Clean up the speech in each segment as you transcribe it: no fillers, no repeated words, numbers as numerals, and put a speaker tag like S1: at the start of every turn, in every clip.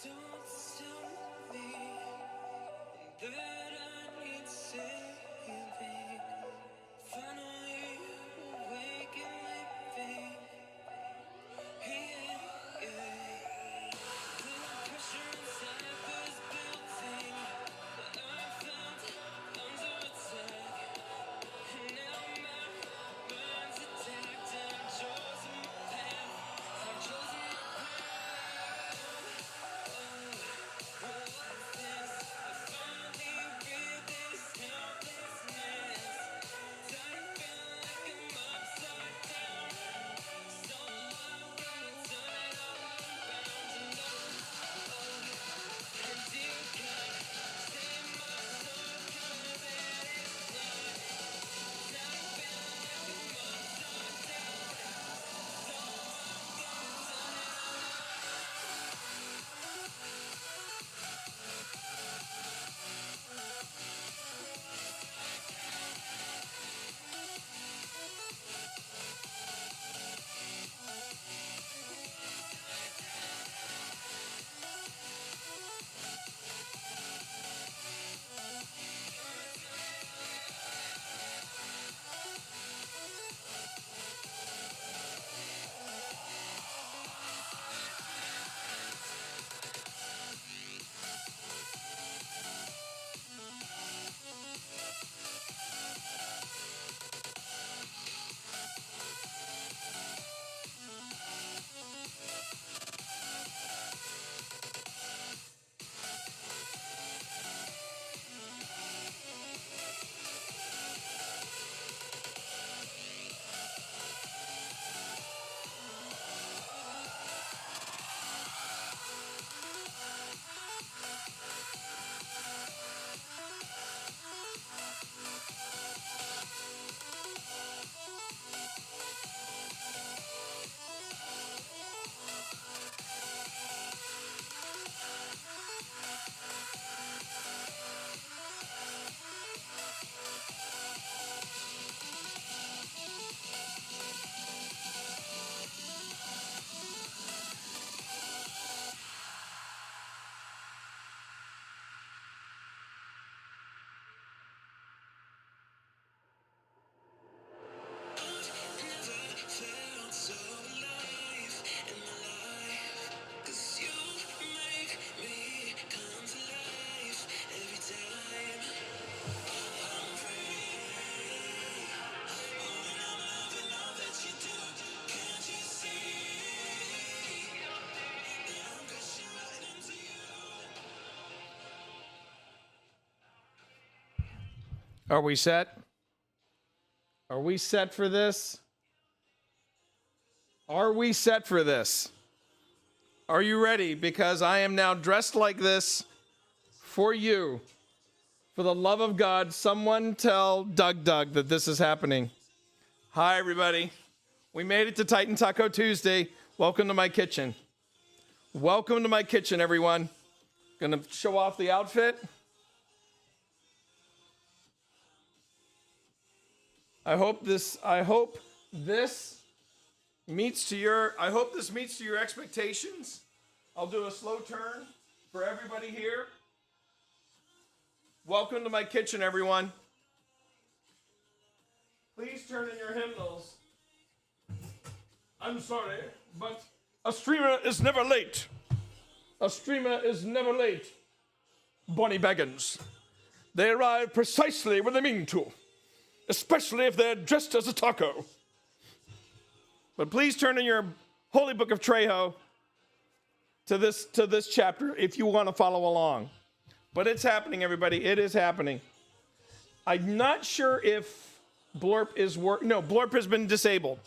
S1: Don't tell me that I need saving. Finally awake and living. Yeah, yeah. The pressure inside was building. I felt under attack. And now my mind's attacked. And I've chosen my path. I've chosen my felt so alive in my life. 'Cause you make me come to life every time I'm free. And I'm loving all that you do. Can't you see that I'm gushing right into you? Are we set? Are we set for this? Are we set for this? Are you ready? Because I am now dressed like this for you. For the love of God, someone tell Doug that this is happening. Hi, everybody. We made it to Titan Taco Tuesday. Welcome to my kitchen. Welcome to my kitchen, everyone. Gonna show off the outfit. I hope this meets to your expectations. I'll do a slow turn for everybody here. Welcome to my kitchen, everyone. Please turn in your hymnals. I'm sorry, but a streamer is never late. A streamer is never late. Bonnie Beggins. They arrive precisely when they mean to, especially if they're dressed as a taco. But please turn in your Holy Book of Trejo to this chapter if you want to follow along. But it's happening, everybody. It is happening. I'm not sure if Blurp is working. No, Blurp has been disabled.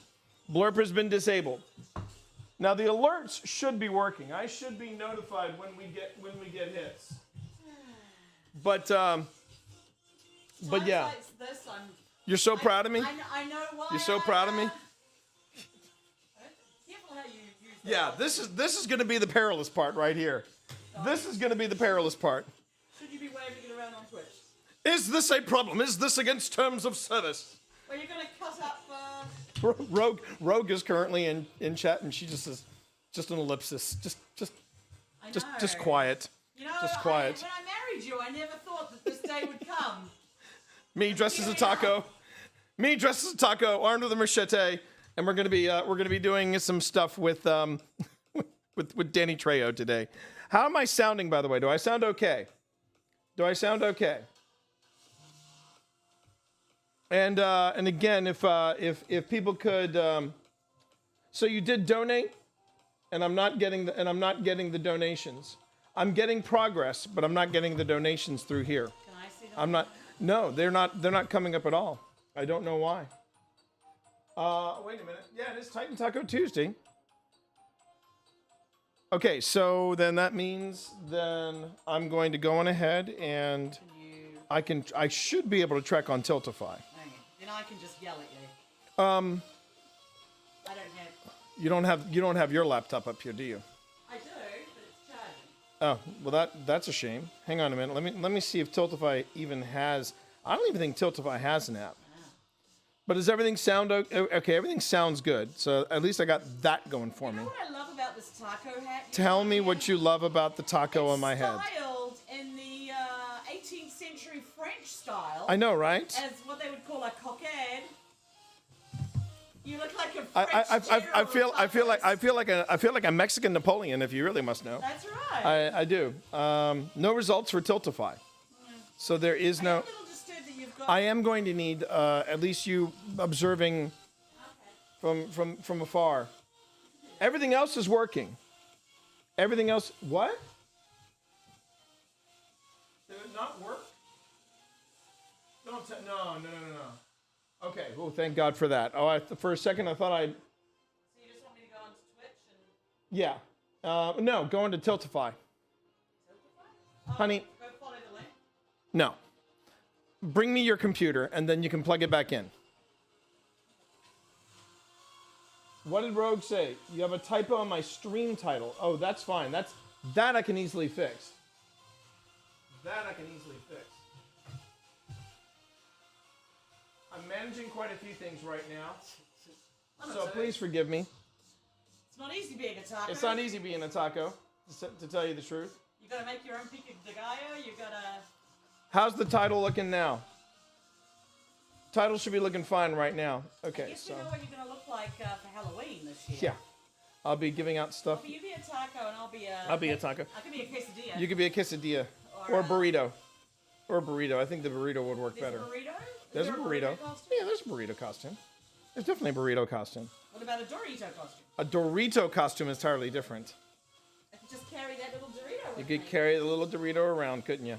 S1: Blurp has been disabled. Now the alerts should be working. I should be notified when we get hits. But yeah.
S2: This,
S1: You're so proud of me?
S2: I know why.
S1: You're so proud of me?
S2: Careful how you use that.
S1: Yeah, this is going to be the perilous part right here. This is going to be the perilous part.
S2: Should you be waving it around on Twitch?
S1: Is this a problem? Is this against terms of service?
S2: Well, you're going to cut up.
S1: Rogue is currently in chat, and she just says, just an ellipsis. Just
S2: I
S1: Just
S2: know.
S1: quiet.
S2: You know,
S1: Just quiet.
S2: When I married you, I never thought that this day would come.
S1: Me dressed as a
S2: Here we are.
S1: taco. Me dressed as a taco, armed with a machete, and we're gonna be doing some stuff with with Danny Trejo today. How am I sounding, by the way? Do I sound okay? Do I sound okay? And again, if people could, so you did donate, and I'm not getting the donations. I'm getting progress, but I'm not getting the donations through here.
S2: Can I see them?
S1: I'm not. No, they're not coming up at all. I don't know why. Wait a minute. Yeah, it is Titan Taco Tuesday. Okay, so then that means then I'm going to go on ahead and
S2: Can you...
S1: I should be able to track on Tiltify.
S2: Hang on. Then I can just yell at you. I don't have...
S1: You don't have your laptop up here, do you?
S2: I do, but it's charging.
S1: Oh, well that's a shame. Hang on a minute. Let me see if Tiltify even has. I don't even think Tiltify has an app. But does everything sound okay? Everything sounds good. So at least I got that going for
S2: You
S1: me.
S2: know what I love about this taco hat?
S1: Tell me what you love about the taco on my head.
S2: Styled in the 18th century French style.
S1: I know, right?
S2: As what they would call a cockade. You look like a French
S1: I feel like a Mexican Napoleon, if you really must know.
S2: That's right.
S1: I do. No results for Tiltify. So there is
S2: I'm
S1: no.
S2: a little disturbed that you've got...
S1: I am going to need at least you observing from afar. Everything else is working. Everything else. What? Did it not work? Don't no. Okay. Oh, thank God for that. Oh, for a second I thought I'd.
S2: So you just want me to go onto Twitch and...
S1: Yeah. No, go into Tiltify. Honey.
S2: Go follow the link?
S1: No. Bring me your computer and then you can plug it back in. What did Rogue say? You have a typo on my stream title. Oh, that's fine. That I can easily fix. That I can easily fix. I'm managing quite a few things right now. So please forgive me.
S2: It's not easy being a taco.
S1: It's not easy being a taco, to tell you the truth.
S2: You gotta make your own pico de gallo. You gotta...
S1: How's the title looking now? Title should be looking fine right now. Okay,
S2: I guess
S1: so
S2: you know what you're gonna look like for Halloween this year.
S1: yeah, I'll be giving out stuff.
S2: You be a taco and I'll be a...
S1: I'll be a taco.
S2: I can be a quesadilla.
S1: You could be a quesadilla or a burrito. Or a burrito. I think the burrito would work
S2: There's
S1: better.
S2: a burrito?
S1: There's
S2: Is
S1: a
S2: there
S1: burrito.
S2: costume?
S1: Yeah, there's a burrito costume. There's definitely a burrito costume.
S2: What about a Dorito costume?
S1: A Dorito costume is entirely different.
S2: I could just carry that little Dorito
S1: You
S2: with
S1: could
S2: me.
S1: carry the little Dorito around, couldn't you?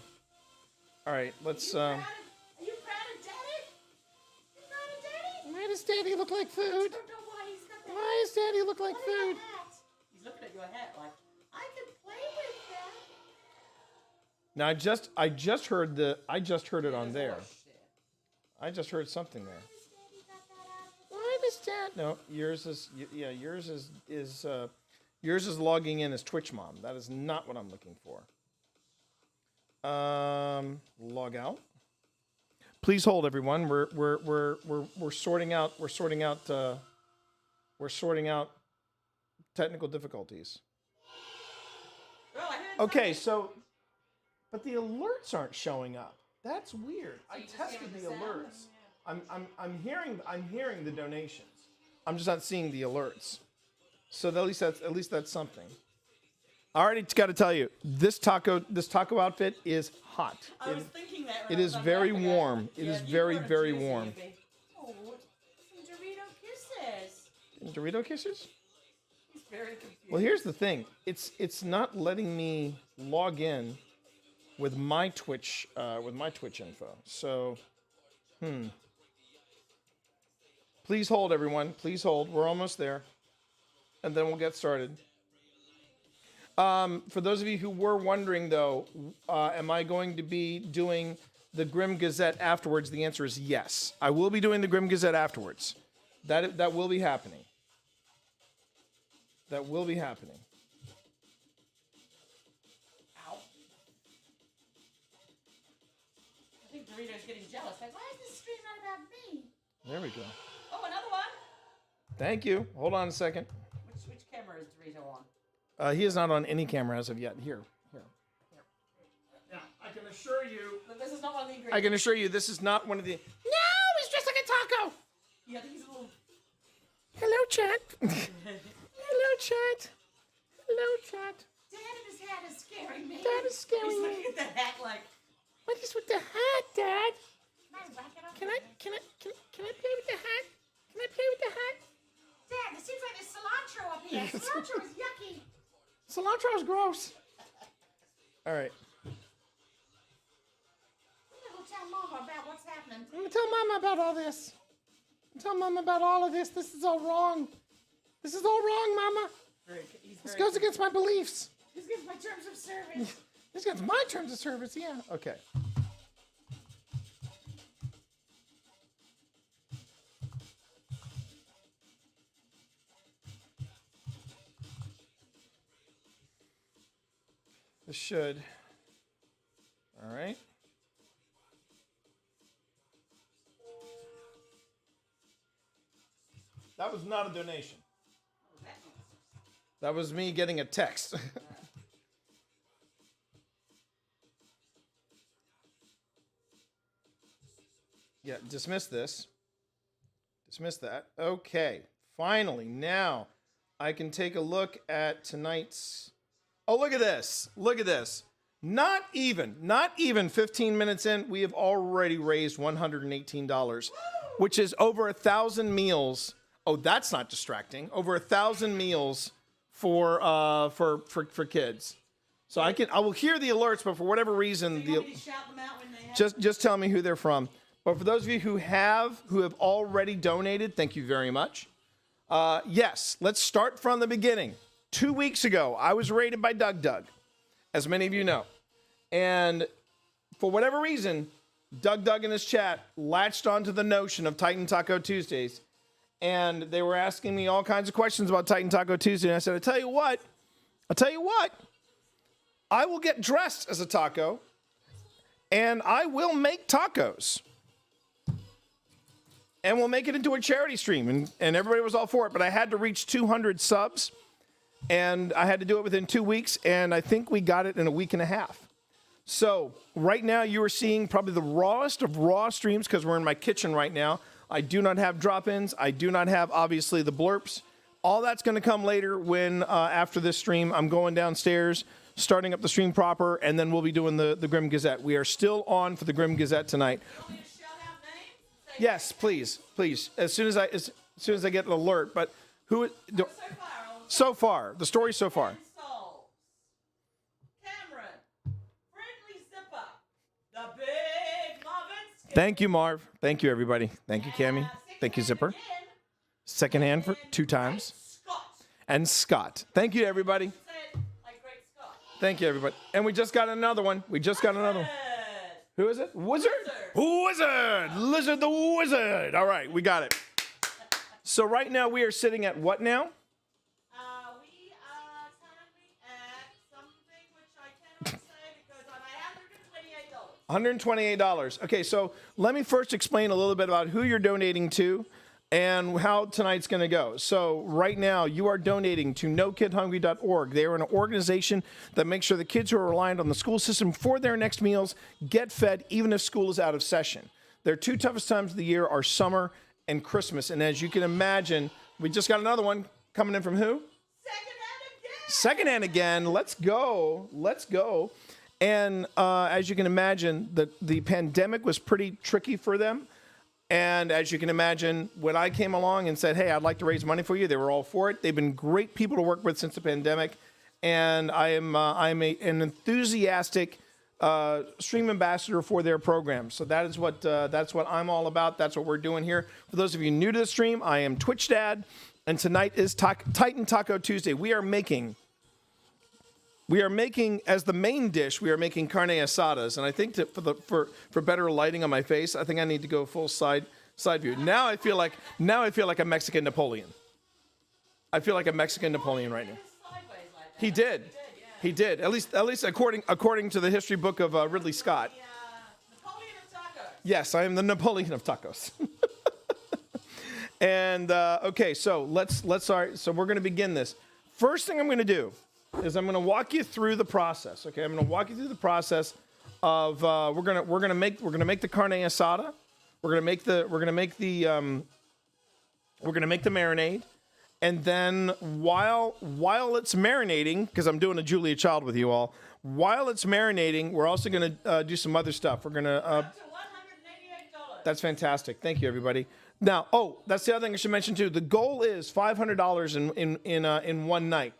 S1: All right, let's.
S2: Are you proud of Daddy? You proud of Daddy?
S1: Why does Daddy look like food?
S2: I don't know why he's got that.
S1: Why does Daddy look like
S2: What
S1: food?
S2: about that? He's looking at your hat like, I can play with that.
S1: Now I just heard it on there. I just heard something there. Why does Dad? No, yours is yours is logging in as Twitch Mom. That is not what I'm looking for. Log out. Please hold, everyone. We're sorting out technical difficulties.
S2: Well, I heard
S1: Okay, so but the alerts aren't showing up. That's weird. I
S2: you just
S1: tested
S2: hear
S1: the
S2: the sound
S1: alerts.
S2: and,
S1: I'm hearing the donations. I'm just not seeing the alerts. So at least that's something. I already got to tell you, this taco outfit is hot.
S2: I was thinking that.
S1: it
S2: when I
S1: is
S2: was
S1: very
S2: unwrapping
S1: warm. It
S2: Yeah,
S1: is
S2: if you
S1: very,
S2: brought a
S1: very
S2: juicy,
S1: warm.
S2: you'd be, oh, some Dorito kisses.
S1: Dorito kisses?
S2: He's very confused.
S1: Well, here's the thing. It's not letting me log in with my Twitch info. So, Please hold, everyone. Please hold. We're almost there, and then we'll get started. For those of you who were wondering, though, am I going to be doing the Grim Gazette afterwards? The answer is yes. I will be doing the Grim Gazette afterwards. That will be happening. That will be happening.
S2: Ow. I think Dorito's getting jealous. Like, why is this stream not about me?
S1: There we go.
S2: Oh, another one.
S1: Thank you. Hold on a second.
S2: Which camera is Dorito
S1: He is not on any camera as of yet. Here. Now, I can assure you.
S2: But this is not one of the ingredients.
S1: I can assure you, this is not one of the. No, he's dressed like a taco.
S2: Yeah, I think he's a little.
S1: Hello, chat. Hello, chat. Hello, chat.
S2: Dad in his hat is scaring me.
S1: Dad is scaring
S2: He's
S1: me.
S2: looking at the hat like.
S1: What is with the hat, Dad?
S2: Can I
S1: Can I play with the hat? Can I play with the hat?
S2: Dad, it seems like there's cilantro up here. Cilantro is yucky.
S1: Cilantro is gross. All right.
S2: I'm gonna tell Mama about what's happening.
S1: I'm gonna tell Mama about all this. Tell Mama about all of this. This is all wrong. This is all wrong, Mama. This goes against my beliefs.
S2: This gives my terms of service.
S1: This gets my terms of service, yeah. Okay. This should. All right. That was not a donation. That was me getting a text. Yeah, dismiss this. Dismiss that. Okay. Finally, now I can take a look at tonight's. Oh, look at this. Look at this. Not even 15 minutes in, we have already raised $118, which is over 1,000 meals. Oh, that's not distracting. Over 1,000 meals for kids. So I will hear the alerts, but for whatever reason,
S2: You want me to shout them out when they have
S1: just tell me who they're from. But for those of you who have already donated, thank you very much. Yes, let's start from the beginning. 2 weeks ago, I was raided by Doug, as many of you know. And for whatever reason, Doug in his chat latched onto the notion of Titan Taco Tuesdays. And they were asking me all kinds of questions about Titan Taco Tuesday. And I said, I'll tell you what, I will get dressed as a taco and I will make tacos. And we'll make it into a charity stream. And everybody was all for it. But I had to reach 200 subs. And I had to do it within 2 weeks. And I think we got it in a week and a half. So right now you are seeing probably the rawest of raw streams because we're in my kitchen right now. I do not have drop-ins. I do not have, obviously, the blurps. All that's going to come later when, after this stream, I'm going downstairs, starting up the stream proper, and then we'll be doing the Grim Gazette. We are still on for the Grim Gazette tonight.
S2: You want me to shout out names? Say
S1: Yes, please. As soon as I get an alert. But who? So far, the story so far.
S2: Soul, Cameron, Friendly Zipper, the Big Marvin.
S1: Thank you, Marv. Thank you, everybody. Thank you, Cammy. Thank you, Zipper. Second hand for 2 times.
S2: Scott.
S1: And Scott. Thank you, everybody.
S2: Said, like Great Scott.
S1: Thank you, everybody. And we just got another one. Who is it? Wizard? Wizard! Lizard the Wizard. All right, we got it. So right now we are sitting at what now?
S2: We are currently at something which I cannot say because I'm at $128.
S1: $128. Okay, so let me first explain a little bit about who you're donating to and how tonight's going to go. So right now, you are donating to NoKidHungry.org. They are an organization that makes sure the kids who are reliant on the school system for their next meals get fed even if school is out of session. Their 2 toughest times of the year are summer and Christmas. And as you can imagine, we just got another one coming in from who? Secondhand again. Let's go. And as you can imagine, the pandemic was pretty tricky for them. And as you can imagine, when I came along and said, hey, I'd like to raise money for you, they were all for it. They've been great people to work with since the pandemic. And I'm an enthusiastic stream ambassador for their program. So that's what I'm all about. That's what we're doing here. For those of you new to the stream, I am Twitch Dad. And tonight is Titan Taco Tuesday. We are making as the main dish, we are making carne asadas, and I think for better lighting on my face, I think I need to go full side view. Now I feel like a Mexican Napoleon. I feel like a Mexican Napoleon right now. He did. At least according to the history book of Ridley Scott.
S2: Napoleon of tacos.
S1: Yes, I am the Napoleon of tacos. And okay, so let's start. So we're going to begin this. First thing I'm going to do is I'm going to walk you through the process. Okay, I'm going to walk you through the process of we're gonna make the carne asada. We're gonna make the marinade, and then while it's marinating, because I'm doing a Julia Child with you all, while it's marinating, we're also gonna do some other stuff. We're gonna
S2: Up to $188.
S1: that's fantastic. Thank you, everybody. Now, that's the other thing I should mention too. The goal is $500 in one night.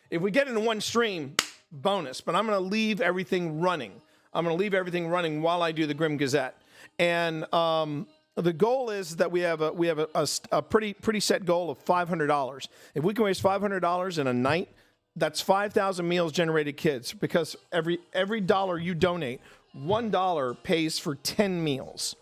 S1: If we get into one stream, bonus. But I'm going to leave everything running. I'm going to leave everything running while I do the Grim Gazette. And the goal is that we have a pretty set goal of $500. If we can raise $500 in a night, that's 5,000 meals generated, kids. Because every dollar you donate, $1 pays for 10 meals.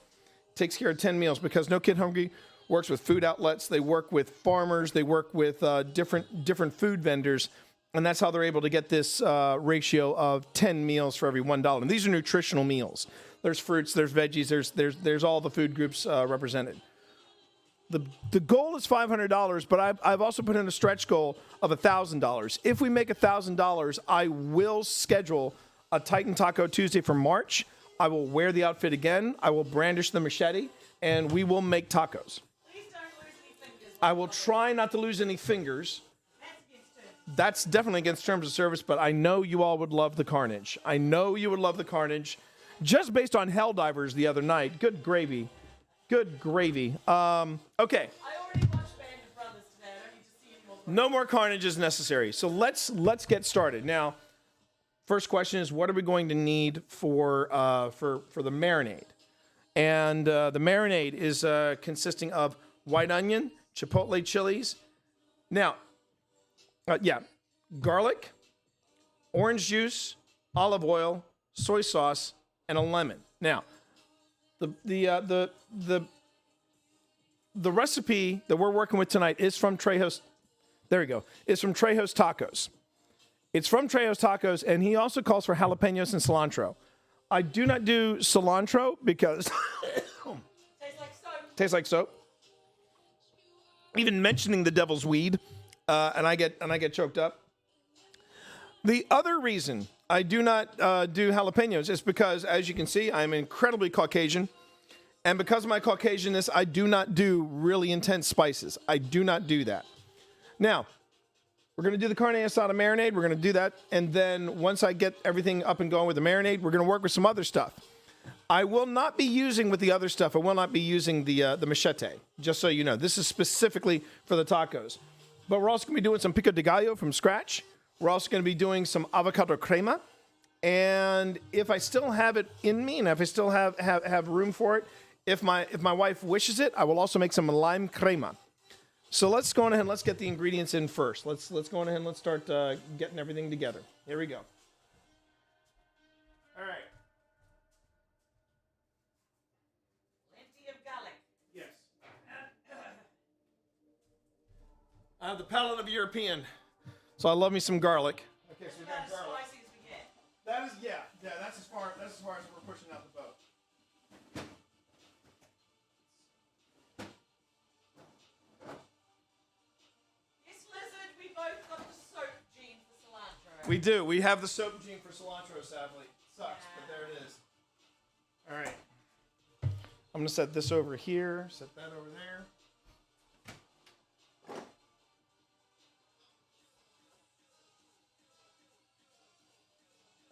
S1: Takes care of 10 meals, because No Kid Hungry works with food outlets. They work with farmers. They work with different food vendors, and that's how they're able to get this ratio of 10 meals for every $1. And these are nutritional meals. There's fruits, there's veggies, there's all the food groups represented. The goal is $500, but I've also put in a stretch goal of $1,000. If we make $1,000, I will schedule a Titan Taco Tuesday for March. I will wear the outfit again. I will brandish the machete, and we will make tacos.
S2: Please don't lose any fingers.
S1: I will try not to lose any fingers. That's definitely against terms of service, but I know you all would love the carnage. I know you would love the carnage. Just based on Helldivers the other night. Good gravy. Good gravy. Okay.
S2: I already watched Band of Brothers today. I don't need to see any more.
S1: No more carnage is necessary. So let's get started. Now, first question is, what are we going to need for the marinade? And the marinade is consisting of white onion, chipotle chilies. Now, garlic, orange juice, olive oil, soy sauce, and a lemon. Now, the recipe that we're working with tonight is from Trejo's. There we go. It's from Trejo's Tacos. It's from Trejo's Tacos, and he also calls for jalapenos and cilantro. I do not do cilantro because
S2: Tastes like soap.
S1: tastes like soap. Even mentioning the devil's weed, and I get choked up. The other reason I do not do jalapenos is because, as you can see, I'm incredibly Caucasian. And because of my Caucasianness, I do not do really intense spices. I do not do that. Now, we're going to do the carne asada marinade. We're going to do that. And then once I get everything up and going with the marinade, we're going to work with some other stuff. I will not be using with the other stuff. I will not be using the machete, just so you know. This is specifically for the tacos. But we're also going to be doing some pico de gallo from scratch. We're also going to be doing some avocado crema. And if I still have it in me, and if I still have room for it, if my wife wishes it, I will also make some lime crema. So let's go on ahead and let's get the ingredients in first. Let's go on ahead and let's start getting everything together. Here we go. All right.
S2: Plenty of garlic.
S1: Yes. I have the palate of a European, so I love me some garlic. Okay, so we got
S2: About as
S1: garlic.
S2: spicy as we get.
S1: That is that's as far as we're pushing out the boat.
S2: Yes, Lizard, we both got the soap gene for cilantro.
S1: We do. We have the soap gene for cilantro, sadly. Sucks, but there it is. All right. I'm going to set this over here, set that over there.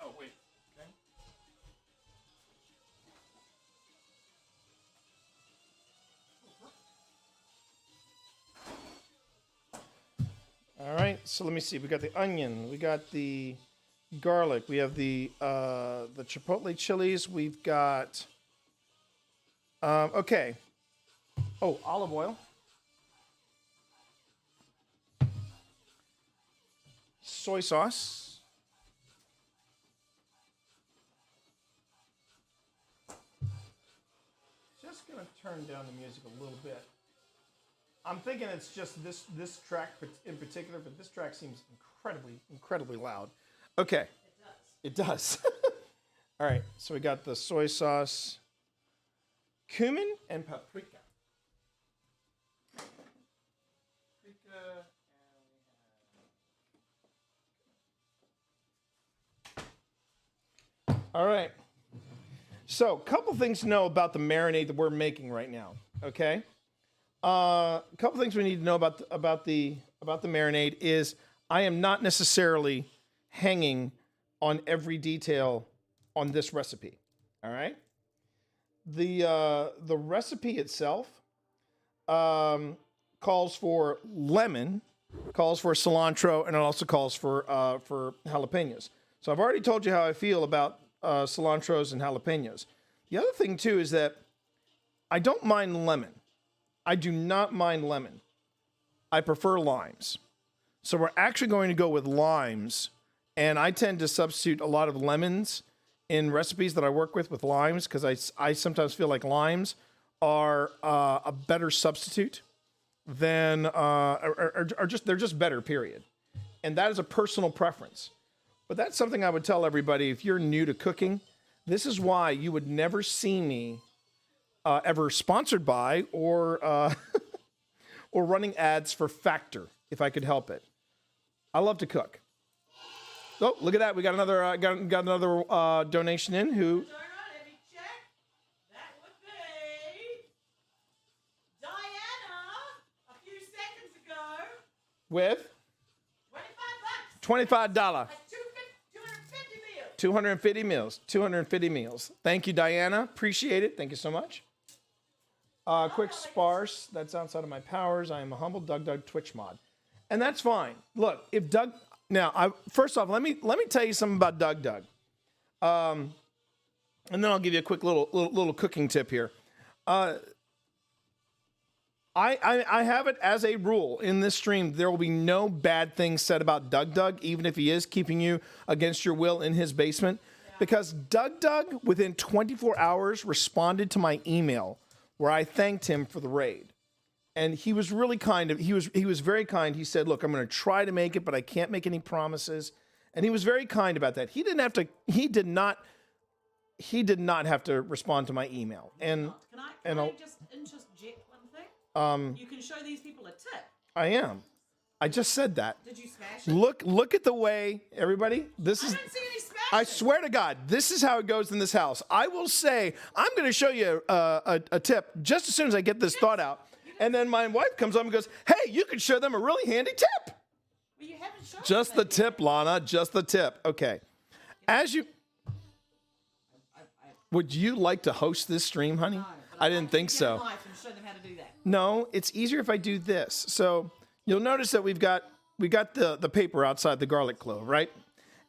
S1: Oh, wait. Okay. All right, so let me see. We got the onion, we got the garlic, we have the chipotle chilies, we've got okay. Oh, olive oil. Soy sauce. Just gonna turn down the music a little bit. I'm thinking it's just this track in particular, but this track seems incredibly loud. Okay. It does. All right, so we got the soy sauce, cumin, and paprika. All right. So, a couple things to know about the marinade that we're making right now. Okay. A couple things we need to know about the marinade is I am not necessarily hanging on every detail on this recipe. All right. The recipe itself calls for lemon, calls for cilantro, and it also calls for jalapenos. So I've already told you how I feel about cilantros and jalapenos. The other thing too is that I don't mind lemon. I do not mind lemon. I prefer limes. So we're actually going to go with limes, and I tend to substitute a lot of lemons in recipes that I work with limes, because I sometimes feel like limes are a better substitute than they're just better, period. And that is a personal preference. But that's something I would tell everybody if you're new to cooking. This is why you would never see me ever sponsored by or or running ads for Factor if I could help it. I love to cook. Oh, look at that! We got another got another donation in. Who?
S2: Let me check. That would be Diana a few seconds ago.
S1: With
S2: $25.
S1: $25.
S2: That's 250 meals.
S1: 250 meals. 250 meals. Thank you, Diana. Appreciate it. Thank you so much. Quick sparse. That's outside of my powers. I am a humble Doug Twitch mod, and that's fine. Look, if Doug. Now, first off, let me tell you something about Doug. And then I'll give you a quick little cooking tip here. I have it as a rule in this stream, there will be no bad things said about Doug, even if he is keeping you against your will in his basement. Because Doug, within 24 hours, responded to my email where I thanked him for the raid. And he was really kind. He was very kind. He said, "Look, I'm going to try to make it, but I can't make any promises." And he was very kind about that. He did not have to respond to my email. And
S2: Can I just interject one thing? You can show these people a tip.
S1: I am. I just said that.
S2: Did you smash it?
S1: Look at the way, everybody. This is.
S2: I don't see any smash.
S1: I swear to God, this is how it goes in this house. I will say, I'm going to show you a tip just as soon as I get this thought out. And then my wife comes up and goes, "Hey, you could show them a really handy tip."
S2: Well, you haven't shown
S1: Just the tip, Lana. Just the tip. Okay. Would you like to host this stream, honey?
S2: No,
S1: I didn't think so.
S2: Get a knife and show them how to do that.
S1: No, it's easier if I do this. So you'll notice that we got the paper outside the garlic clove, right?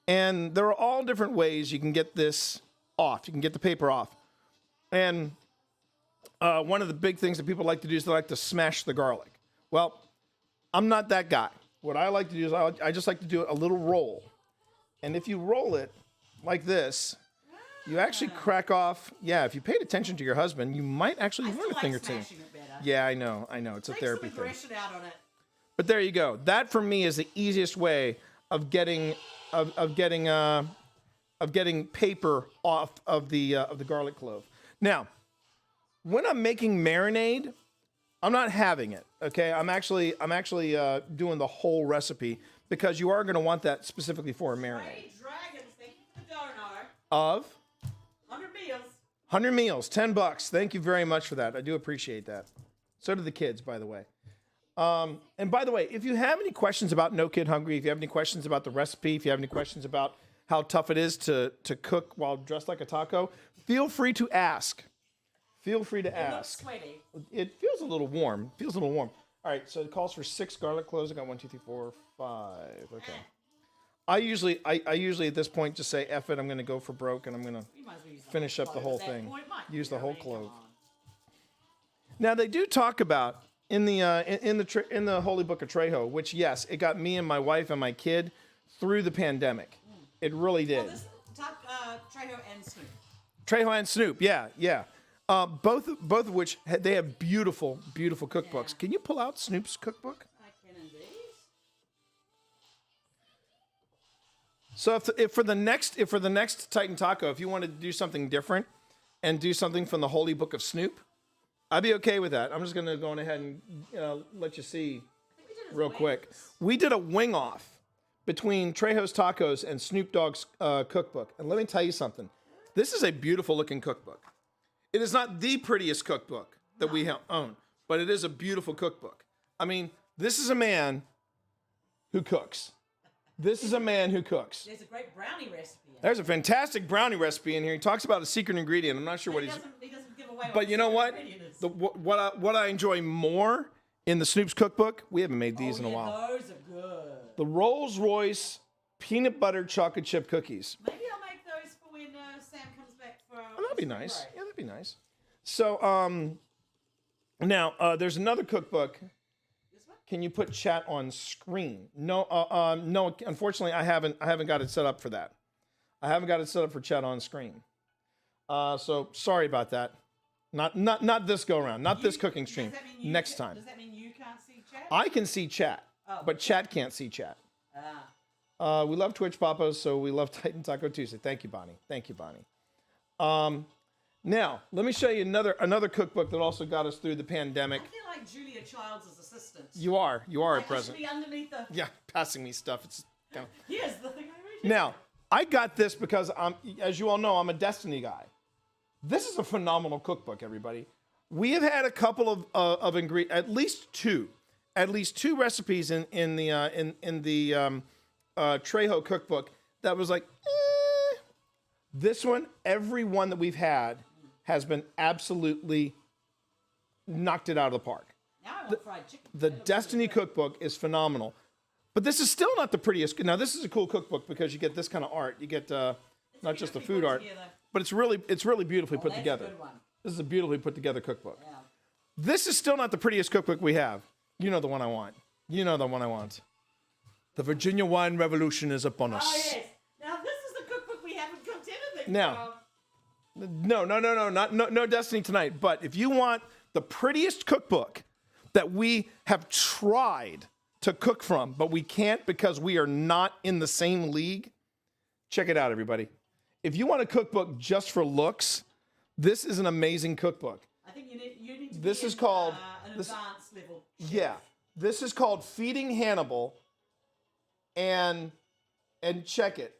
S1: And there are all different ways you can get this off. You can get the paper off. And one of the big things that people like to do is they like to smash the garlic. Well, I'm not that guy. What I like to do is I just like to do a little roll. And if you roll it like this, you actually crack off. Yeah, if you paid attention to your husband, you might actually learn a thing or two.
S2: Smashing it better.
S1: Yeah, I know. It's a therapy
S2: Take some
S1: thing.
S2: aggression out on it.
S1: But there you go. That for me is the easiest way of getting paper off of the garlic clove. Now, when I'm making marinade, I'm not having it. Okay, I'm actually doing the whole recipe because you are going to want that specifically for a marinade.
S2: Hey, Dragons, thank you for the donor.
S1: Of
S2: 100 meals.
S1: 100 meals, $10. Thank you very much for that. I do appreciate that. So do the kids, by the way. And by the way, if you have any questions about No Kid Hungry, if you have any questions about the recipe, if you have any questions about how tough it is to cook while dressed like a taco, feel free to ask. Feel free to ask.
S2: It looks sweaty.
S1: It feels a little warm. All right, so it calls for 6 garlic cloves. I got 1, 2, 3, 4, 5. Okay. I usually at this point just say F it. I'm going to go for broke, and I'm going to
S2: You might as well use the
S1: finish up the whole
S2: clove at that
S1: thing.
S2: point, mightn't
S1: Use
S2: you?
S1: the whole
S2: I mean, come
S1: clove.
S2: on.
S1: Now they do talk about in the Holy Book of Trejo, which yes, it got me and my wife and my kid through the pandemic. It really did.
S2: Well, this Trejo and Snoop.
S1: Trejo and Snoop, yeah. Both of which they have beautiful cookbooks.
S2: Yeah.
S1: Can you pull out Snoop's cookbook?
S2: I can indeed.
S1: So if for the next Titan Taco, if you wanted to do something different and do something from the Holy Book of Snoop, I'd be okay with that. I'm just gonna go on ahead and let you see real quick. We did a wing off between Trejo's Tacos and Snoop Dogg's cookbook, and let me tell you something. This is a beautiful looking cookbook. It is not the prettiest cookbook that we own, but it is a beautiful cookbook. I mean, this is a man who cooks. This is a man who cooks.
S2: There's a great brownie recipe.
S1: There's a fantastic brownie recipe in here. He talks about a secret ingredient. I'm not sure what
S2: He
S1: he's.
S2: doesn't give away.
S1: But you know what?
S2: Is.
S1: What I enjoy more in the Snoop's cookbook, we haven't made these in a while.
S2: Those are good.
S1: The Rolls Royce peanut butter chocolate chip cookies.
S2: Maybe I'll make those for when Sam comes back for.
S1: Oh, that'd be nice. Yeah, that'd be nice. So, now there's another cookbook.
S2: This one?
S1: Can you put chat on screen? No, no. Unfortunately, I haven't got it set up for that. I haven't got it set up for chat on screen. So sorry about that. Not this go around. Not this cooking stream. Next time.
S2: Does that mean you can't see chat?
S1: I can see chat, but chat can't see chat. We love Twitch Papas, so we love Titan Taco Tuesday. Thank you, Bonnie. Thank you, Bonnie. Now, let me show you another cookbook that also got us through the pandemic.
S2: I feel like Julia Childs' assistant.
S1: You are
S2: Like
S1: a present.
S2: I should be underneath the.
S1: Yeah, passing me stuff. It's down.
S2: Here's the thing I read.
S1: Now, I got this because as you all know, I'm a Destiny guy. This is a phenomenal cookbook, everybody. We have had a couple of ingredients, at least two recipes in the Trejo cookbook that was like, This one, every one that we've had has been absolutely knocked it out of the park.
S2: Now I want fried chicken.
S1: The Destiny cookbook is phenomenal. But this is still not the prettiest. Now, this is a cool cookbook because you get this kind of art. You get not just the food art, but it's really beautifully put together.
S2: A good one.
S1: This is a beautifully put together cookbook.
S2: Yeah.
S1: This is still not the prettiest cookbook we have. You know the one I want. You know the one I want. The Virginia Wine Revolution is upon us.
S2: Oh yes. Now this is the cookbook we haven't cooked anything
S1: Now,
S2: from.
S1: No Destiny tonight. But if you want the prettiest cookbook that we have tried to cook from, but we can't because we are not in the same league, check it out, everybody. If you want a cookbook just for looks, this is an amazing cookbook.
S2: I think you need to
S1: This
S2: be
S1: is
S2: in,
S1: called-
S2: an
S1: this-
S2: advanced level.
S1: Yeah, this is called Feeding Hannibal, and check it.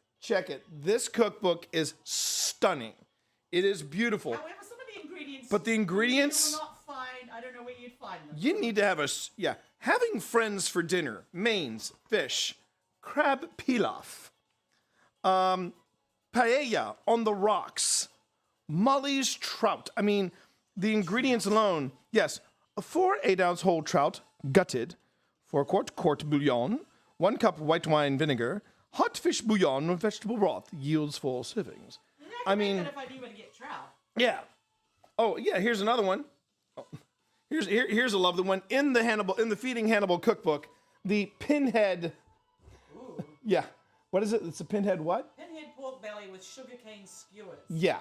S1: This cookbook is stunning. It is beautiful.
S2: However, some of the ingredients.
S1: But the ingredients-
S2: You will not find. I don't know where you'd find them.
S1: You need to have having friends for dinner, mains, fish, crab pilaf, paella on the rocks, Molly's trout. I mean, the ingredients alone, yes, 4 8-ounce whole trout, gutted, 4 quart bouillon, 1 cup white wine vinegar, hot fish bouillon with vegetable broth, yields 4 servings. I mean,
S2: if I knew where to get trout.
S1: yeah. Oh, yeah, here's another one. Oh, here's a lovely one. In the Feeding Hannibal cookbook, the pinhead.
S2: Ooh.
S1: Yeah. What is it? It's a pinhead what?
S2: Pinhead pork belly with sugarcane skewers.
S1: Yeah.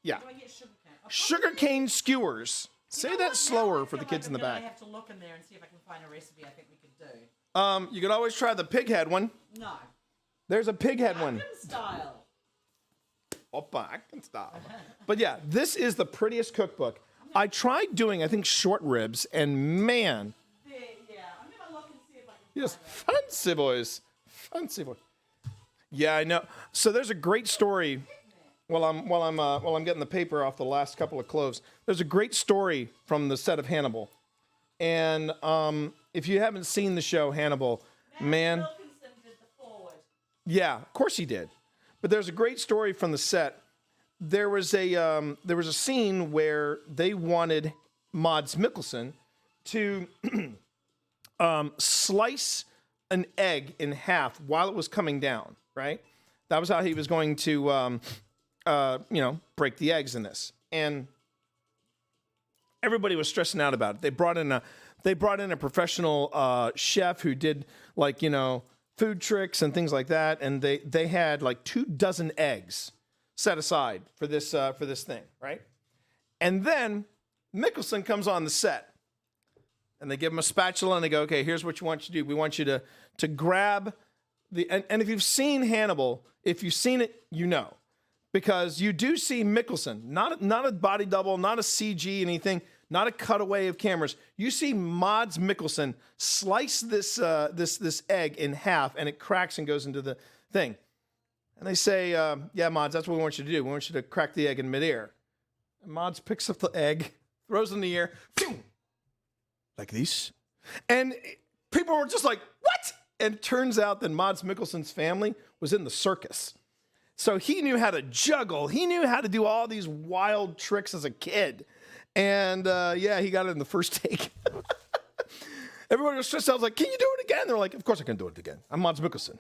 S2: Do I get sugarcane?
S1: Sugarcane skewers.
S2: You
S1: Say
S2: know
S1: that
S2: what?
S1: slower
S2: Now I
S1: for the
S2: feel
S1: kids
S2: like
S1: in the
S2: I'm
S1: back.
S2: gonna have to look in there and see if I can find a recipe I think we could do.
S1: You could always try the pig head one.
S2: No.
S1: There's a pig head one.
S2: American style.
S1: Opa, I can stop. But yeah, this is the prettiest cookbook. I tried doing, I think, short ribs, and man,
S2: Yeah, I'm gonna look and see if I can
S1: yes,
S2: find
S1: fancy boys, fancy boys. Yeah, I know. So there's a great story. While I'm getting the paper off the last couple of cloves, there's a great story from the set of Hannibal, and if you haven't seen the show Hannibal,
S2: it.
S1: man.
S2: Wilkinson did the forward.
S1: Yeah, of course he did. But there's a great story from the set. There was a scene where they wanted Mads Mikkelsen to slice an egg in half while it was coming down. Right? That was how he was going to break the eggs in this. And everybody was stressing out about it. They brought in a professional chef who did food tricks and things like that, and they had like 24 eggs set aside for this thing, right? And then Mikkelsen comes on the set, and they give him a spatula and they go, "Okay, here's what you want you to do. We want you to grab the and if you've seen Hannibal, if you've seen it, you know, because you do see Mikkelsen, not a body double, not a CG anything." Not a cutaway of cameras. You see Mads Mikkelsen slice this egg in half, and it cracks and goes into the thing. And they say, yeah, Mods, that's what we want you to do. We want you to crack the egg in midair. And Mods picks up the egg, throws it in the air, phew, like this. And people were just like, what? And it turns out that Mads Mikkelsen's family was in the circus. So he knew how to juggle. He knew how to do all these wild tricks as a kid. And yeah, he got it in the first take. Everybody was stressed out. I was like, can you do it again? They're like, of course I can do it again. I'm Mads Mikkelsen.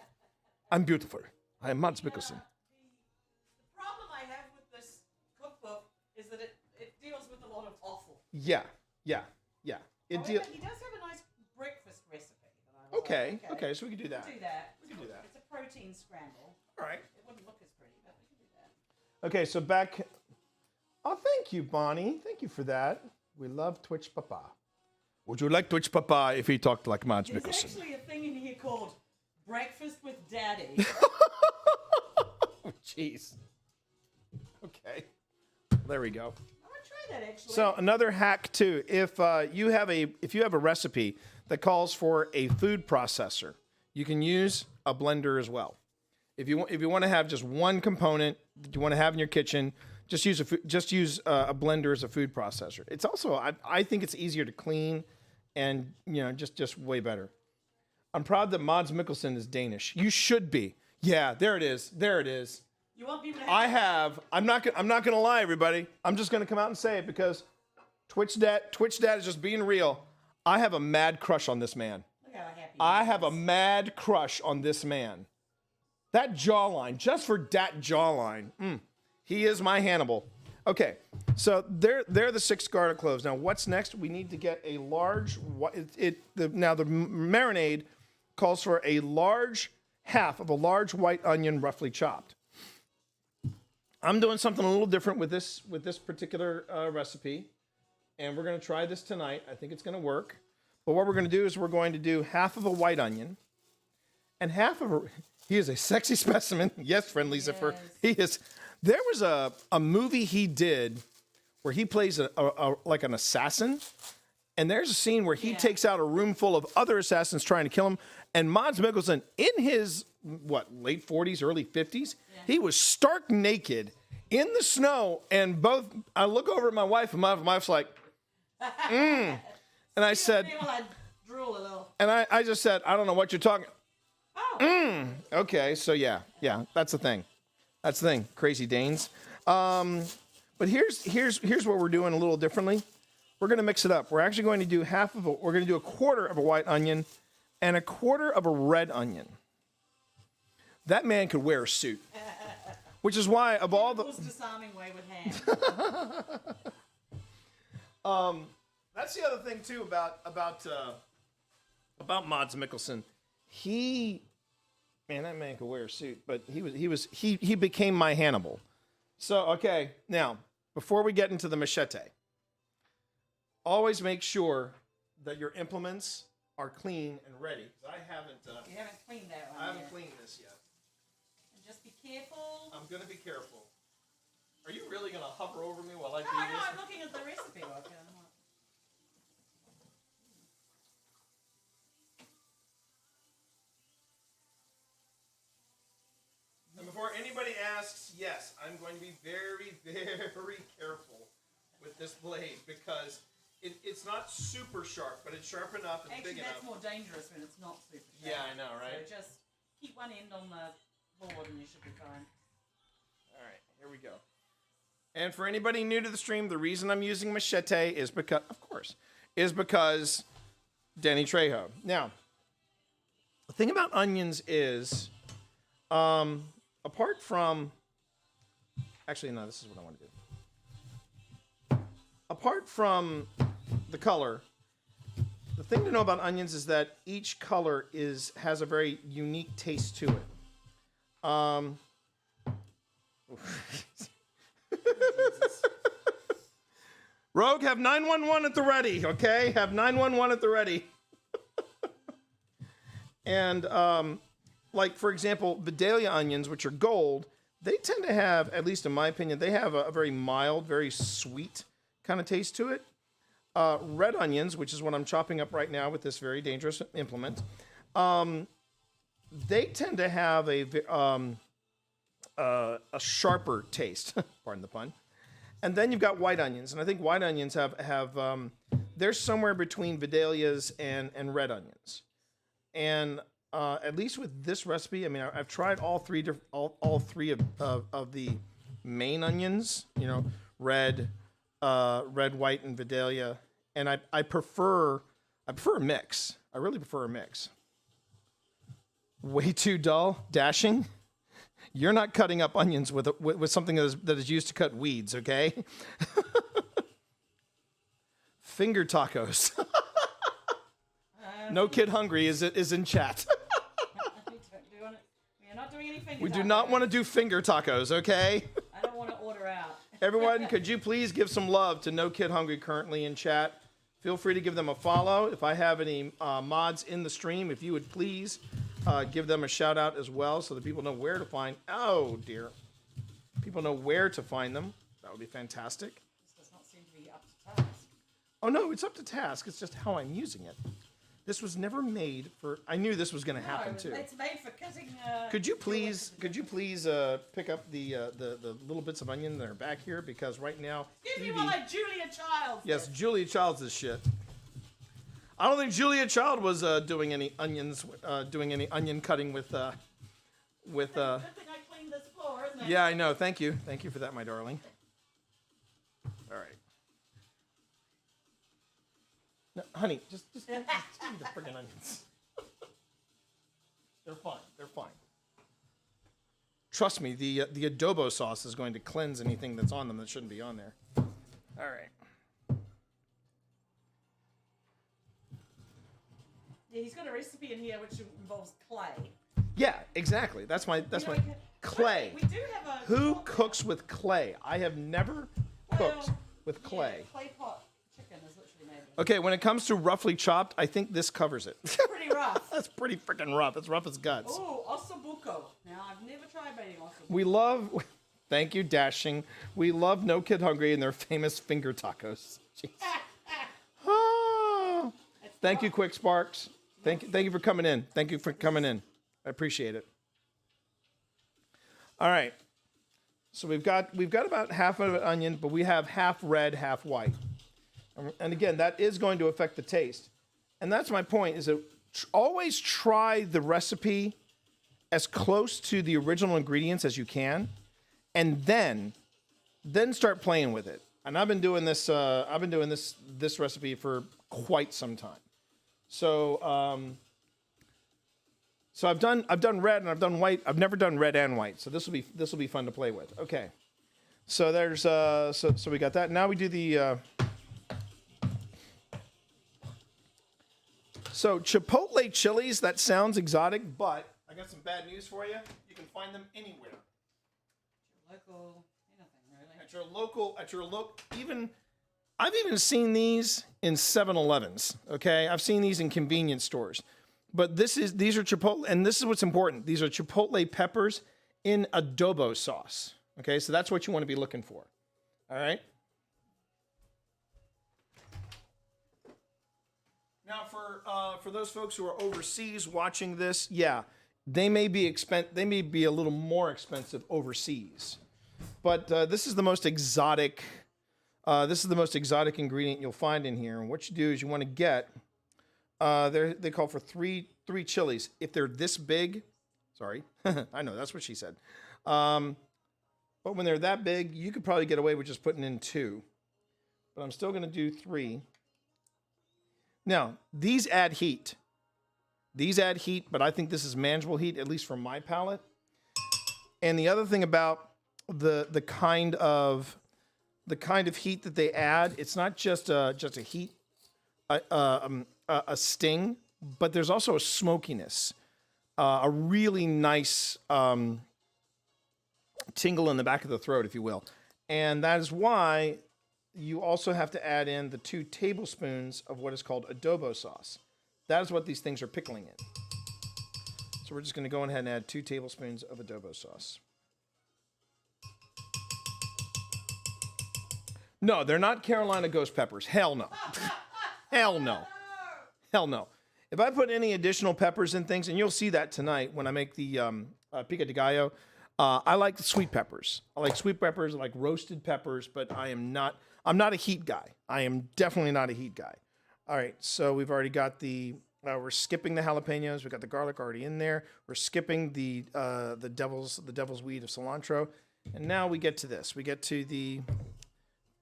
S1: I'm beautiful. I am Mads Mikkelsen.
S2: The problem I have with this cookbook is that it deals with a lot of offal.
S1: Yeah.
S2: However, he does have a nice breakfast recipe. That I was
S1: Okay,
S2: like,
S1: okay, so we can do that.
S2: We can do that. It's a protein scramble.
S1: All right.
S2: It wouldn't look as pretty, but we can do that.
S1: Okay, so back. Oh, thank you, Bonnie. Thank you for that. We love Twitch Papa. Would you like Twitch Papa if he talked like Mads
S2: There's
S1: Mikkelsen?
S2: actually a thing in here called Breakfast with Daddy.
S1: Oh, jeez. Okay. There we go.
S2: I want to try that actually.
S1: So another hack too, if you have a recipe that calls for a food processor, you can use a blender as well. If you want to have just one component that you want to have in your kitchen, just use a blender as a food processor. It's also I think it's easier to clean, and just way better. I'm proud that Mads Mikkelsen is Danish. You should be. Yeah, there it is. There it is.
S2: You want people to have
S1: I'm not gonna lie, everybody. I'm just gonna come out and say it because Twitch Dad is just being real. I have a mad crush on this man.
S2: Look how happy
S1: I have a mad crush on this man. That jawline, just for that jawline, he is my Hannibal. Okay, so they're the 6 garlic cloves. Now, what's next? We need to get a large. Now the marinade calls for a large half of a large white onion, roughly chopped. I'm doing something a little different with this particular recipe, and we're going to try this tonight. I think it's going to work. But what we're going to do is we're going to do half of a white onion and half of a. He is a sexy specimen. Yes, friend Lucifer. He is. There was a movie he did where he plays like an assassin, and there's a scene where he takes out a room full of other assassins trying to kill him. And Mads Mikkelsen, in his late 40s, early 50s, he was stark naked in the snow. And I look over at my wife, and my wife's like, and I said,
S2: I drool a little.
S1: and I just said, I don't know what you're talking.
S2: Oh.
S1: Okay, so yeah, that's the thing. That's the thing, crazy Danes. But here's what we're doing a little differently. We're going to mix it up. We're actually going to do we're going to do a quarter of a white onion and a quarter of a red onion. That man could wear a suit, which is why of all the
S2: disarming way with hands.
S1: That's the other thing too about Mads Mikkelsen. That man could wear a suit, but he became my Hannibal. So, okay, now, before we get into the machete, always make sure that your implements are clean and ready. I haven't
S2: You haven't cleaned that one.
S1: I haven't cleaned this yet.
S2: And just be careful.
S1: I'm gonna be careful. Are you really gonna hover over me while I do
S2: No,
S1: this?
S2: I'm looking at the recipe book.
S1: And before anybody asks, yes, I'm going to be very, very careful with this blade because it's not super sharp, but it's sharp enough and
S2: Actually,
S1: big
S2: that's
S1: enough.
S2: more dangerous when it's not super sharp.
S1: Yeah, I know, right?
S2: So just keep one end on the board and you should be fine.
S1: All right, here we go. And for anybody new to the stream, the reason I'm using machete is because Danny Trejo. Now, the thing about onions is, apart from, actually, no, this is what I want to do. Apart from the color, the thing to know about onions is that each color has a very unique taste to it. Rogue, have 911 at the ready, okay? Have 911 at the ready. And, like, for example, Vidalia onions, which are gold, they tend to have, at least in my opinion, they have a very mild, very sweet kind of taste to it. Red onions, which is what I'm chopping up right now with this very dangerous implement, they tend to have
S3: a sharper taste. Pardon the pun. And then you've got white onions, and I think white onions have they're somewhere between Vidalias and red onions. And at least with this recipe, I mean, I've tried all three of the main onions. You know, red, white, and Vidalia. And I prefer a mix. I really prefer a mix. Way too dull, dashing. You're not cutting up onions with something that is used to cut weeds, okay? Finger tacos. No Kid Hungry is in chat.
S2: We're not doing any finger
S3: We do
S2: tacos.
S3: not want to do finger tacos, okay?
S2: I don't want to order out.
S3: Everyone, could you please give some love to No Kid Hungry currently in chat? Feel free to give them a follow. If I have any mods in the stream, if you would please give them a shout out as well so that people know where to find. Oh, dear. People know where to find them. That would be fantastic.
S2: This does not seem to be up to task.
S3: Oh, no, it's up to task. It's just how I'm using it. This was never made for. I knew this was going to happen too.
S2: It's made for cutting.
S3: Could you please pick up the little bits of onion that are back here, because right now.
S2: Excuse me
S3: Evie-
S2: while I Julia Childs.
S3: Yes, Julia Childs is shit. I don't think Julia Child was doing any onion cutting with.
S2: Good thing I cleaned this floor, isn't it?
S3: Yeah, I know. Thank you for that, my darling. All right. No, honey, just give me the friggin' onions. They're fine. They're fine. Trust me, the adobo sauce is going to cleanse anything that's on them that shouldn't be on there. All right.
S2: Yeah, he's got a recipe in here which involves clay.
S3: Yeah, exactly. That's my clay.
S2: We do have a.
S3: Who cooks with clay? I have never cooked
S2: Well,
S3: with clay.
S2: Yeah, clay pot chicken is literally made of.
S3: Okay, when it comes to roughly chopped, I think this covers it.
S2: Pretty rough.
S3: That's pretty freaking rough. It's rough as guts.
S2: Oh, ossobuco. Now, I've never tried making ossobuco.
S3: We love, thank you, Dashing. We love No Kid Hungry and their famous finger tacos. Jeez. Ah. Thank you, Quick Sparks. Thank you for coming in. Thank you for coming in. I appreciate it. All right. So we've got about half of an onion, but we have half red, half white. And again, that is going to affect the taste. And that's my point, is that always try the recipe as close to the original ingredients as you can, and then start playing with it. And I've been doing this this recipe for quite some time. So so I've done red and I've done white. I've never done red and white. So this will be fun to play with. Okay. So there's so we got that. Now we do the so chipotle chilies. That sounds exotic, but I got some bad news for you. You can find them anywhere.
S2: Local, anything really.
S3: At your local, I've even seen these in 7-Elevens, okay? I've seen these in convenience stores. But these are chipotle, and this is what's important. These are chipotle peppers in adobo sauce, okay? So that's what you want to be looking for, all right? Now, for those folks who are overseas watching this, yeah, they may be a little more expensive overseas. But this is the most exotic. This is the most exotic ingredient you'll find in here. And what you do is you want to get. They call for three chilies. If they're this big, sorry, I know that's what she said. But when they're that big, you could probably get away with just putting in 2. But I'm still going to do 3. Now these add heat. But I think this is manageable heat, at least for my palate. And the other thing about the kind of heat that they add, it's not just a heat, a sting, but there's also a smokiness, a really nice tingle in the back of the throat, if you will. And that is why you also have to add in the 2 tablespoons of what is called adobo sauce. That is what these things are pickling in. So we're just going to go ahead and add 2 tablespoons of adobo sauce. No, they're not Carolina ghost peppers. Hell no. Hell no. Hell no. If I put any additional peppers in things, and you'll see that tonight when I make the pico de gallo, I like the sweet peppers. I like sweet peppers. I like roasted peppers, but I'm not a heat guy. I am definitely not a heat guy. All right, so we've already got we're skipping the jalapenos. We've got the garlic already in there. We're skipping the devil's weed of cilantro, and now we get to this. We get to the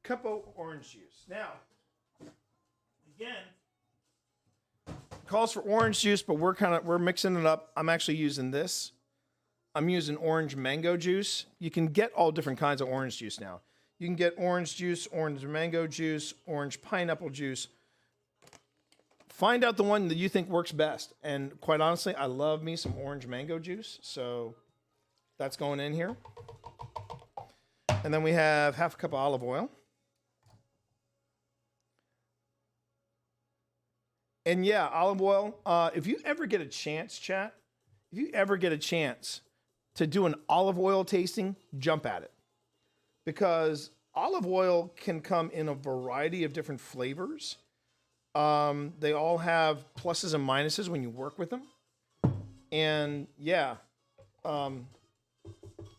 S3: cup of orange juice. Now, again, calls for orange juice, but we're mixing it up. I'm actually using this. I'm using orange mango juice. You can get all different kinds of orange juice now. You can get orange juice, orange mango juice, orange pineapple juice. Find out the one that you think works best. And quite honestly, I love me some orange mango juice. So that's going in here. And then we have half a cup of olive oil. And yeah, olive oil. If you ever get a chance, chat, if you ever get a chance to do an olive oil tasting, jump at it. Because olive oil can come in a variety of different flavors. They all have pluses and minuses when you work with them. And yeah,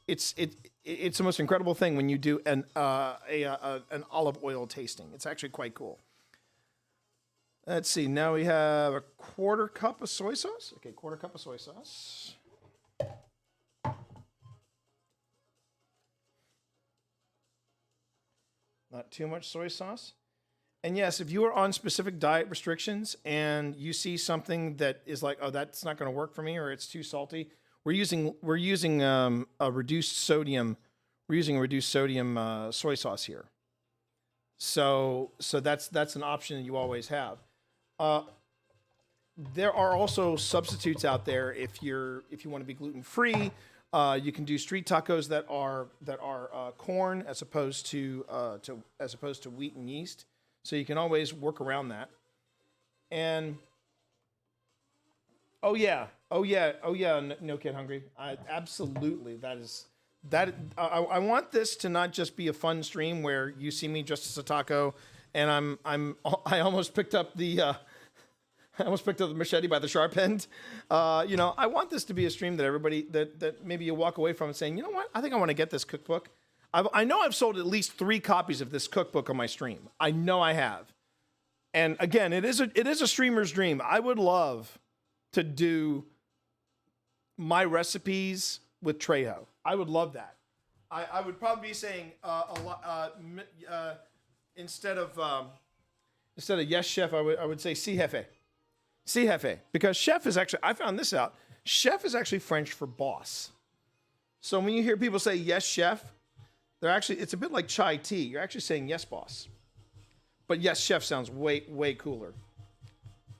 S3: it's the most incredible thing when you do an olive oil tasting. It's actually quite cool. Let's see. Now we have a quarter cup of soy sauce. Okay, quarter cup of soy sauce. Not too much soy sauce. And yes, if you are on specific diet restrictions and you see something that is like, oh, that's not going to work for me, or it's too salty, we're using a reduced sodium. We're using a reduced sodium soy sauce here. So that's an option that you always have. There are also substitutes out there if you want to be gluten free. You can do street tacos that are corn as opposed to wheat and yeast. So you can always work around that. And no kid hungry. Absolutely, I want this to not just be a fun stream where you see me dressed as a taco, and I almost picked up the machete by the sharp end. I want this to be a stream that everybody that maybe you walk away from and saying, you know what, I think I want to get this cookbook. I know I've sold at least 3 copies of this cookbook on my stream. I know I have. And again, it is a streamer's dream. I would love to do my recipes with Trejo. I would love that. I would probably be saying instead of yes chef, I would say si jefe. Si jefe, because chef is actually, I found this out. Chef is actually French for boss. So when you hear people say yes chef, it's a bit like chai tea. You're actually saying yes boss. But yes chef sounds way cooler.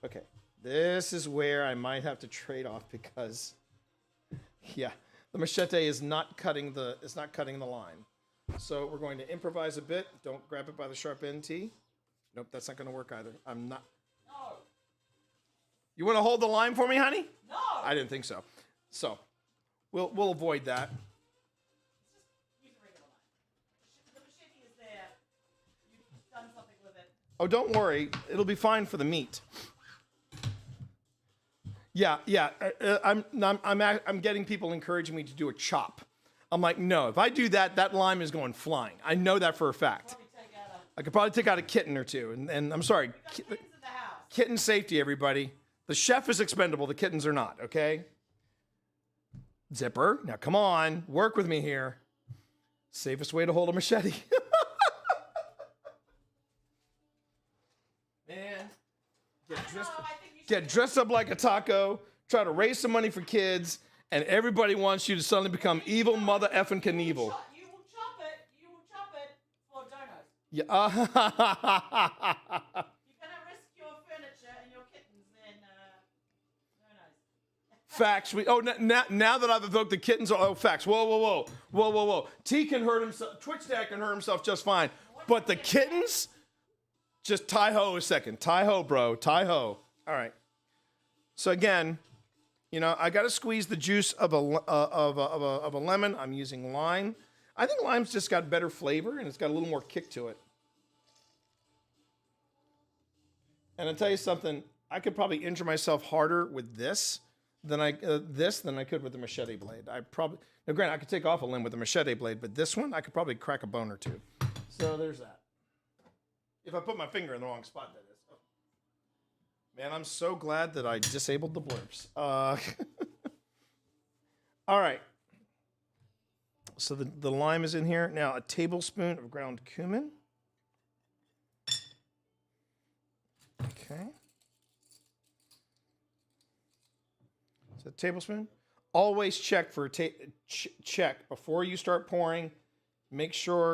S3: Okay, this is where I might have to trade off because, yeah, the machete is not cutting the line. So we're going to improvise a bit. Don't grab it by the sharp end, T. Nope, that's not going to work either. I'm not.
S2: No.
S3: You want to hold the line for me, honey?
S2: No.
S3: I didn't think so. So we'll avoid that.
S2: Use a regular knife. The machete is there. You've done something with it.
S3: Oh, don't worry. It'll be fine for the meat. Yeah. I'm getting people encouraging me to do a chop. I'm like, no. If I do that, that lime is going flying. I know that for a fact. I could probably take out a kitten or two. And I'm sorry.
S2: Kittens in the house.
S3: Kitten safety, everybody. The chef is expendable. The kittens are not, okay? Zipper, now come on. Work with me here. Safest way to hold a machete. Man. Get dressed up like a taco. Try to raise some money for kids. And everybody wants you to suddenly become evil mother effing Knievel.
S2: You will chop it for donuts.
S3: Yeah.
S2: You're gonna risk your furniture and your kittens, then donuts.
S3: Facts. Now that I've evoked the kittens, facts. Whoa. T can hurt himself. Twitch Dad can hurt himself just fine. But the kittens, just tie-ho a second. Tie-ho, bro. Tie-ho. All right. So again, I got to squeeze the juice of a lemon. I'm using lime. I think lime's just got better flavor and it's got a little more kick to it. And I'll tell you something. I could probably injure myself harder with this than I could with the machete blade. Now, granted, I could take off a limb with a machete blade, but this one I could probably crack a bone or two. So there's that. If I put my finger in the wrong spot, that is. Oh. Man, I'm so glad that I disabled the blurbs. All right. So the lime is in here. Now, a tablespoon of ground cumin. Okay. So a tablespoon. Always check for check before you start pouring. Make sure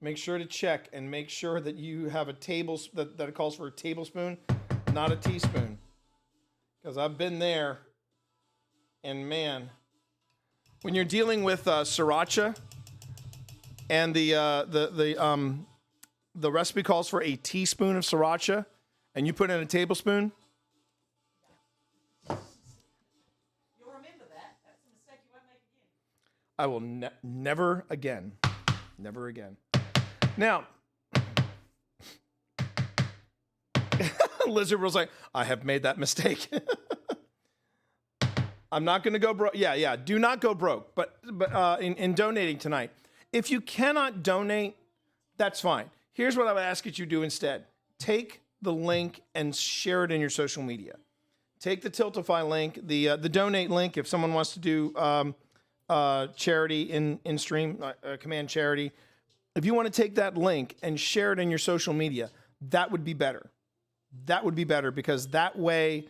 S3: to check and make sure that you have a that it calls for a tablespoon, not a teaspoon. Because I've been there, and man, when you're dealing with sriracha, and the recipe calls for a teaspoon of sriracha, and you put in a tablespoon.
S2: You'll remember that. That's a mistake you won't make again.
S3: I will never again. Never again. Now, Lizard was like, I have made that mistake. I'm not going to go broke. Yeah. Do not go broke. But in donating tonight, if you cannot donate, that's fine. Here's what I would ask that you do instead. Take the link and share it in your social media. Take the Tiltify link, the donate link, if someone wants to do charity in stream, command charity. If you want to take that link and share it in your social media, that would be better. That would be better because that way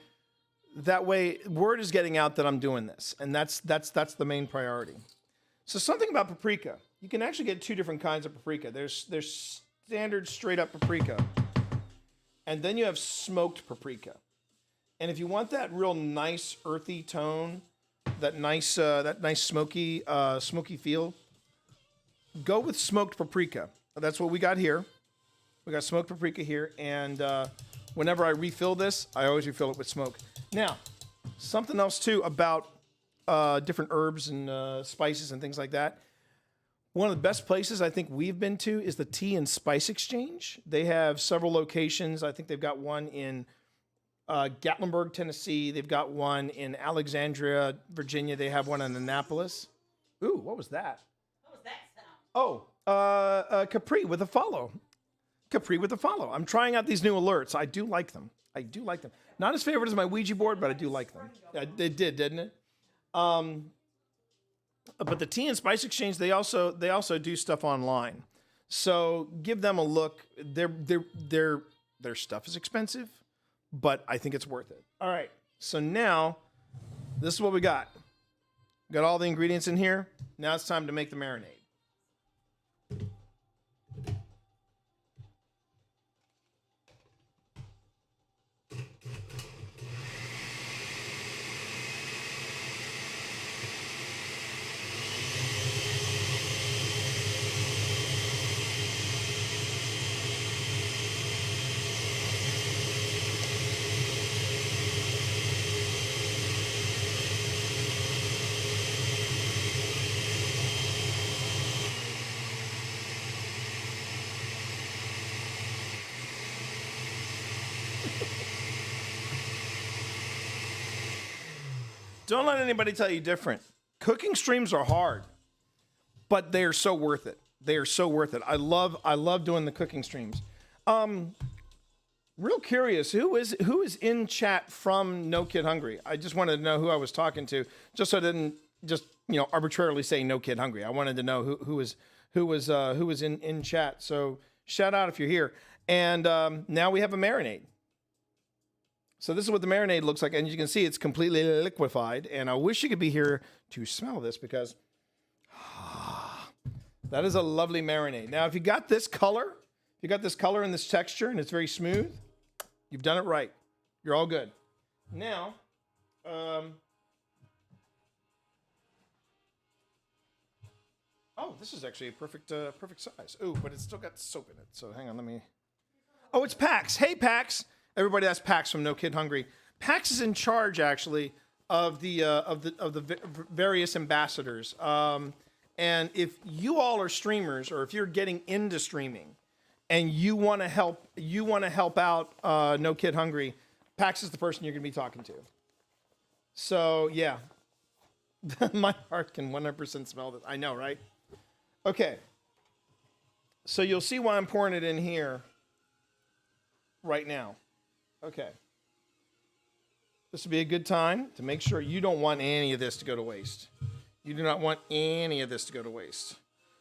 S3: word is getting out that I'm doing this, and that's the main priority. So something about paprika. You can actually get two different kinds of paprika. There's standard straight up paprika, and then you have smoked paprika. And if you want that real nice earthy tone, that nice smoky feel, go with smoked paprika. That's what we got here. We got smoked paprika here, and whenever I refill this, I always refill it with smoke. Now, something else too about different herbs and spices and things like that. One of the best places I think we've been to is the Tea and Spice Exchange. They have several locations. I think they've got one in Gatlinburg, Tennessee. They've got one in Alexandria, Virginia. They have one in Annapolis. Ooh, what was that?
S2: What was that sound?
S3: Oh, Capri with a follow. Capri with a follow. I'm trying out these new alerts. I do like them. Not as favorite as my Ouija board, but I do like them. It did, didn't it? But the Tea and Spice Exchange, they also do stuff online. So give them a look. Their stuff is expensive, but I think it's worth it. All right. So now, this is what we got. Got all the ingredients in here. Now it's time to make the marinade. Don't let anybody tell you different. Cooking streams are hard, but they are so worth it. They are so worth it. I love doing the cooking streams. Real curious, who is in chat from No Kid Hungry? I just wanted to know who I was talking to, just so I didn't just arbitrarily say No Kid Hungry. I wanted to know who was in chat. So shout out if you're here. And now we have a marinade. So this is what the marinade looks like, and you can see it's completely liquefied. And I wish you could be here to smell this because that is a lovely marinade. Now, if you got this color, and this texture, and it's very smooth, you've done it right. You're all good. Now, this is actually a perfect size. Oh, but it's still got soap in it. So hang on, let me. Oh, it's Pax. Hey, Pax. Everybody, that's Pax from No Kid Hungry. Pax is in charge, actually, of the various ambassadors. And if you all are streamers, or if you're getting into streaming, and you want to help out No Kid Hungry, Pax is the person you're going to be talking to. So, yeah. My heart can 100% smell this. I know, right? Okay. So you'll see why I'm pouring it in here right now. Okay. This would be a good time to make sure you don't want any of this to go to waste. You do not want any of this to go to waste.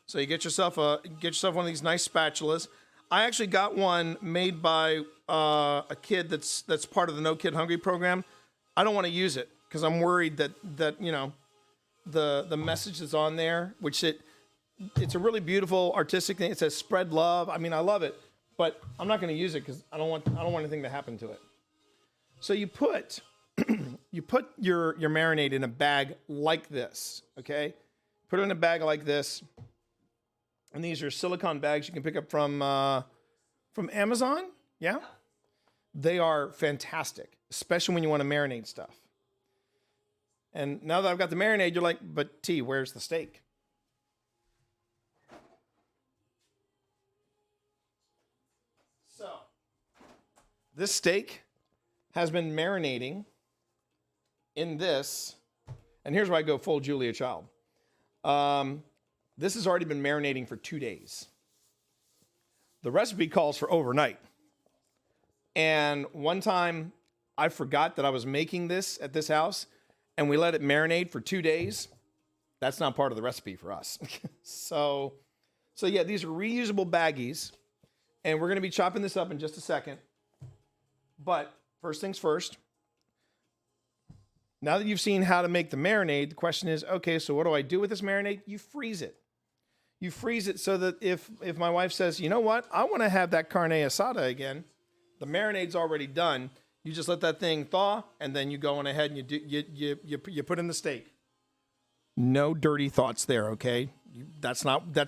S3: So you get yourself one of these nice spatulas. I actually got one made by a kid that's part of the No Kid Hungry program. I don't want to use it because I'm worried that you know the message that's on there, which it's a really beautiful artistic thing. It says spread love. I mean, I love it, but I'm not going to use it because I don't want anything to happen to it. So you put your marinade in a bag like this, okay? Put it in a bag like this. And these are silicone bags you can pick up from Amazon. Yeah? They are fantastic, especially when you want to marinate stuff. And now that I've got the marinade, you're like, but T, where's the steak? So, this steak has been marinating in this, and here's where I go full Julia Child. This has already been marinating for 2 days. The recipe calls for overnight. And one time I forgot that I was making this at this house and we let it marinate for 2 days. That's not part of the recipe for us. So yeah, these are reusable baggies and we're going to be chopping this up in just a second. But first things first, now that you've seen how to make the marinade, the question is, okay, so what do I do with this marinade? You freeze it. You freeze it so that if my wife says, you know what, I want to have that carne asada again, the marinade's already done. You just let that thing thaw, and then you go on ahead and you put in the steak. No dirty thoughts there, okay?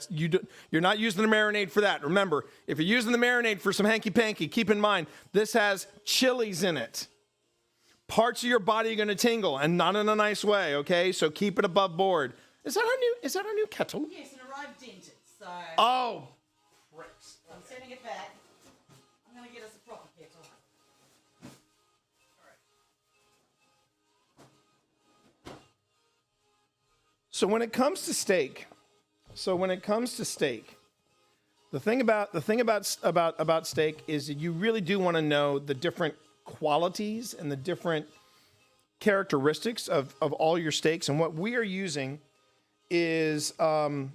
S3: You're not using the marinade for that. Remember, if you're using the marinade for some hanky panky, keep in mind this has chilies in it. Parts of your body are going to tingle, and not in a nice way, okay? So keep it above board. Is that our new kettle?
S2: Yes, it arrived dented, so
S3: Oh, pricks.
S2: I'm sending it back. I'm going to get us a proper kettle.
S3: So when it comes to steak, the thing about steak is that you really do want to know the different qualities and the different characteristics of all your steaks. And what we are using is now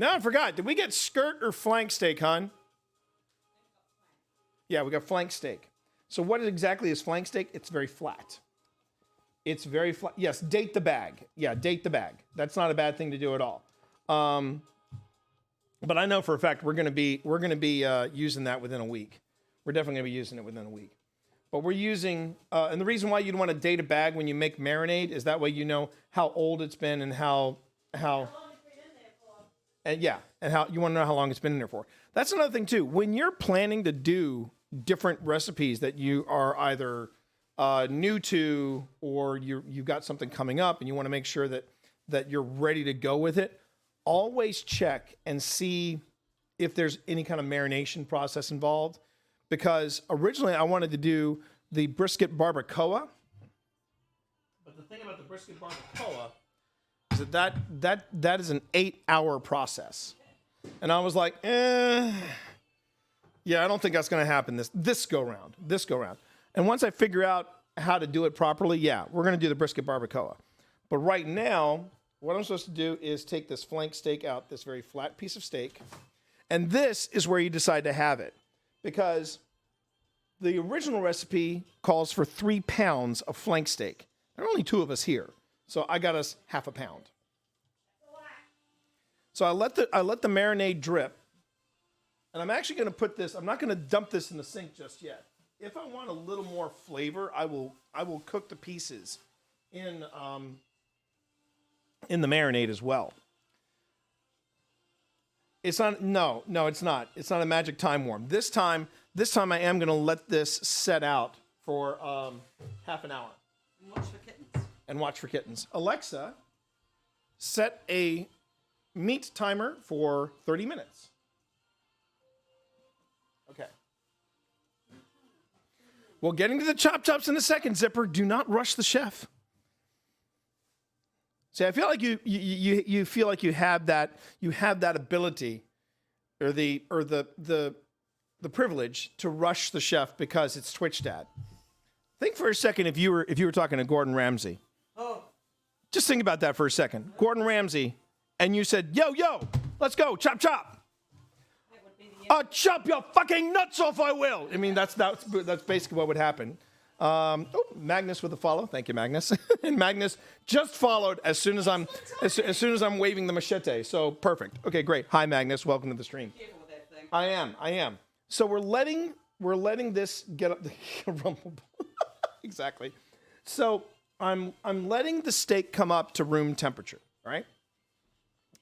S3: I forgot. Did we get skirt or flank steak, hon? Yeah, we got flank steak. So what exactly is flank steak? It's very flat. It's very flat. Yes, date the bag. Yeah, date the bag. That's not a bad thing to do at all. But I know for a fact we're gonna be using that within a week. We're definitely gonna be using it within a week. But we're using, and the reason why you'd want to date a bag when you make marinade is that way you know how old it's been and how and yeah, and how you want to know how long it's been in there for. That's another thing too. When you're planning to do different recipes that you are either new to or you've got something coming up and you want to make sure that you're ready to go with it, always check and see if there's any kind of marination process involved. Because originally I wanted to do the brisket barbacoa. But the thing about the brisket barbacoa is that is an 8-hour process. And I was like, yeah, I don't think that's going to happen this go round. And once I figure out how to do it properly, yeah, we're going to do the brisket barbacoa. But right now, what I'm supposed to do is take this flank steak out, this very flat piece of steak. And this is where you decide to have it. Because the original recipe calls for 3 pounds of flank steak. There are only 2 of us here, so I got us half a pound. So I let the marinade drip, and I'm actually going to put this. I'm not going to dump this in the sink just yet. If I want a little more flavor, I will cook the pieces in the marinade as well. It's not. No, it's not. It's not a magic time warm. This time I am going to let this set out for half an hour. And watch for kittens. Alexa, set a meat timer for 30 minutes. Okay. We'll get into the chop chops in a second, Zipper. Do not rush the chef. See, I feel like you feel like you have that ability or the privilege to rush the chef because it's Twitch Dad. Think for a second if you were talking to Gordon Ramsay.
S2: Oh.
S3: Just think about that for a second. Gordon Ramsay, and you said, yo, let's go, chop, chop. I'll chop your fucking nuts off, I will. I mean, that's basically what would happen. Magnus with a follow. Thank you, Magnus. And Magnus just followed as soon as I'm waving the machete. So perfect. Okay, great. Hi, Magnus. Welcome to the stream. I am. So we're letting this get up the rumble. Exactly. So I'm letting the steak come up to room temperature, right?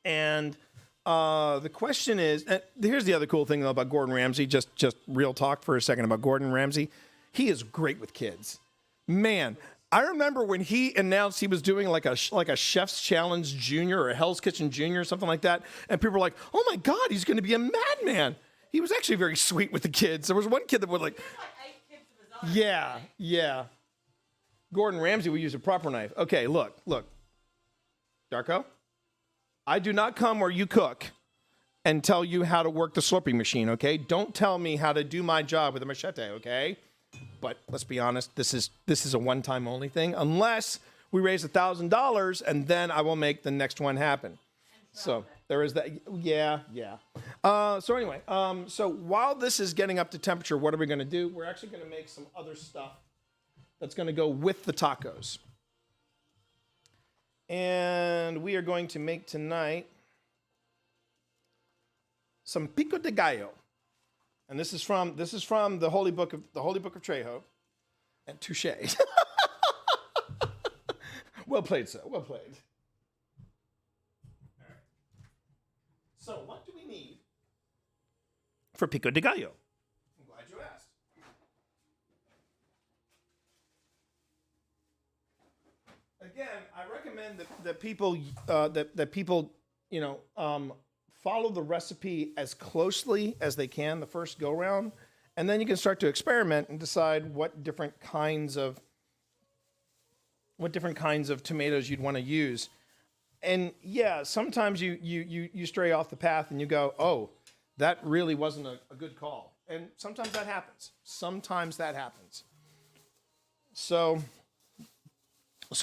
S3: And the question is, and here's the other cool thing though about Gordon Ramsay. Just real talk for a second about Gordon Ramsay. He is great with kids. Man, I remember when he announced he was doing like a Chef's Challenge Junior or a Hell's Kitchen Junior or something like that, and people were like, "Oh my God, he's going to be a madman." He was actually very sweet with the kids. There was one kid that was like, yeah. Gordon Ramsay would use a proper knife. Okay, look, Darko. I do not come where you cook and tell you how to work the slurping machine. Okay, don't tell me how to do my job with a machete. Okay. But let's be honest, this is a one-time only thing, unless we raise $1,000, and then I will make the next one happen. So there is that. Yeah. So anyway, so while this is getting up to temperature, what are we going to do? We're actually going to make some other stuff that's going to go with the tacos. And we are going to make tonight some pico de gallo. And this is from the Holy Book of Trejo. And touche. Well played, sir. Well played. All right. So what do we need for pico de gallo? I'm glad you asked. Again, I recommend that people follow the recipe as closely as they can the first go round, and then you can start to experiment and decide what different kinds of tomatoes you'd want to use. And yeah, sometimes you stray off the path and you go, oh, that really wasn't a good call. And sometimes that happens. So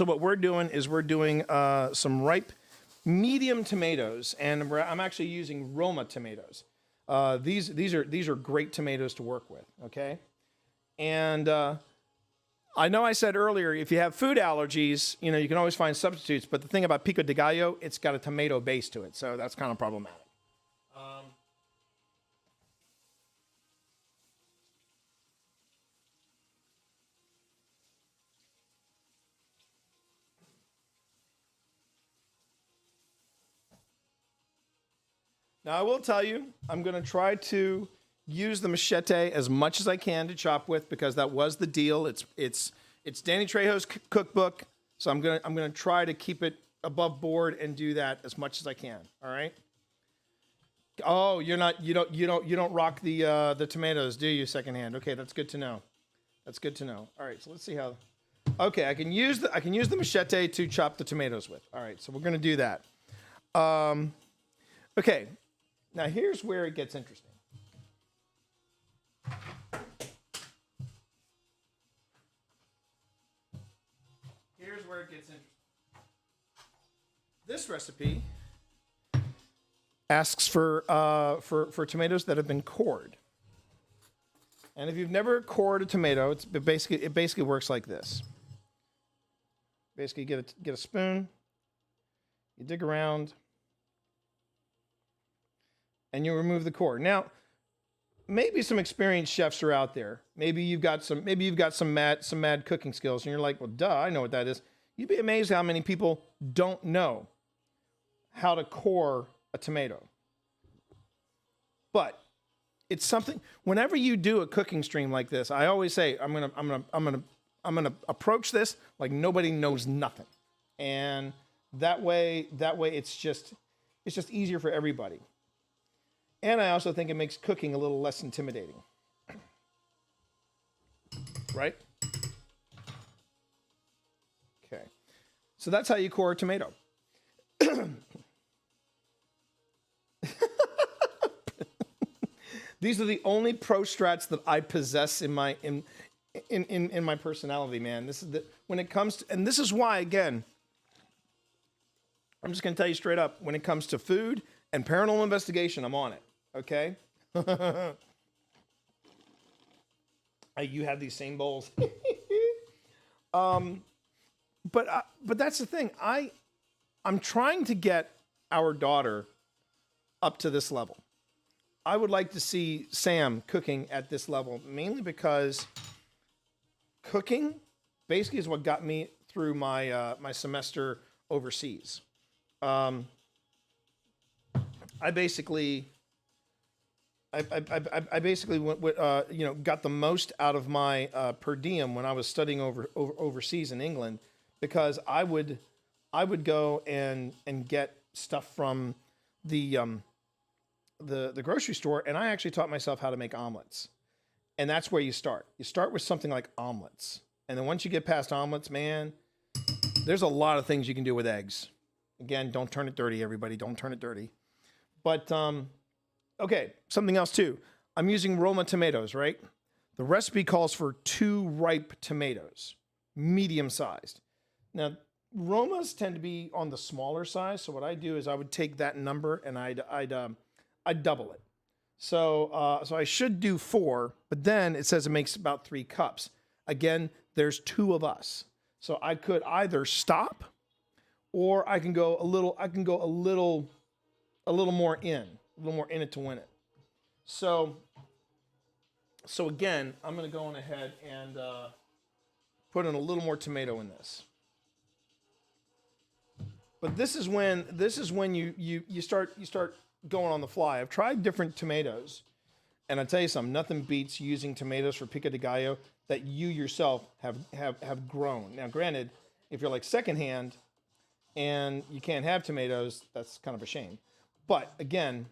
S3: what we're doing is some ripe medium tomatoes, and I'm actually using Roma tomatoes. These are great tomatoes to work with. Okay, and I know I said earlier if you have food allergies, you can always find substitutes. But the thing about pico de gallo, it's got a tomato base to it, so that's kind of problematic. Now, I will tell you, I'm going to try to use the machete as much as I can to chop with because that was the deal. It's Danny Trejo's cookbook, so I'm going to try to keep it above board and do that as much as I can. All right. Oh, you don't rock the tomatoes, do you? Secondhand. Okay, that's good to know. All right, so let's see how. Okay, I can use the machete to chop the tomatoes with. All right, so we're going to do that. Okay. Now, here's where it gets interesting. This recipe asks for tomatoes that have been cored. And if you've never cored a tomato, it basically works like this. Basically, get a spoon, you dig around, and you remove the core. Now, maybe some experienced chefs are out there. Maybe you've got some mad cooking skills, and you're like, well, duh, I know what that is. You'd be amazed how many people don't know how to core a tomato. But it's something. Whenever you do a cooking stream like this, I always say I'm gonna approach this like nobody knows nothing, and that way it's just easier for everybody. And I also think it makes cooking a little less intimidating. right? Okay. So that's how you core a tomato. These are the only pro strats that I possess in my in my personality, man. This is when it comes to, and this is why, again, I'm just gonna tell you straight up, when it comes to food and paranormal investigation, I'm on it. Okay? You have these same bowls. But that's the thing. I'm trying to get our daughter up to this level. I would like to see Sam cooking at this level, mainly because cooking basically is what got me through my my semester overseas. I basically went, got the most out of my per diem when I was studying overseas in England, because I would go and get stuff from the grocery store, and I actually taught myself how to make omelets. And that's where you start. You start with something like omelets. And then once you get past omelets, man, there's a lot of things you can do with eggs. Again, don't turn it dirty, everybody. Don't turn it dirty. But, okay, something else too. I'm using Roma tomatoes, right? The recipe calls for 2 ripe tomatoes, medium-sized. Now, Romas tend to be on the smaller size, so what I do is I would take that number and I'd double it. So I should do 4, but then it says it makes about 3 cups. Again, there's 2 of us. So I could either stop, or I can go a little more in it to win it. So again, I'm going to go on ahead and put in a little more tomato in this. But this is when you start going on the fly. I've tried different tomatoes, and I tell you something, nothing beats using tomatoes for pico de gallo that you yourself have grown. Now, granted, if you're like secondhand and you can't have tomatoes, that's kind of a shame. But again,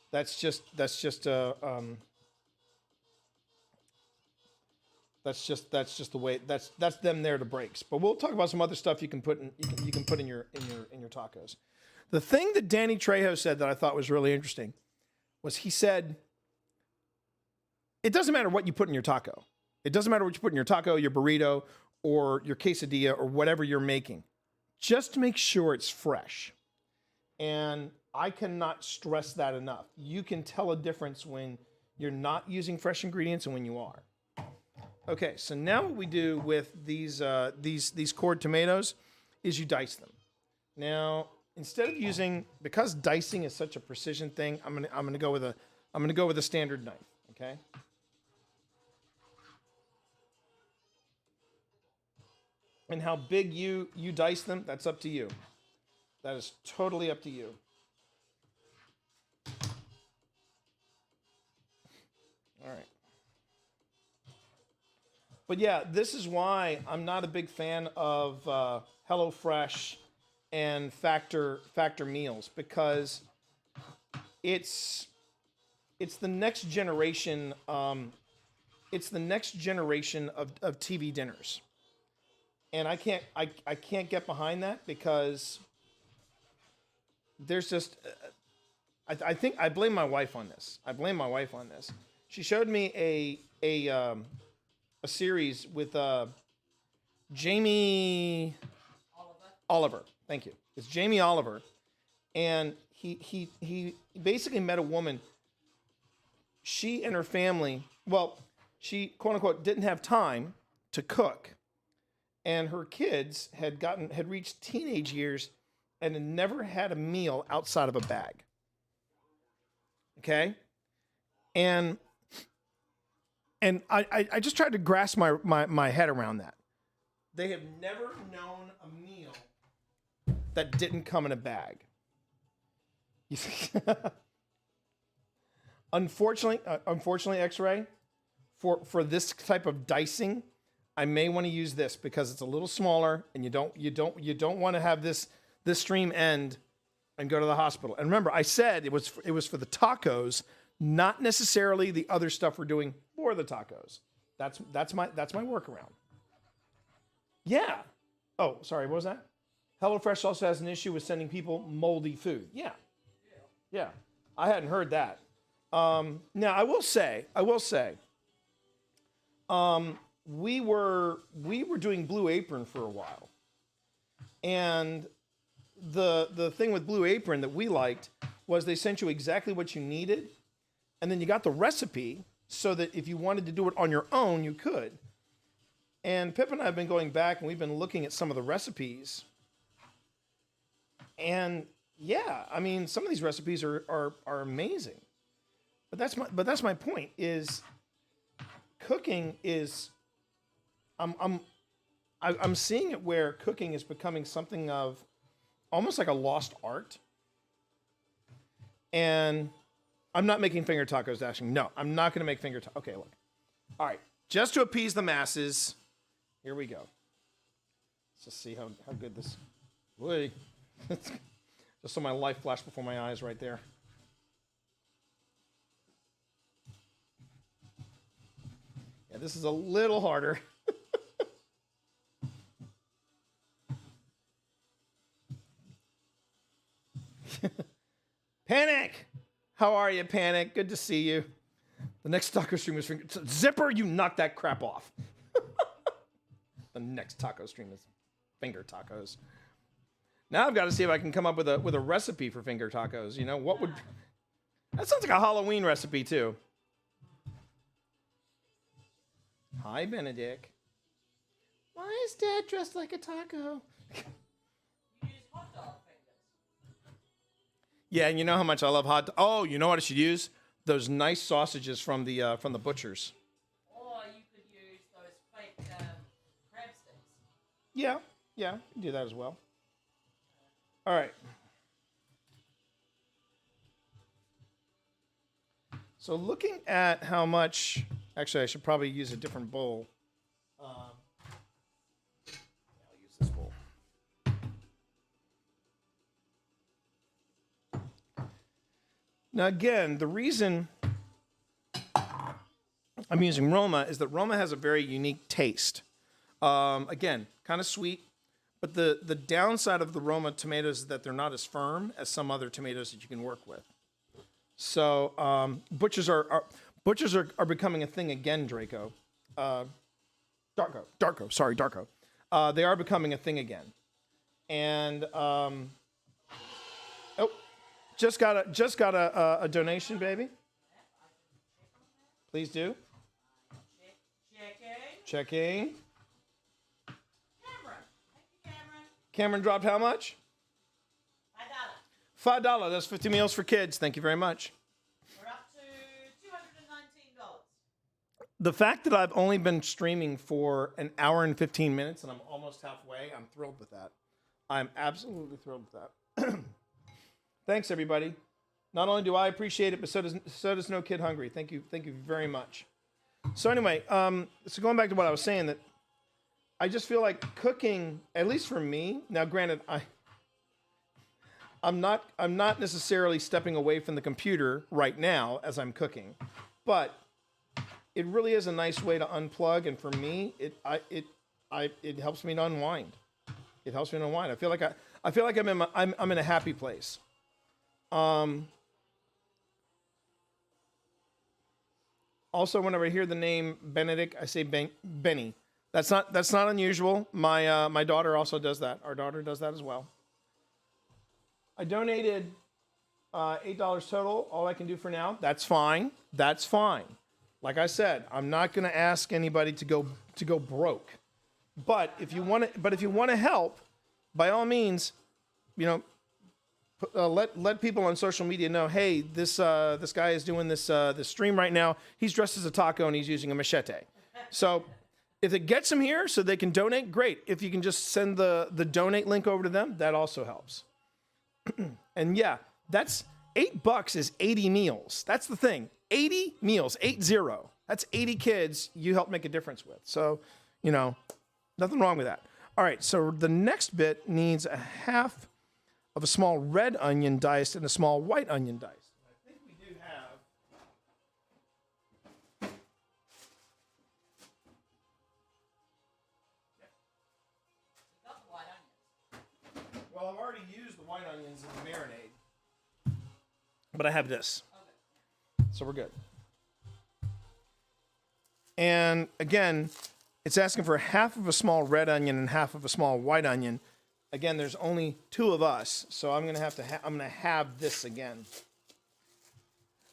S3: that's just the way, that's them there to breaks. But we'll talk about some other stuff you can put in your tacos. The thing that Danny Trejo said that I thought was really interesting was, he said, it doesn't matter what you put in your taco. It doesn't matter what you put in your taco, your burrito, or your quesadilla, or whatever you're making. Just make sure it's fresh. And I cannot stress that enough. You can tell a difference when you're not using fresh ingredients and when you are. Okay, so now what we do with these cored tomatoes is you dice them. Now, instead of using, because dicing is such a precision thing, I'm gonna go with a standard knife. Okay. And how big you dice them, that's up to you. That is totally up to you. All right. But yeah, this is why I'm not a big fan of HelloFresh and Factor meals, because it's the next generation. It's the next generation of TV dinners. And I can't get behind that, because there's just, I think I blame my wife on this. She showed me a series with Jamie Oliver. Thank you. It's Jamie Oliver, and he basically met a woman. She and her family, well, she quote unquote didn't have time to cook. And her kids had reached teenage years and had never had a meal outside of a bag. Okay? And I just tried to grasp my head around that. They have never known a meal that didn't come in a bag. Unfortunately, X-Ray, for this type of dicing, I may want to use this because it's a little smaller, and you don't want to have this stream end and go to the hospital. And remember, I said it was for the tacos, not necessarily the other stuff we're doing for the tacos. That's my workaround. Yeah. Oh, sorry, what was that? HelloFresh also has an issue with sending people moldy food. Yeah. Yeah. I hadn't heard that. Now I will say, we were doing Blue Apron for a while, and the thing with Blue Apron that we liked was they sent you exactly what you needed, and then you got the recipe so that if you wanted to do it on your own, you could. And Pip and I have been going back and we've been looking at some of the recipes, and yeah, I mean, some of these recipes are amazing. But that's my point is cooking is I'm seeing it where cooking is becoming something of almost like a lost art. And I'm not making finger tacos, Dashing. No, I'm not going to make finger tacos. Okay, look. All right, just to appease the masses, here we go. Let's just see how good this. Wait. Just so my life flashed before my eyes right there. Yeah, this is a little harder. Panic! How are you, Panic? Good to see you. The next taco stream is Zipper, you knock that crap off. The next taco stream is finger tacos. Now I've got to see if I can come up with a recipe for finger tacos. You know, what would... That sounds like a Halloween recipe, too. Hi, Benedict. Why is Dad dressed like a taco?
S2: You use hot dog fingers.
S3: Yeah, and you know how much I love hot... Oh, you know what I should use? Those nice sausages from the butchers.
S2: Or you could use those fake crab sticks.
S3: Yeah, you can do that as well. All right. So looking at how much, actually I should probably use a different bowl. I'll use this bowl. Now again, the reason I'm using Roma is that Roma has a very unique taste. Again, kind of sweet. But the downside of the Roma tomatoes is that they're not as firm as some other tomatoes that you can work with. So butchers are becoming a thing again, Draco. Darko. They are becoming a thing again. And just got a donation, baby. Please do. Checking. Cameron dropped how much?
S2: $5.
S3: $5. That's 50 meals for kids. Thank you very much.
S2: We're up to $219.
S3: The fact that I've only been streaming for an hour and 15 minutes and I'm almost halfway, I'm thrilled with that. I'm absolutely thrilled with that. Thanks, everybody. Not only do I appreciate it, but so does No Kid Hungry. Thank you very much. So anyway, so going back to what I was saying, that I just feel like cooking, at least for me. Now, granted, I'm not necessarily stepping away from the computer right now as I'm cooking, but it really is a nice way to unplug. And for me, it helps me to unwind. It helps me to unwind. I feel like I'm in a happy place. Also, whenever I hear the name Benedict, I say Benny. That's not unusual. My daughter also does that. Our daughter does that as well. I donated $8 total. All I can do for now. That's fine. That's fine. Like I said, I'm not going to ask anybody to go broke. But if you want to help, by all means, you know, let people on social media know. Hey, this guy is doing this stream right now. He's dressed as a taco and he's using a machete. So if it gets them here so they can donate, great. If you can just send the donate link over to them, that also helps. And yeah, that's $8 is 80 meals. That's the thing. 80 meals, 80. That's 80 kids you help make a difference with. So, you know, nothing wrong with that. All right, so the next bit needs a half of a small red onion diced and a small white onion diced. I think we do have But I have this. So we're good. And again, it's asking for half of a small red onion and half of a small white onion. Again, there's only 2 of us, so I'm gonna have to. I'm gonna have this again.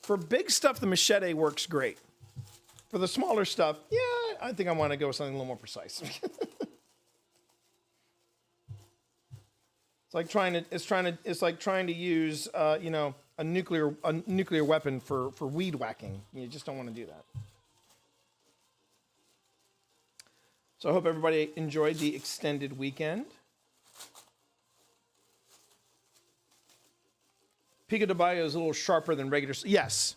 S3: For big stuff, the machete works great. For the smaller stuff, yeah, I think I want to go with something a little more precise. It's like trying to use, you know, a nuclear weapon for weed whacking. You just don't want to do that. So I hope everybody enjoyed the extended weekend. Pico de Gallo is a little sharper than regular. Yes,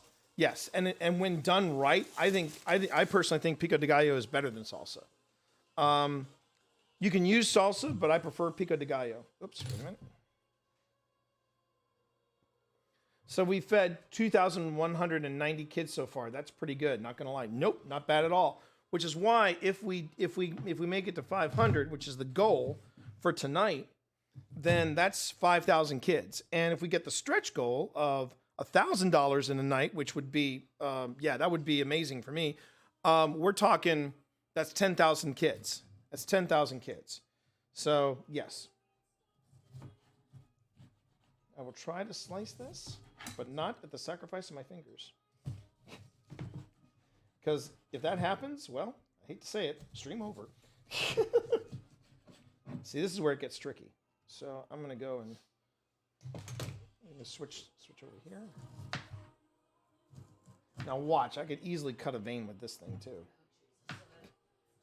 S3: and when done right, I personally think Pico de Gallo is better than salsa. You can use salsa, but I prefer Pico de Gallo. Oops, wait a minute. So we fed 2,190 kids so far. That's pretty good. Not gonna lie. Nope, not bad at all. Which is why if we make it to 500, which is the goal for tonight, then that's 5,000 kids. And if we get the stretch goal of $1,000 in a night, which would be, that would be amazing for me. We're talking, that's 10,000 kids. That's 10,000 kids. So, yes. I will try to slice this, but not at the sacrifice of my fingers. Because if that happens, well, I hate to say it, stream over. See, this is where it gets tricky. So I'm going to go and switch over here. Now watch, I could easily cut a vein with this thing too.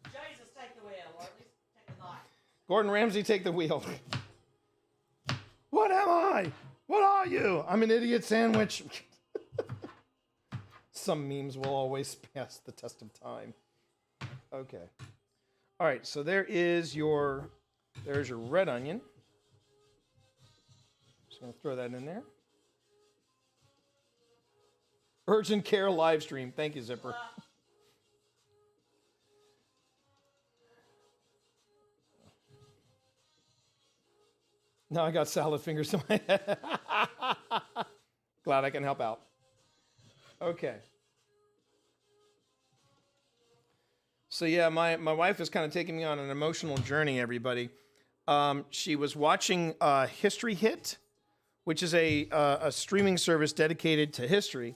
S2: Jesus, take the wheel, or at least take the knife.
S3: Gordon Ramsay, take the wheel. What am I? What are you? I'm an idiot sandwich. Some memes will always pass the test of time. Okay. All right, so there's your red onion. Just gonna throw that in there. Urgent care live stream. Thank you, Zipper. Now I got salad fingers in my head. Glad I can help out. Okay. So yeah, my wife is kind of taking me on an emotional journey, everybody. She was watching History Hit, which is a streaming service dedicated to history,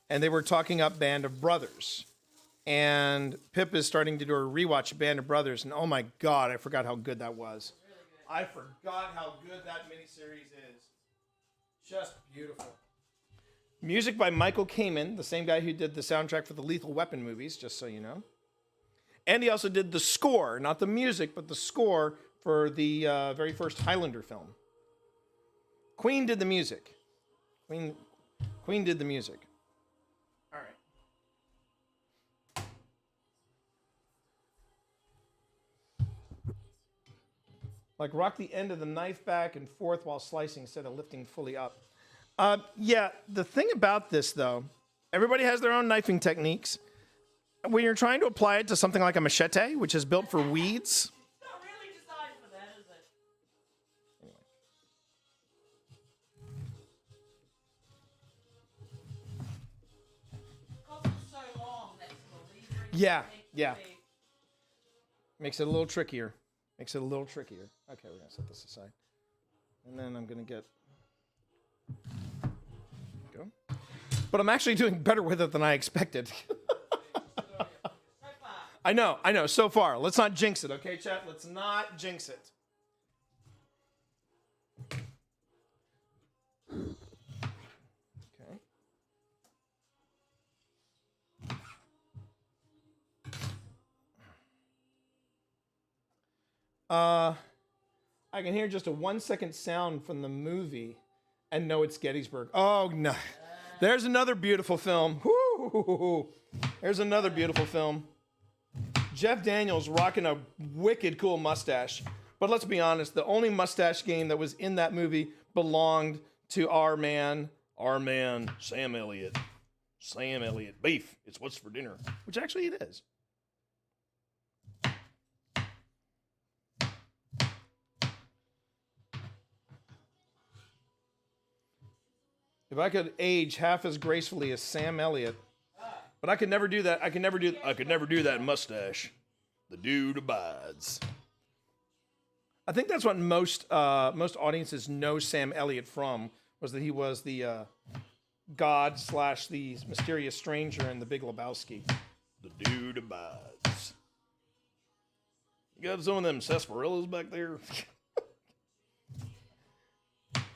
S3: and they were talking up Band of Brothers. And Pip is starting to do a rewatch of Band of Brothers, and oh my God, I forgot how good that was. I forgot how good that miniseries is. Just beautiful. Music by Michael Kamen, the same guy who did the soundtrack for the Lethal Weapon movies, just so you know. And he also did the score, not the music, but the score for the very first Highlander film. Queen did the music. Queen did the music. All right. Like rock the end of the knife back and forth while slicing instead of lifting fully up. Yeah, the thing about this, though, everybody has their own knifing techniques. When you're trying to apply it to something like a machete, which is built for weeds.
S2: It's not really designed for that, is it? Because it's so long, that's the lever.
S3: Yeah. Makes it a little trickier. Okay, we're going to set this aside. And then I'm going to get... Go. But I'm actually doing better with it than I expected. I know, so far. Let's not jinx it, okay, chat? Let's not jinx it. Okay. I can hear just a 1-second sound from the movie and know it's Gettysburg. Oh, no. There's another beautiful film. Woo! There's another beautiful film. Jeff Daniels rocking a wicked cool mustache. But let's be honest, the only mustache game that was in that movie belonged to our man, Sam Elliott. Sam Elliott. Beef. It's what's for dinner. Which actually it is. If I could age half as gracefully as Sam Elliott, but I could never do that. I could never do that mustache. The dude abides. I think that's what most audiences know Sam Elliott from, was that he was the God / the mysterious stranger in The Big Lebowski. The dude abides. You got some of them sarsaparillas back there?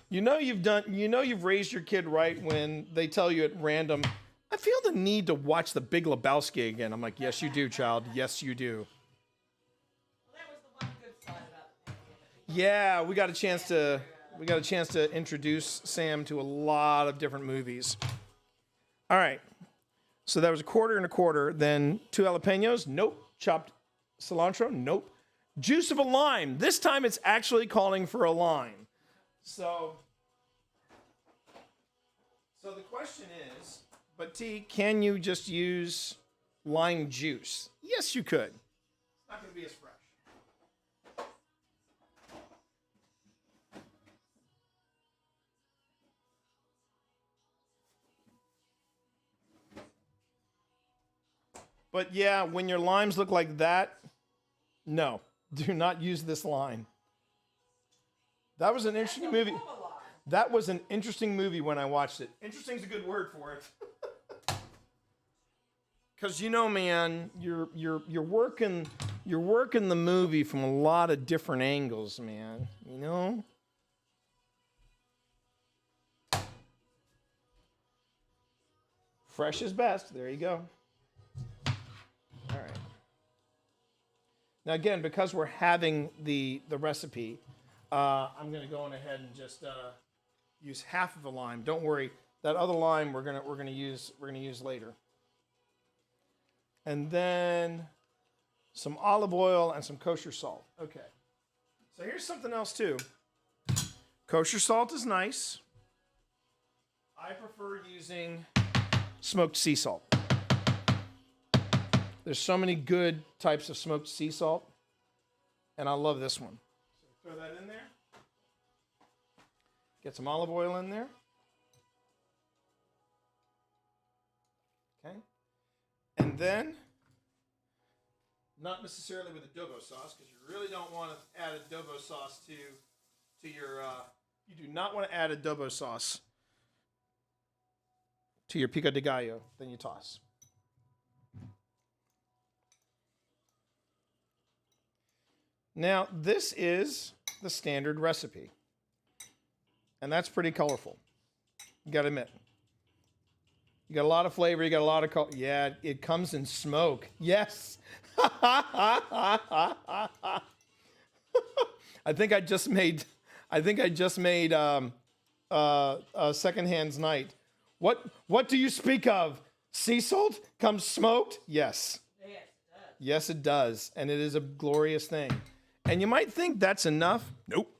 S3: You've raised your kid right when they tell you at random, I feel the need to watch The Big Lebowski again. I'm like, yes, you do, child. Yes, you do.
S2: Well, that was the one good side about the pandemic.
S3: Yeah, we got a chance to introduce Sam to a lot of different movies. All right. So that was a quarter and a quarter. Then 2 jalapenos. Nope. Chopped cilantro. Nope. Juice of a lime. This time it's actually calling for a lime. So the question is, but T, can you just use lime juice? Yes, you could. It's not going to be as fresh. But yeah, when your limes look like that, no, do not use this lime. That was an interesting movie. That was an interesting movie when I watched it. Interesting is a good word for it. Because man, you're working the movie from a lot of different angles, man. You know. Fresh is best. There you go. All right. Now again, because we're having the recipe, I'm going to go on ahead and just use half of a lime. Don't worry, that other lime we're gonna use later. And then some olive oil and some kosher salt. Okay. So here's something else too. Kosher salt is nice. I prefer using smoked sea salt. There's so many good types of smoked sea salt, and I love this one. So throw that in there. Get some olive oil in there. Okay. And then, not necessarily with adobo sauce, because you really don't want to add adobo sauce to your, you do not want to add adobo sauce to your pico de gallo. Then you toss. Now, this is the standard recipe. And that's pretty colorful. You got to admit. You got a lot of flavor. You got a lot of color. Yeah, it comes in smoke. Yes. I think I just made Secondhand's night. What do you speak of? Sea salt comes smoked? Yes.
S2: Yes, it does.
S3: Yes, it does. And it is a glorious thing. And you might think that's enough. Nope.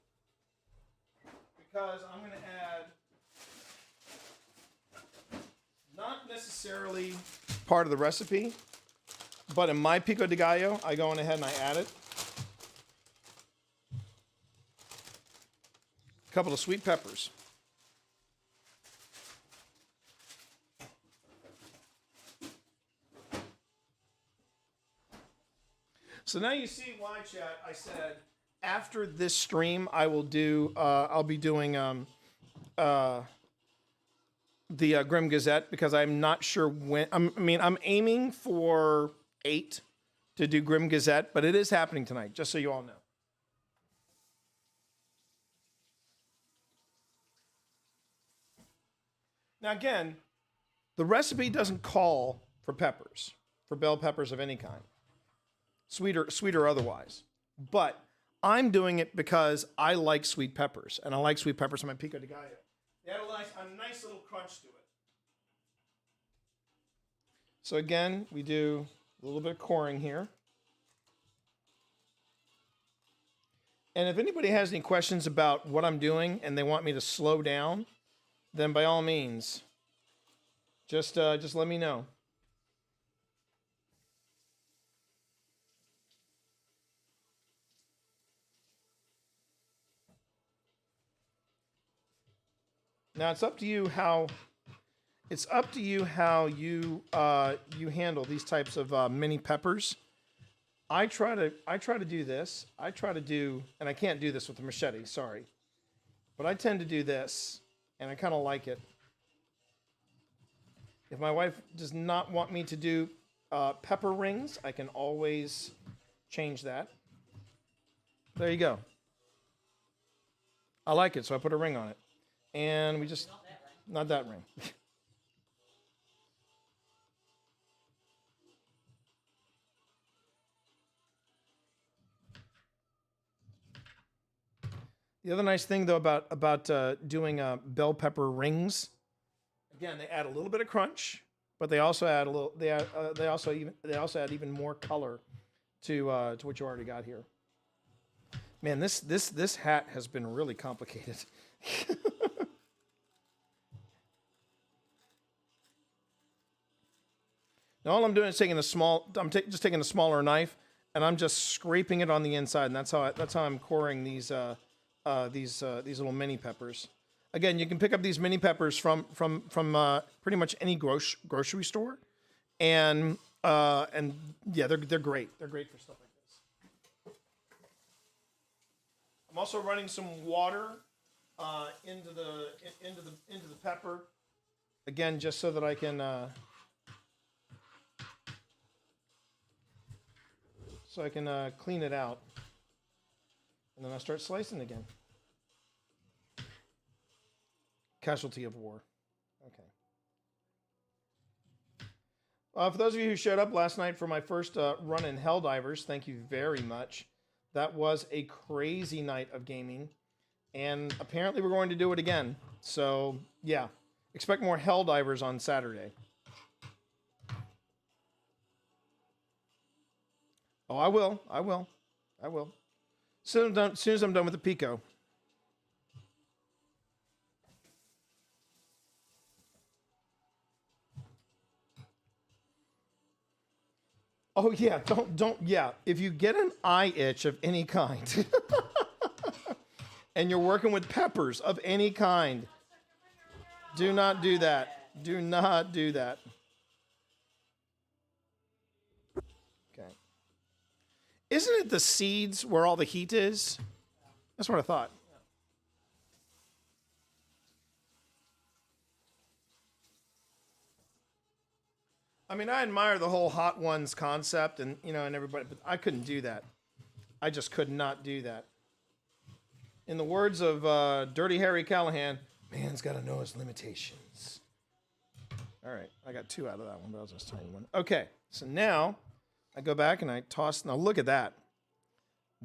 S3: Because I'm going to add, not necessarily part of the recipe, but in my pico de gallo, I go on ahead and I add it. A couple of sweet peppers. So now you see why, chat, I said after this stream, I'll be doing the Grim Gazette, because I'm not sure when. I'm aiming for 8 to do Grim Gazette, but it is happening tonight, just so you all know. Now again, the recipe doesn't call for peppers, for bell peppers of any kind, sweet or otherwise, but I'm doing it because I like sweet peppers, and I like sweet peppers in my pico de gallo. They add a nice little crunch to it. So again, we do a little bit of coring here. And if anybody has any questions about what I'm doing and they want me to slow down, then by all means, just let me know. Now it's up to you how you handle these types of mini peppers. I try to do this. And I can't do this with a machete. Sorry, but I tend to do this, and I kind of like it. If my wife does not want me to do pepper rings, I can always change that. There you go. I like it, so I put a ring on it. And we just, not that ring. The other nice thing, though, about doing bell pepper rings, again, they add a little bit of crunch, but they also add a little. They also add even more color to what you already got here. Man, this hat has been really complicated. Now all I'm doing is taking just taking a smaller knife, and I'm just scraping it on the inside, and that's how I'm coring these little mini peppers. Again, you can pick up these mini peppers from pretty much any grocery store, and yeah, they're great. They're great for stuff like this. I'm also running some water into the pepper, again, just so that I can clean it out, and then I start slicing again. Casualty of war. Okay. For those of you who showed up last night for my first run in Helldivers, thank you very much. That was a crazy night of gaming, and apparently we're going to do it again. So yeah, expect more Helldivers on Saturday. Oh, I will. Soon as I'm done with the Pico. Oh yeah, yeah. If you get an eye itch of any kind, and you're working with peppers of any kind, do not do that. Do not do that. Okay. Isn't it the seeds where all the heat is? That's what I thought. I mean, I admire the whole Hot Ones concept and everybody, but I couldn't do that. I just could not do that. In the words of Dirty Harry Callahan, man's got to know his limitations. All right, I got 2 out of that one, but that was a tiny one. Okay, so now I go back and I toss. Now look at that.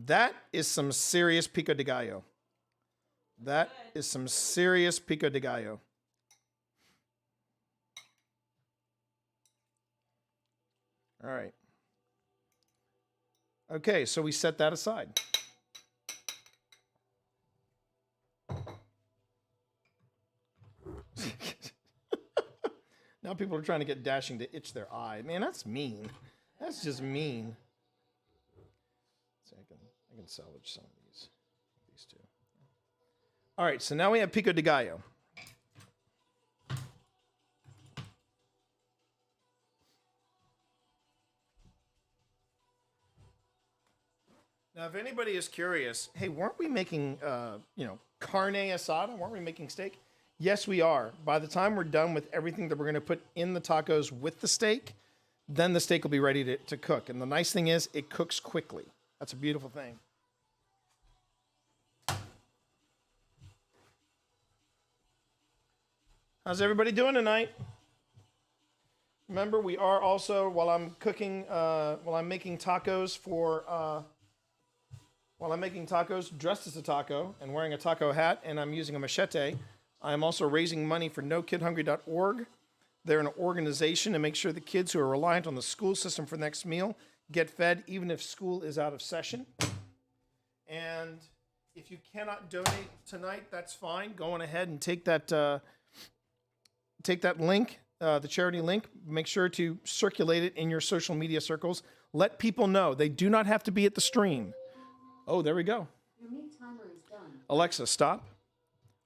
S3: That is some serious pico de gallo. That is some serious pico de gallo. All right. Okay, so we set that aside. Now people are trying to get Dashing to itch their eye. Man, that's mean. That's just mean. So I can salvage some of these two. All right, so now we have pico de gallo. Now, if anybody is curious, hey, weren't we making, carne asada? Weren't we making steak? Yes, we are. By the time we're done with everything that we're going to put in the tacos with the steak, then the steak will be ready to cook. And the nice thing is, it cooks quickly. That's a beautiful thing. How's everybody doing tonight? Remember, we are also, while I'm making tacos dressed as a taco and wearing a taco hat, and I'm using a machete, I'm also raising money for NoKidHungry.org. They're an organization to make sure the kids who are reliant on the school system for the next meal get fed even if school is out of session. And if you cannot donate tonight, that's fine. Go on ahead and take that link, the charity link. Make sure to circulate it in your social media circles. Let people know. They do not have to be at the stream. Oh, there we go.
S4: Your meat timer is done.
S3: Alexa, stop.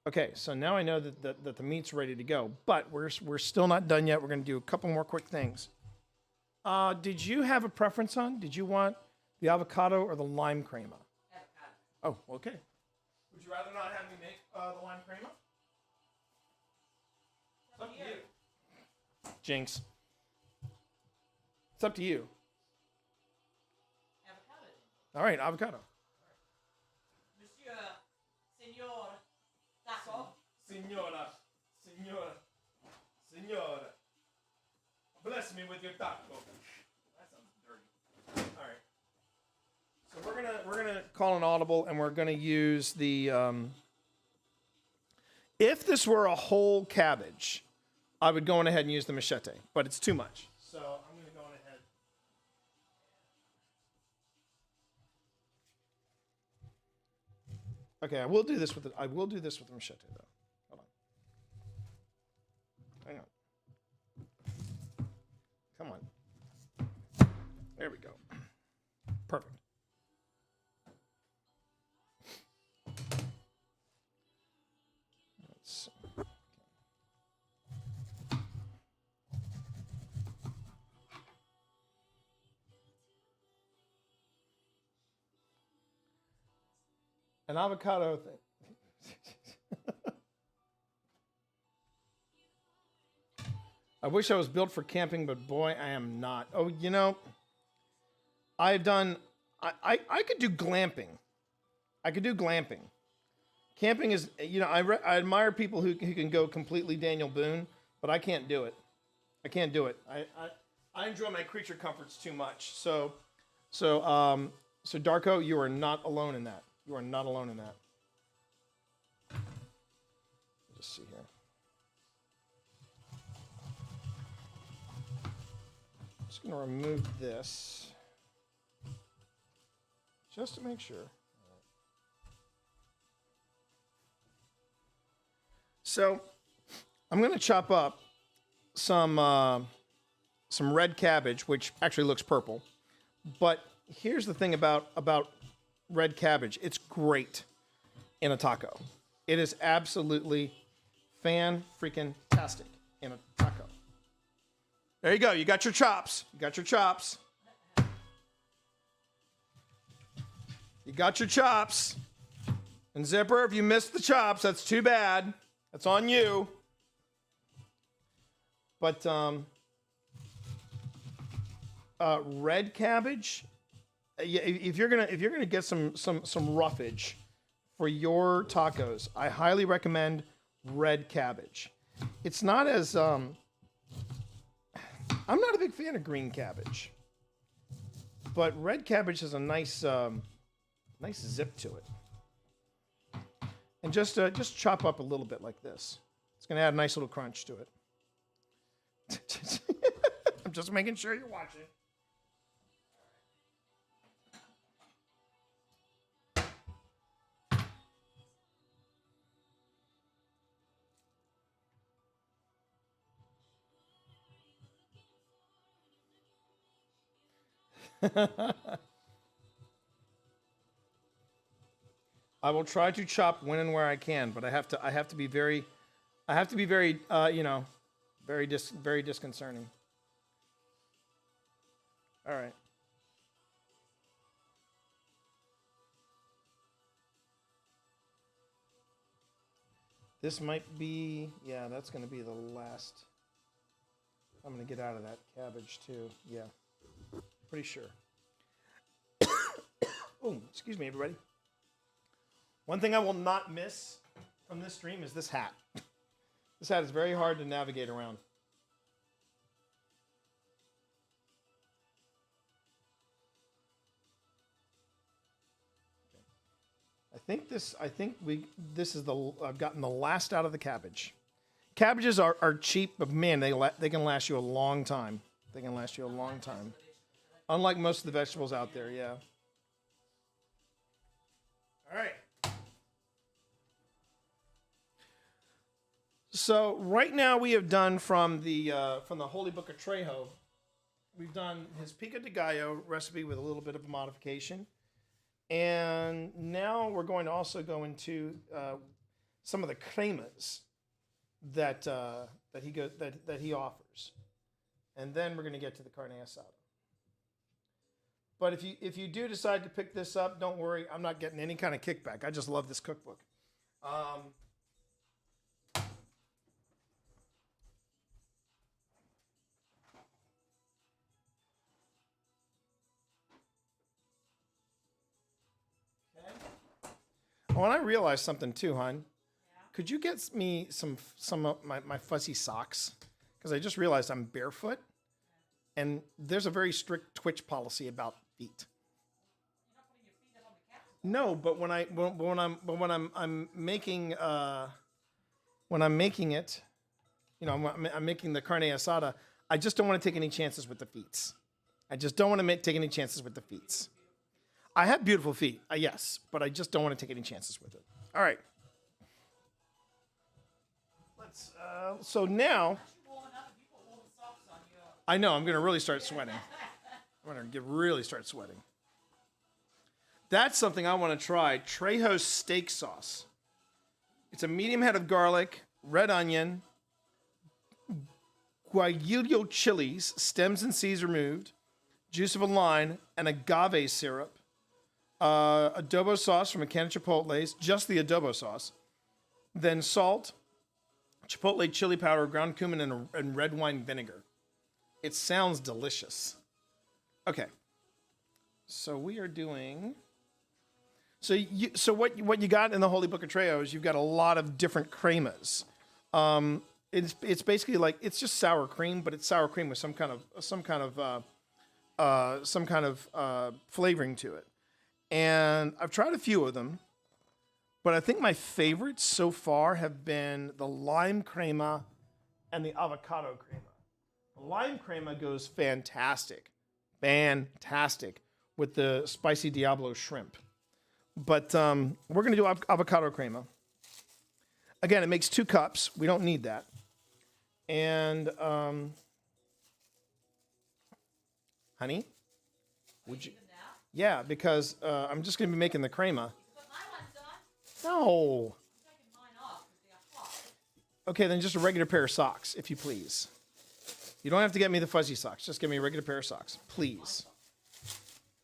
S3: Okay, so now I know that the meat's ready to go, but we're still not done yet. We're going to do a couple more quick things. Did you have a preference on? Did you want the avocado or the lime crema? Avocado. Oh, okay. Would you rather not have me make the lime crema? It's up to you. Jinx. It's up to you.
S2: Avocado.
S3: All right, avocado.
S2: Monsieur, Senor, taco.
S3: Senora. Bless me with your taco. That sounds dirty. All right. So we're gonna call an audible, and we're gonna use the. If this were a whole cabbage, I would go on ahead and use the machete, but it's too much. So I'm gonna go on ahead. Okay, I will do this with the machete though. Hold on. Hang on. Come on. There we go. Perfect. Let's see. An avocado thing. I wish I was built for camping, but boy, I am not. Oh, you know, I've done, I could do glamping. I could do glamping. Camping is, you know, I admire people who can go completely Daniel Boone, but I can't do it. I can't do it. I enjoy my creature comforts too much. So Darko, you are not alone in that. You are not alone in that. Let's just see here. Just going to remove this just to make sure. So I'm going to chop up some red cabbage, which actually looks purple. But here's the thing about red cabbage. It's great in a taco. It is absolutely fan-freaking-tastic in a taco. There you go. You got your chops. You got your chops. You got your chops. And Zipper, if you missed the chops, that's too bad. That's on you. But red cabbage, if you're gonna get some roughage for your tacos, I highly recommend red cabbage. It's not as I'm not a big fan of green cabbage, but red cabbage has a nice nice zip to it. And just chop up a little bit like this. It's gonna add a nice little crunch to it. I'm just making sure you're watching. I will try to chop when and where I can, but I have to be very you know, very disconcerting. All right. This might be, yeah, that's going to be the last. I'm going to get out of that cabbage too. Yeah. Pretty sure. Oh, excuse me, everybody. One thing I will not miss from this stream is this hat. This hat is very hard to navigate around. I've gotten the last out of the cabbage. Cabbages are cheap, but man, they can last you a long time. They can last you a long time. Unlike most of the vegetables out there, yeah. All right. So right now we have done from the Holy Book of Trejo, we've done his pico de gallo recipe with a little bit of a modification, and now we're going to also go into some of the cremas that that he offers, and then we're going to get to the carne asada. But if you do decide to pick this up, don't worry. I'm not getting any kind of kickback. I just love this cookbook. Oh, and I realized something too, hon. Could you get me some of my fuzzy socks? Because I just realized I'm barefoot, and there's a very strict Twitch policy about feet. No, but when I'm making it, you know, I'm making the carne asada. I just don't want to take any chances with the feet. I just don't want to take any chances with the feet. I have beautiful feet, yes, but I just don't want to take any chances with it. All right. Let's. So now, I know I'm going to really start sweating. I'm going to really start sweating. That's something I want to try. Trejo's steak sauce. It's a medium head of garlic, red onion, guajillo chilies, stems and seeds removed, juice of a lime, and agave syrup. Adobo sauce from a can of Chipotle's, just the adobo sauce. Then salt, Chipotle chili powder, ground cumin, and red wine vinegar. It sounds delicious. Okay. So we are doing... So what you got in the Holy Book of Trejo is you've got a lot of different cremas. It's basically like, it's just sour cream, but it's sour cream with some kind of flavoring to it. And I've tried a few of them, but I think my favorites so far have been the lime crema and the avocado crema. The lime crema goes fantastic with the spicy Diablo shrimp. But we're going to do avocado crema. Again, it makes 2 cups. We don't need that. And, honey, would you... Yeah, because I'm just going to be making the crema. No. Okay, then just a regular pair of socks, if you please. You don't have to get me the fuzzy socks. Just give me a regular pair of socks, please.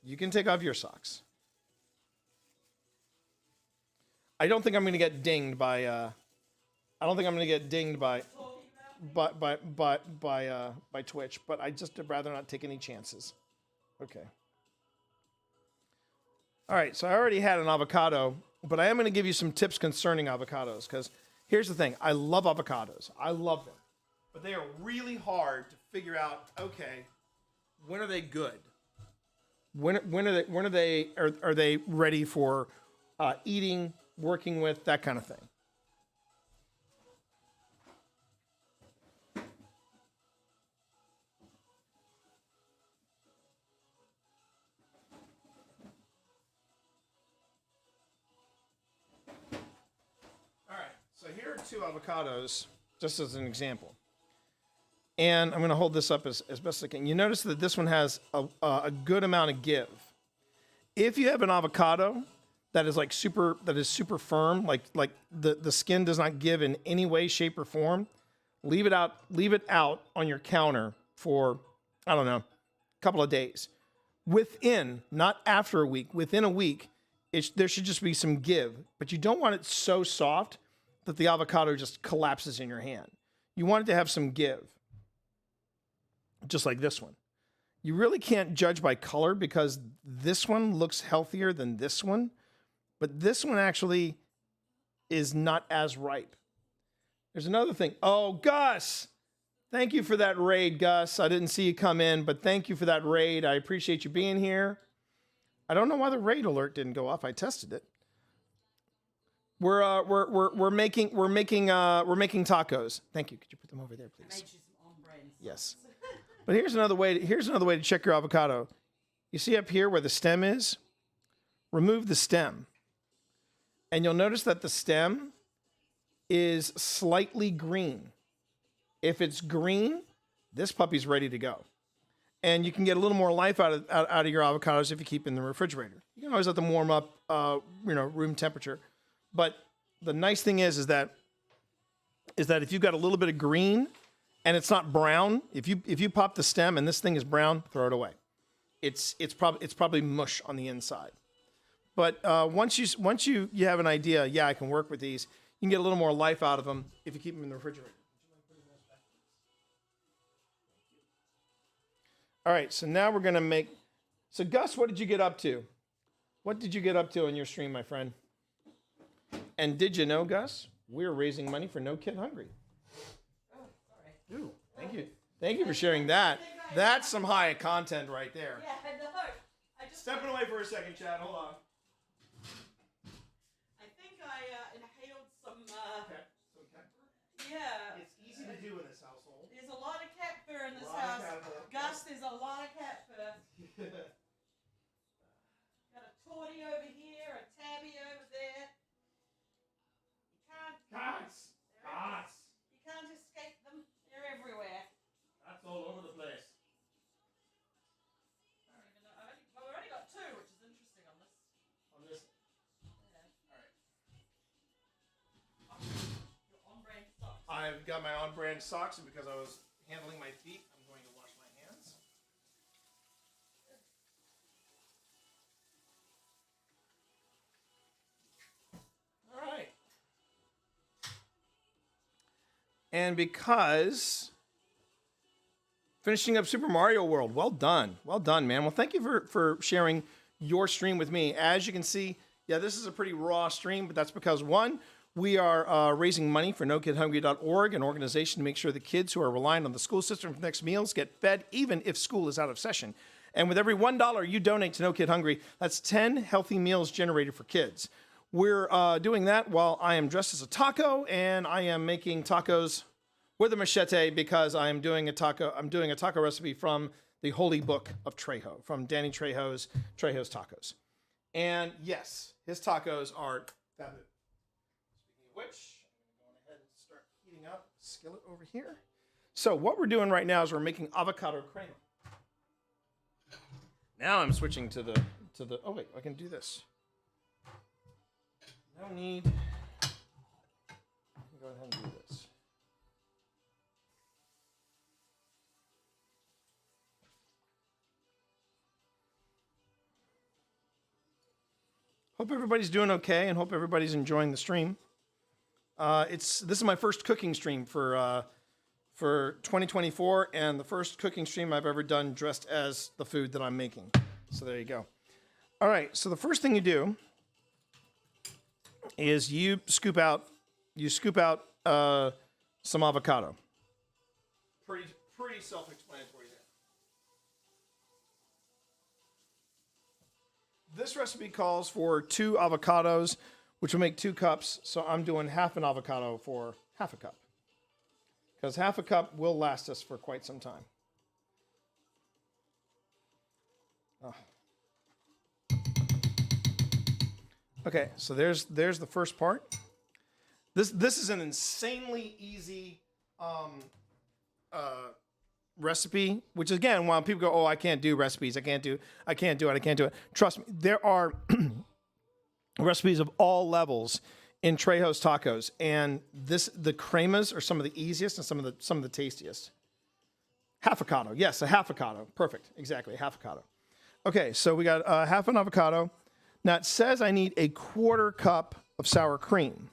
S3: You can take off your socks. I don't think I'm going to get dinged by. By Twitch, but I just would rather not take any chances. Okay. All right, so I already had an avocado, but I am going to give you some tips concerning avocados, because here's the thing. I love avocados. I love them. But they are really hard to figure out, okay, when are they good? When are they ready for eating, working with, that kind of thing. So here are 2 avocados, just as an example. And I'm going to hold this up as best I can. You notice that this one has a good amount of give. If you have an avocado that is super firm, like the skin does not give in any way, shape, or form, leave it out on your counter for, I don't know, a couple of days. Within, not after a week, within a week, there should just be some give. But you don't want it so soft that the avocado just collapses in your hand. You want it to have some give, just like this one. You really can't judge by color because this one looks healthier than this one, but this one actually is not as ripe. There's another thing. Oh, Gus, thank you for that raid, Gus. I didn't see you come in, but thank you for that raid. I appreciate you being here. I don't know why the raid alert didn't go off. I tested it. We're making tacos. Thank you. Could you put them over there, please?
S2: I made you some on-brand.
S3: Yes. But here's another way to check your avocado. You see up here where the stem is? Remove the stem. And you'll notice that the stem is slightly green. If it's green, this puppy's ready to go. And you can get a little more life out of your avocados if you keep in the refrigerator. You can always let them warm up, room temperature. But the nice thing is that if you've got a little bit of green and it's not brown, if you pop the stem and this thing is brown, throw it away. It's probably mush on the inside. But once you have an idea, yeah, I can work with these. You can get a little more life out of them if you keep them in the refrigerator. All right, so now we're gonna make. So Gus, what did you get up to? What did you get up to on your stream, my friend? And did you know, Gus, we're raising money for No Kid Hungry?
S2: Oh, sorry.
S3: Ooh, thank you. Thank you for sharing that. That's some high content right there.
S2: Yeah, I know. I just
S3: Stepping away for a second, Chad. Hold on.
S2: I think I inhaled some.
S3: Yeah.
S2: Yeah.
S3: It's easy to do in this household.
S2: There's a lot of cat fur in this
S3: Lot of
S2: house.
S3: cat fur.
S2: Gus, there's a lot of cat fur. Got a Tawny over here, a Tabby over there.
S3: Cats.
S2: You can't escape them. They're everywhere.
S3: That's all over the place.
S2: I've only got two, which is interesting on this.
S3: On this.
S2: Yeah.
S3: All right.
S2: Your on-brand socks.
S3: I've got my on-brand socks, and because I was handling my feet, I'm going to wash my hands. All right. And because finishing up Super Mario World, well done, man. Well, thank you for sharing your stream with me. As you can see, yeah, this is a pretty raw stream, but that's because one, we are raising money for NoKidHungry.org, an organization to make sure the kids who are relying on the school system for the next meals get fed, even if school is out of session. And with every $1 you donate to No Kid Hungry, that's 10 healthy meals generated for kids. We're doing that while I am dressed as a taco, and I am making tacos with a machete because I'm doing a taco recipe from the Holy Book of Trejo, from Danny Trejo's Tacos. And yes, his tacos are fabulous. Speaking of which, I'm going to go ahead and start heating up the skillet over here. So what we're doing right now is we're making avocado crema. Now I'm switching to the oh wait, I can do this. No need. Let me go ahead and do this. Hope everybody's doing okay, and hope everybody's enjoying the stream. This is my first cooking stream for 2024, and the first cooking stream I've ever done dressed as the food that I'm making. So there you go. All right. So the first thing you do is you scoop out some avocado. Pretty self-explanatory there. This recipe calls for 2 avocados, which will make 2 cups. So I'm doing half an avocado for half a cup, because half a cup will last us for quite some time. Oh. Okay, so there's the first part. This is an insanely easy recipe, which again, while people go, "Oh, I can't do recipes. I can't do it." Trust me, there are recipes of all levels in Trejo's Tacos, and the cremas are some of the easiest and some of the tastiest. Half avocado, yes, a half avocado, perfect, exactly, half avocado. Okay, so we got half an avocado. Now it says I need a 1/4 cup of sour cream.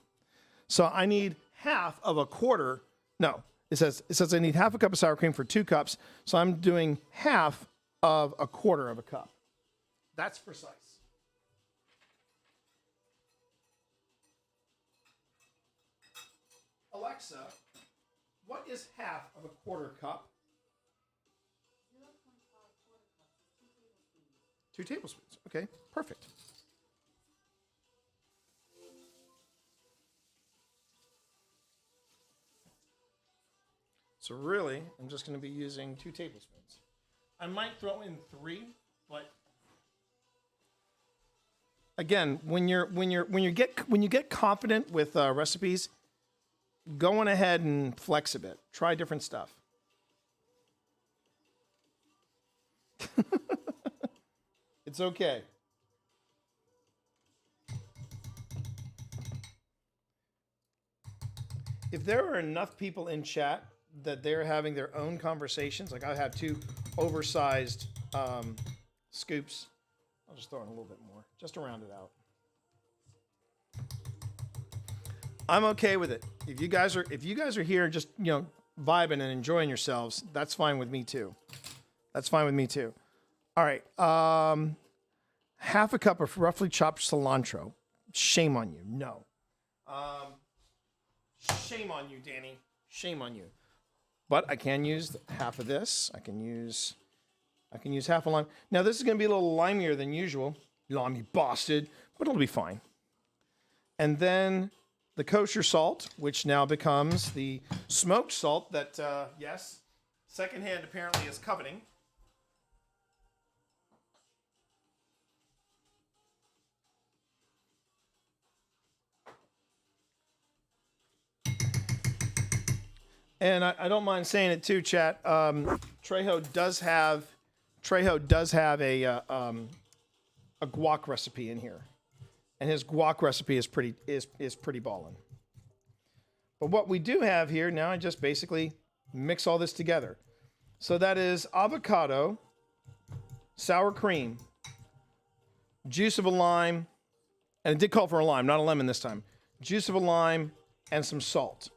S3: So I need half of a quarter. No, it says I need half a cup of sour cream for 2 cups. So I'm doing half of a 1/4 of a cup. That's precise. Alexa, what is half of a 1/4 cup? 2 tablespoons. Okay, perfect. So really, I'm just going to be using 2 tablespoons. I might throw in 3, but again, when you get confident with recipes, go on ahead and flex a bit. Try different stuff. It's okay. if there are enough people in chat that they're having their own conversations, like I have two oversized scoops, I'll just throw in a little bit more just to round it out. I'm okay with it. If you guys are here just, vibing and enjoying yourselves, that's fine with me too. That's fine with me too. All right. Half a cup of roughly chopped cilantro. Shame on you. No. Shame on you, Danny. Shame on you. But I can use half of this. I can use half a lime. Now this is going to be a little limier than usual. Limey bastard, but it'll be fine. And then the kosher salt, which now becomes the smoked salt that, yes, secondhand apparently is coveting. And I don't mind saying it too, chat. Trejo does have a guac recipe in here, and his guac recipe is pretty ballin'. But what we do have here now, I just basically mix all this together. So that is avocado, sour cream, juice of a lime, and it did call for a lime, not a lemon this time. Juice of a lime and some salt.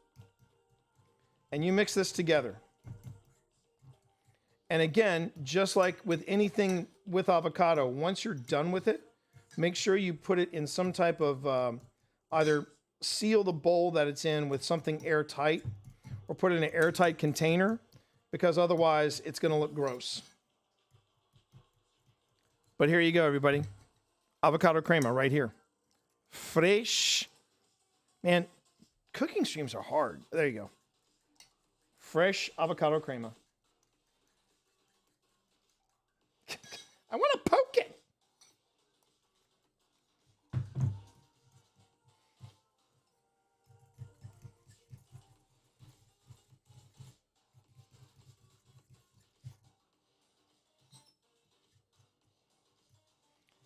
S3: And you mix this together. And again, just like with anything with avocado, once you're done with it, make sure you put it in some type of either seal the bowl that it's in with something airtight or put it in an airtight container, because otherwise it's going to look gross. But here you go, everybody. Avocado crema right here. Fresh. Man, cooking streams are hard. There you go. Fresh avocado crema. I want to poke it.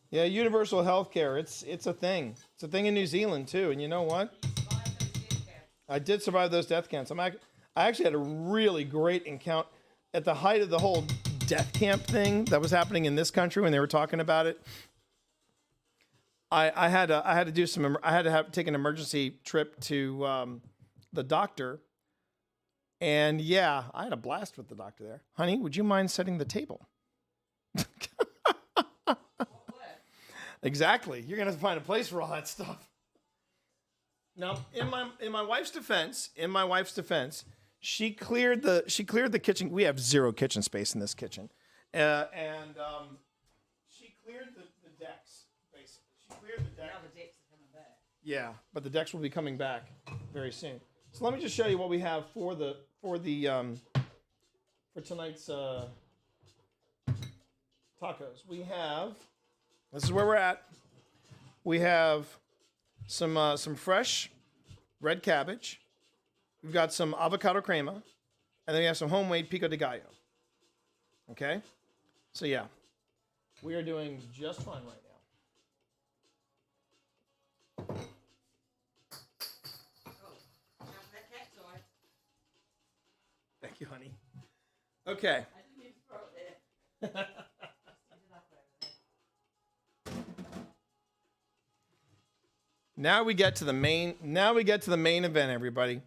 S3: Yeah, universal healthcare. It's a thing. It's a thing in New Zealand too. And you know what? I did survive those death camps. I actually had a really great encounter at the height of the whole death camp thing that was happening in this country when they were talking about it. I had to take an emergency trip to the doctor, and yeah, I had a blast with the doctor there. Honey, would you mind setting the table? Exactly. You're gonna have to find a place for all that stuff. Now, in my wife's defense, she cleared the kitchen. We have zero kitchen space in this kitchen, and she cleared the decks. Basically, she cleared the deck.
S2: Now the decks are coming back.
S3: Yeah, but the decks will be coming back very soon. So let me just show you what we have for tonight's tacos. We have. This is where we're at. We have some fresh red cabbage. We've got some avocado crema, and then we have some homemade pico de gallo. Okay? So yeah, we are doing just fine right now.
S2: Oh, now that cat toy.
S3: Thank you, honey. Okay.
S2: I didn't mean to throw it there.
S3: Now we get to the main event, everybody.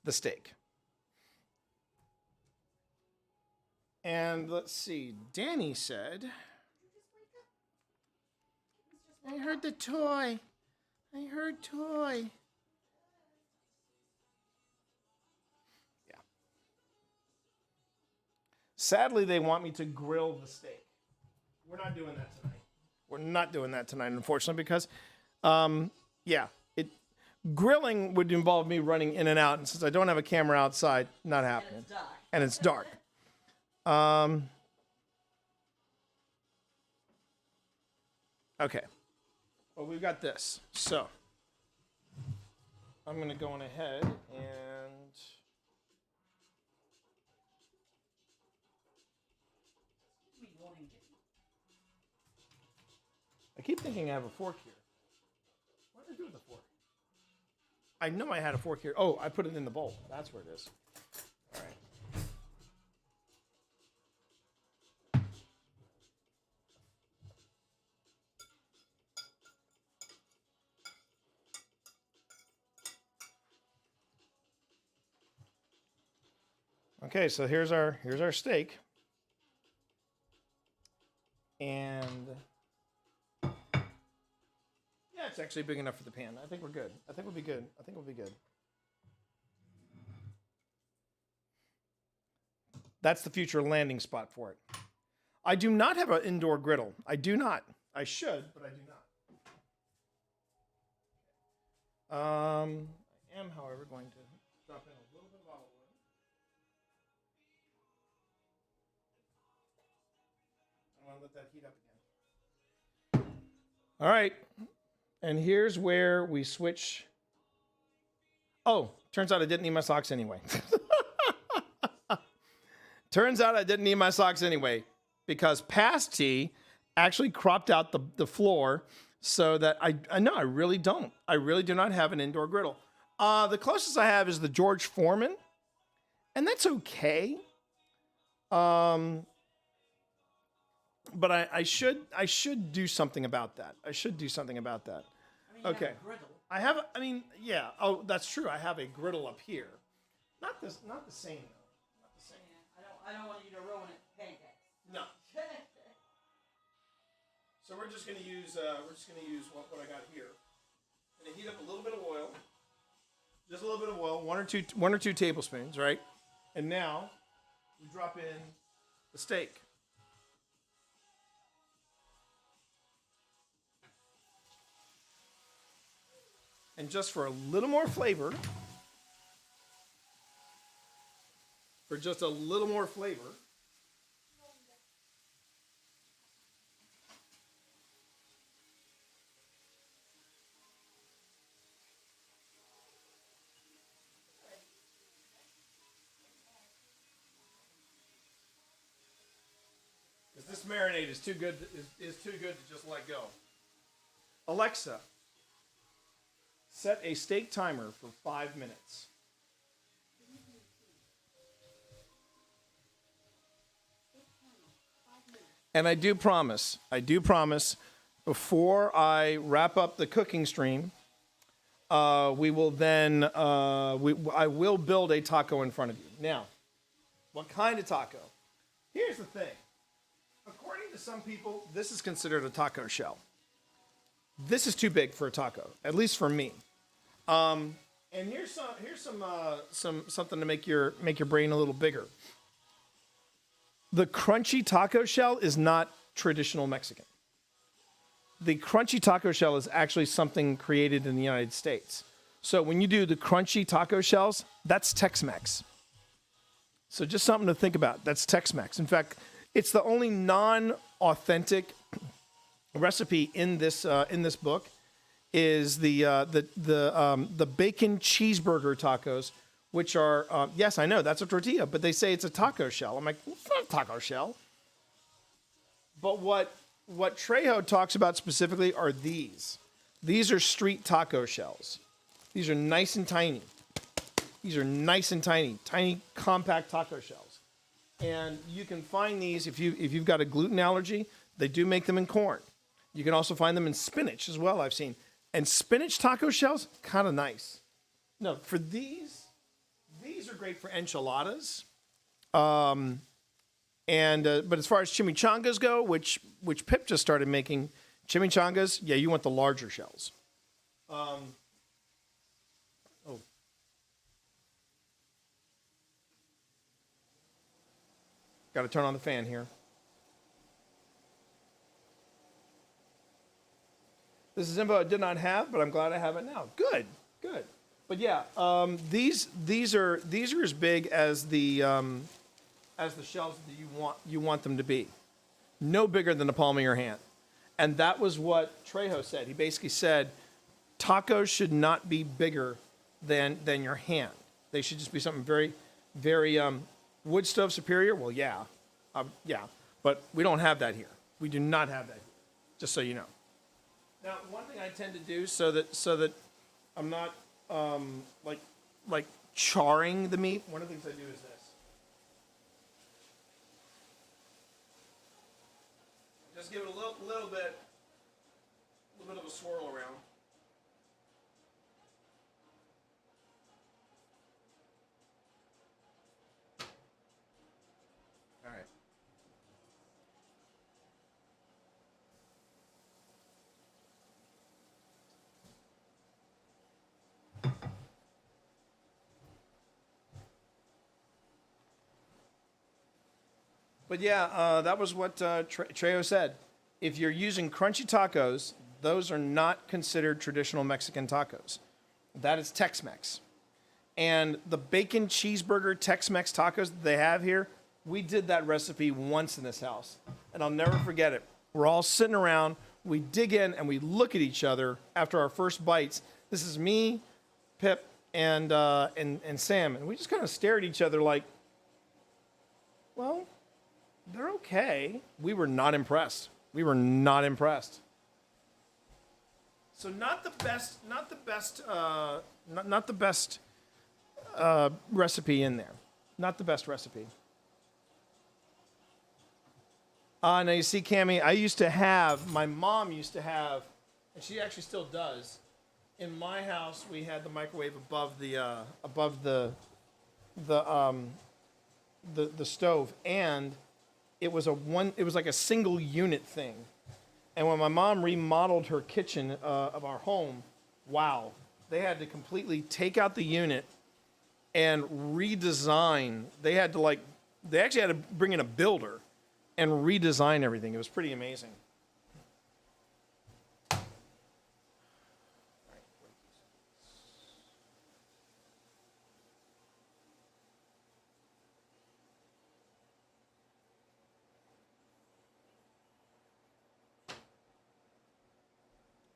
S3: The steak. And let's see. Danny said, I heard the toy. I heard toy. Yeah. Sadly, they want me to grill the steak. We're not doing that tonight. We're not doing that tonight, unfortunately, because grilling would involve me running in and out, and since I don't have a camera outside, not happening. And it's dark. Okay. Well, we've got this. So I'm going to go on ahead and I keep thinking I have a fork here. What did I do with the fork? I know I had a fork here. Oh, I put it in the bowl. That's where it is. All right. Okay, so here's our steak. And yeah, it's actually big enough for the pan. I think we're good. I think we'll be good. I think we'll be good. That's the future landing spot for it. I do not have an indoor griddle. I do not. I should, but I do not. I am, however, going to drop in a little bit of olive oil. I want to let that heat up again. All right. And here's where we switch. Oh, turns out I didn't need my socks anyway. Turns out I didn't need my socks anyway because Pasty actually cropped out the floor so that I know I really don't. I really do not have an indoor griddle. The closest I have is the George Foreman, and that's okay. But I should do something about that. I should do something about that. Okay. I have. I mean, yeah. Oh, that's true. I have a griddle up here. Not the same though. Not the same.
S2: I don't want you to ruin it. Pancakes.
S3: No. So we're just gonna use what I got here. And heat up a little bit of oil. Just a little bit of oil, one or two tablespoons, right? And now we drop in the steak. And just for a little more flavor, because this marinade is too good to just let go. Alexa, set a steak timer for 5 minutes. And I do promise, before I wrap up the cooking stream, we will then, I will build a taco in front of you. Now, what kind of taco? Here's the thing. According to some people, this is considered a taco shell. This is too big for a taco, at least for me. And here's something to make your brain a little bigger. The crunchy taco shell is not traditional Mexican. The crunchy taco shell is actually something created in the United States. So when you do the crunchy taco shells, that's Tex-Mex. So just something to think about. That's Tex-Mex. In fact, it's the only non-authentic recipe in this book is the bacon cheeseburger tacos, which are, yes, I know, that's a tortilla, but they say it's a taco shell. I'm like, it's not a taco shell. But what Trejo talks about specifically are these. These are street taco shells. These are nice and tiny. Tiny, compact taco shells. And you can find these, if you've got a gluten allergy, they do make them in corn. You can also find them in spinach as well, I've seen. And spinach taco shells, kind of nice. No, for these are great for enchiladas. But as far as chimichangas go, which Pip just started making, chimichangas, yeah, you want the larger shells. Got to turn on the fan here. This is info I did not have, but I'm glad I have it now. Good. But yeah, these are as big as the shells that you want them to be. No bigger than the palm of your hand. And that was what Trejo said. He basically said tacos should not be bigger than your hand. They should just be something very, very wood stove superior. Well, yeah, but we don't have that here. We do not have that here. Just so you know. Now, one thing I tend to do so that I'm not like charring the meat, one of the things I do is this. Just give it a little bit of a swirl around. All right. But yeah, that was what Trejo said. If you're using crunchy tacos, those are not considered traditional Mexican tacos. That is Tex-Mex. And the bacon cheeseburger Tex-Mex tacos that they have here, we did that recipe once in this house. And I'll never forget it. We're all sitting around, we dig in, and we look at each other after our first bites. This is me, Pip, and Sam. And we just kind of stare at each other like, well, they're okay. We were not impressed. We were not impressed. So not the best recipe in there. Not the best recipe. Now you see, Cammie, my mom used to have, and she actually still does. In my house, we had the microwave above the stove, and it was like a single unit thing. And when my mom remodeled her kitchen of our home, wow, they had to completely take out the unit and redesign. They actually had to bring in a builder and redesign everything. It was pretty amazing.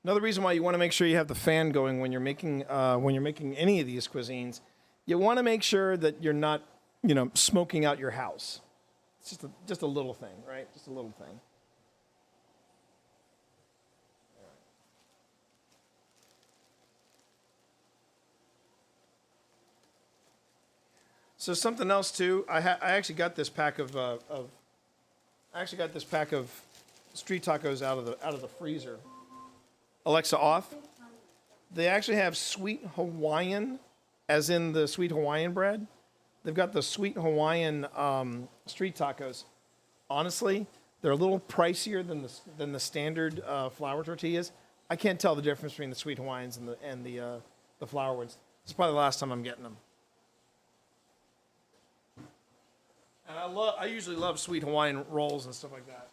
S3: Another reason why you want to make sure you have the fan going when you're making any of these cuisines, you want to make sure that you're not, smoking out your house. It's just a little thing, right? Just a little thing. So something else too. I actually got this pack of street tacos out of the freezer. Alexa, off. They actually have sweet Hawaiian, as in the sweet Hawaiian bread. They've got the sweet Hawaiian street tacos. Honestly, they're a little pricier than the standard flour tortillas. I can't tell the difference between the sweet Hawaiians and the flour ones. It's probably the last time I'm getting them. And I usually love sweet Hawaiian rolls and stuff like that.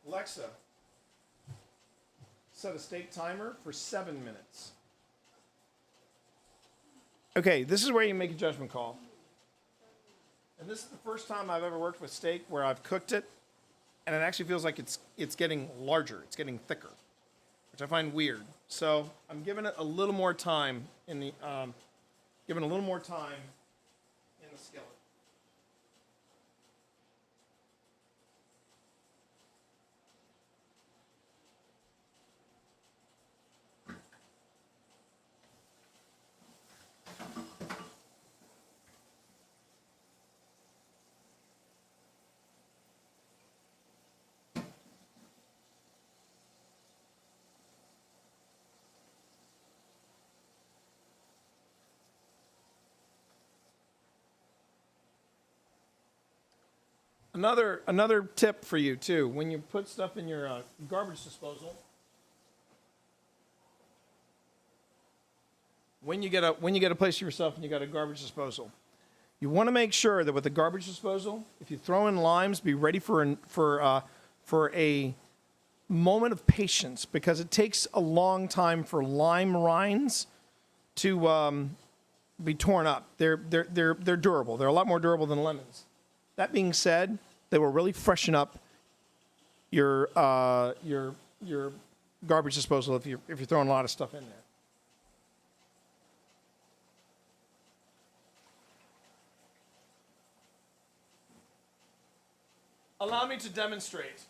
S3: Alexa, set a steak timer for 7 minutes. Okay, this is where you make a judgment call. And this is the first time I've ever worked with steak where I've cooked it, and it actually feels like it's getting larger, it's getting thicker, which I find weird. So I'm giving it a little more time in the skillet. Another tip for you too, when you put stuff in your garbage disposal, when you get a place for yourself and you got a garbage disposal, you want to make sure that with the garbage disposal, if you throw in limes, be ready for a moment of patience, because it takes a long time for lime rinds to be torn up. They're durable. They're a lot more durable than lemons. That being said, they will really freshen up your garbage disposal if you're throwing a lot of stuff in there. Allow me to demonstrate.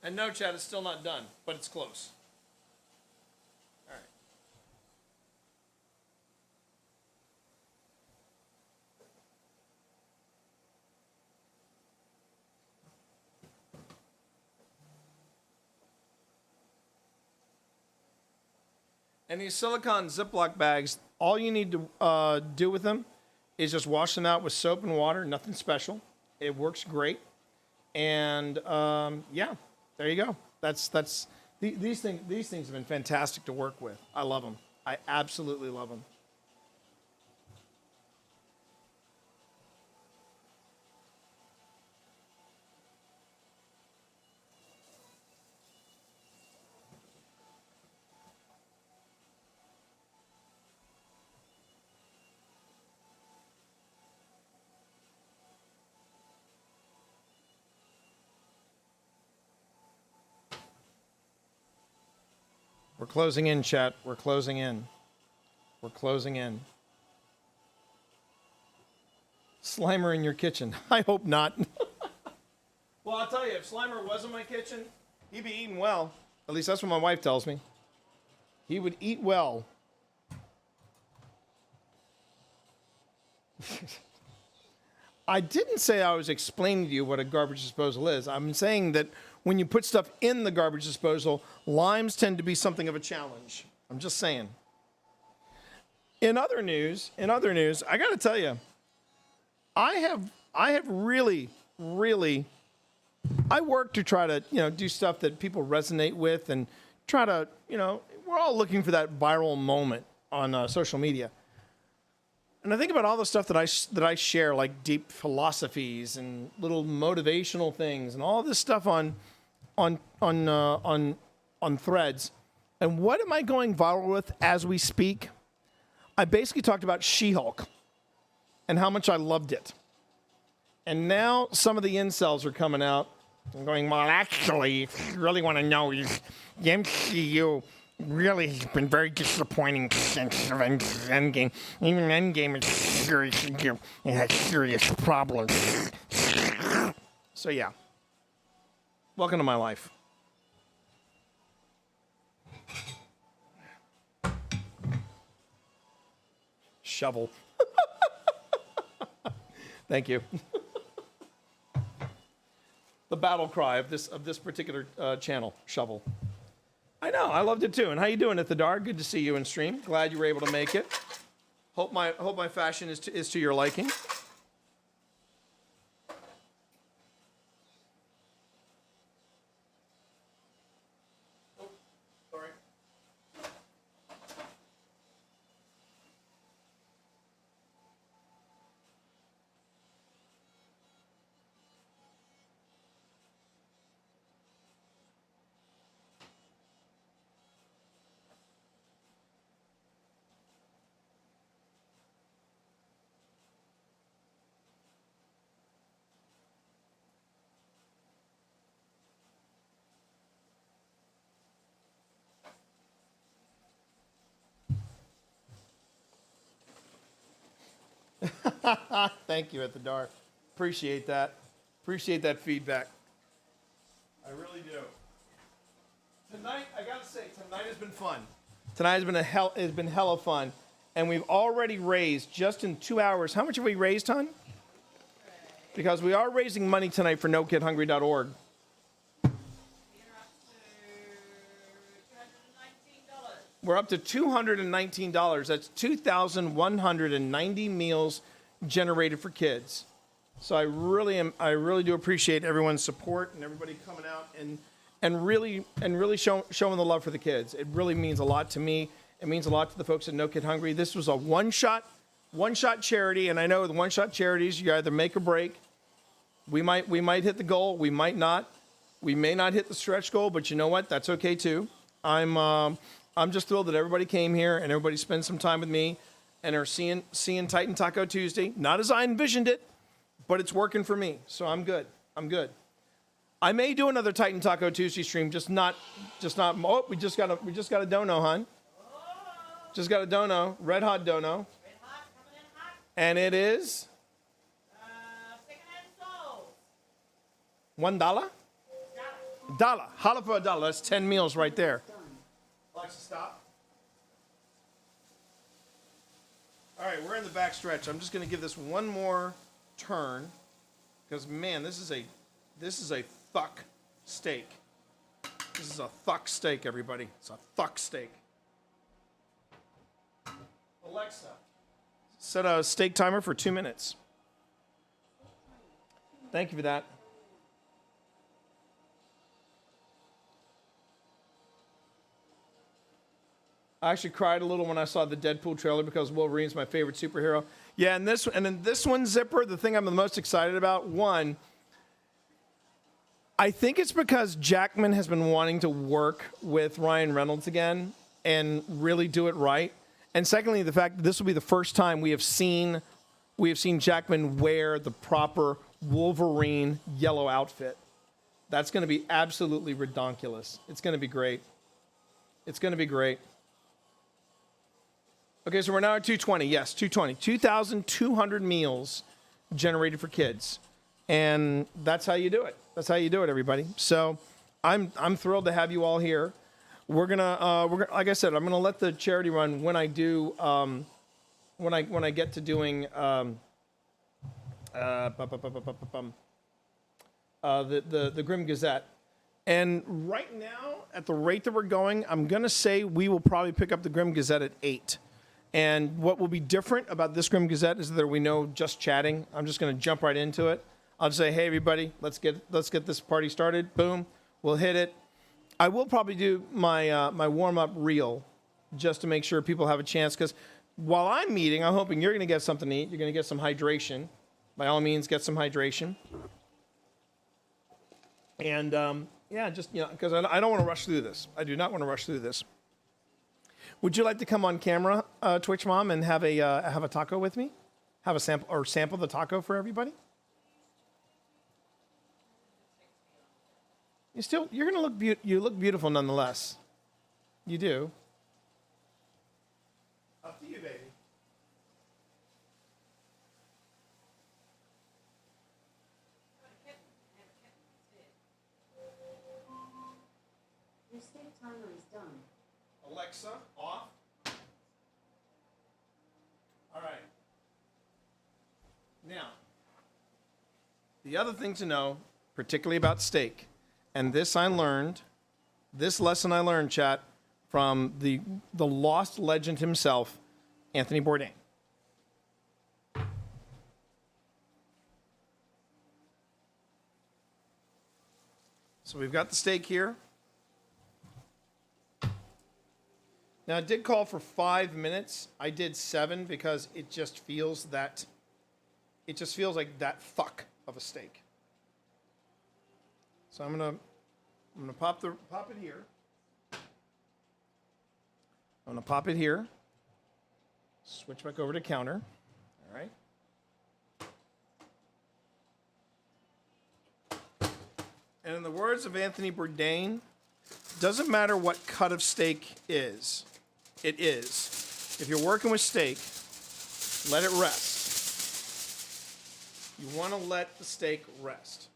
S3: And no, Chad, it's still not done, but it's close. All right. And these silicone Ziploc bags, all you need to do with them is just wash them out with soap and water, nothing special. It works great. And yeah. There you go. These things have been fantastic to work with. I love them. I absolutely love them. We're closing in, chat. We're closing in. We're closing in. Slimer in your kitchen. I hope not. Well, I'll tell you, if Slimer was in my kitchen, he'd be eating well. At least that's what my wife tells me. He would eat well. I didn't say I was explaining to you what a garbage disposal is. I'm saying that when you put stuff in the garbage disposal, limes tend to be something of a challenge. I'm just saying. In other news, I got to tell you, I have really, I work to try to, do stuff that people resonate with and try to, we're all looking for that viral moment on social media. And I think about all the stuff that I share, like deep philosophies and little motivational things, and all this stuff on Threads. And what am I going viral with as we speak? I basically talked about She-Hulk and how much I loved it. And now some of the incels are coming out and going, well, actually, if you really want to know, the MCU really has been very disappointing since Endgame. Even Endgame is serious. It has serious problems. So yeah. Welcome to my life. Shovel. Thank you. The battle cry of this particular channel, shovel. I know, I loved it too. And how you doing at the dark? Good to see you in stream. Glad you were able to make it. Hope my fashion is to your liking. Oh, sorry. Thank you, at the dark. Appreciate that. Appreciate that feedback. I really do. Tonight, I gotta say, tonight has been fun. Tonight has been hella fun, and we've already raised just in 2 hours. How much have we raised, hon? Because we are raising money tonight for NoKidHungry.org. We're up to $219. That's 2,190 meals generated for kids. So I really do appreciate everyone's support and everybody coming out and really showing the love for the kids. It really means a lot to me. It means a lot to the folks at No Kid Hungry. This was a one-shot charity, and I know the one-shot charities, you either make or break. We might hit the goal, we might not. We may not hit the stretch goal, but you know what? That's okay too. I'm just thrilled that everybody came here and everybody spent some time with me and are seeing Titan Taco Tuesday. Not as I envisioned it, but it's working for me. So I'm good. I'm good. I may do another Titan Taco Tuesday stream, just not. Oh, we just got a dono, hon. Just got a dono, red hot dono,
S2: Red hot, coming in hot.
S3: and it is
S2: Secondhand souls.
S3: $1. Dollar. Holla for $1. That's 10 meals right there. Alexa, stop. All right, we're in the back stretch. I'm just going to give this one more turn because, man, this is a thuck steak. This is a thuck steak, everybody. It's a thuck steak. Alexa, set a steak timer for 2 minutes. Thank you for that. I actually cried a little when I saw the Deadpool trailer because Wolverine's my favorite superhero. Yeah, and in this one, Zipper, the thing I'm the most excited about, one, I think it's because Jackman has been wanting to work with Ryan Reynolds again and really do it right. And secondly, the fact that this will be the first time we have seen Jackman wear the proper Wolverine yellow outfit. That's going to be absolutely redonkulous. It's going to be great. It's going to be great. Okay, so we're now at 220. Yes, 220. 2,200 meals generated for kids. And that's how you do it. That's how you do it, everybody. So I'm thrilled to have you all here. We're gonna like I said, I'm gonna let the charity run when I do when I get to doing the Grim Gazette. And right now, at the rate that we're going, I'm gonna say we will probably pick up the Grim Gazette at 8. And what will be different about this Grim Gazette is that we know just chatting. I'm just going to jump right into it. I'll just say, hey, everybody, let's get this party started. Boom. We'll hit it. I will probably do my my warm-up reel just to make sure people have a chance. Because while I'm meeting, I'm hoping you're going to get something to eat. You're going to get some hydration. By all means, get some hydration. And, yeah, just, because I don't want to rush through this. I do not want to rush through this. Would you like to come on camera, Twitch Mom, and have a taco with me? Have a sample the taco for everybody? You're gonna look you look beautiful nonetheless. You do. Up to you, baby.
S4: Your steak timer is done.
S3: Alexa, off. All right. Now, the other thing to know, particularly about steak, and this lesson I learned, chat, from the lost legend himself, Anthony Bourdain. So we've got the steak here. Now, it did call for 5 minutes. I did 7 because it just feels like that fuck of a steak. So I'm gonna pop it here. I'm gonna pop it here. Switch back over to counter. All right. And in the words of Anthony Bourdain, doesn't matter what cut of steak is. It is. If you're working with steak, let it rest. You want to let the steak rest.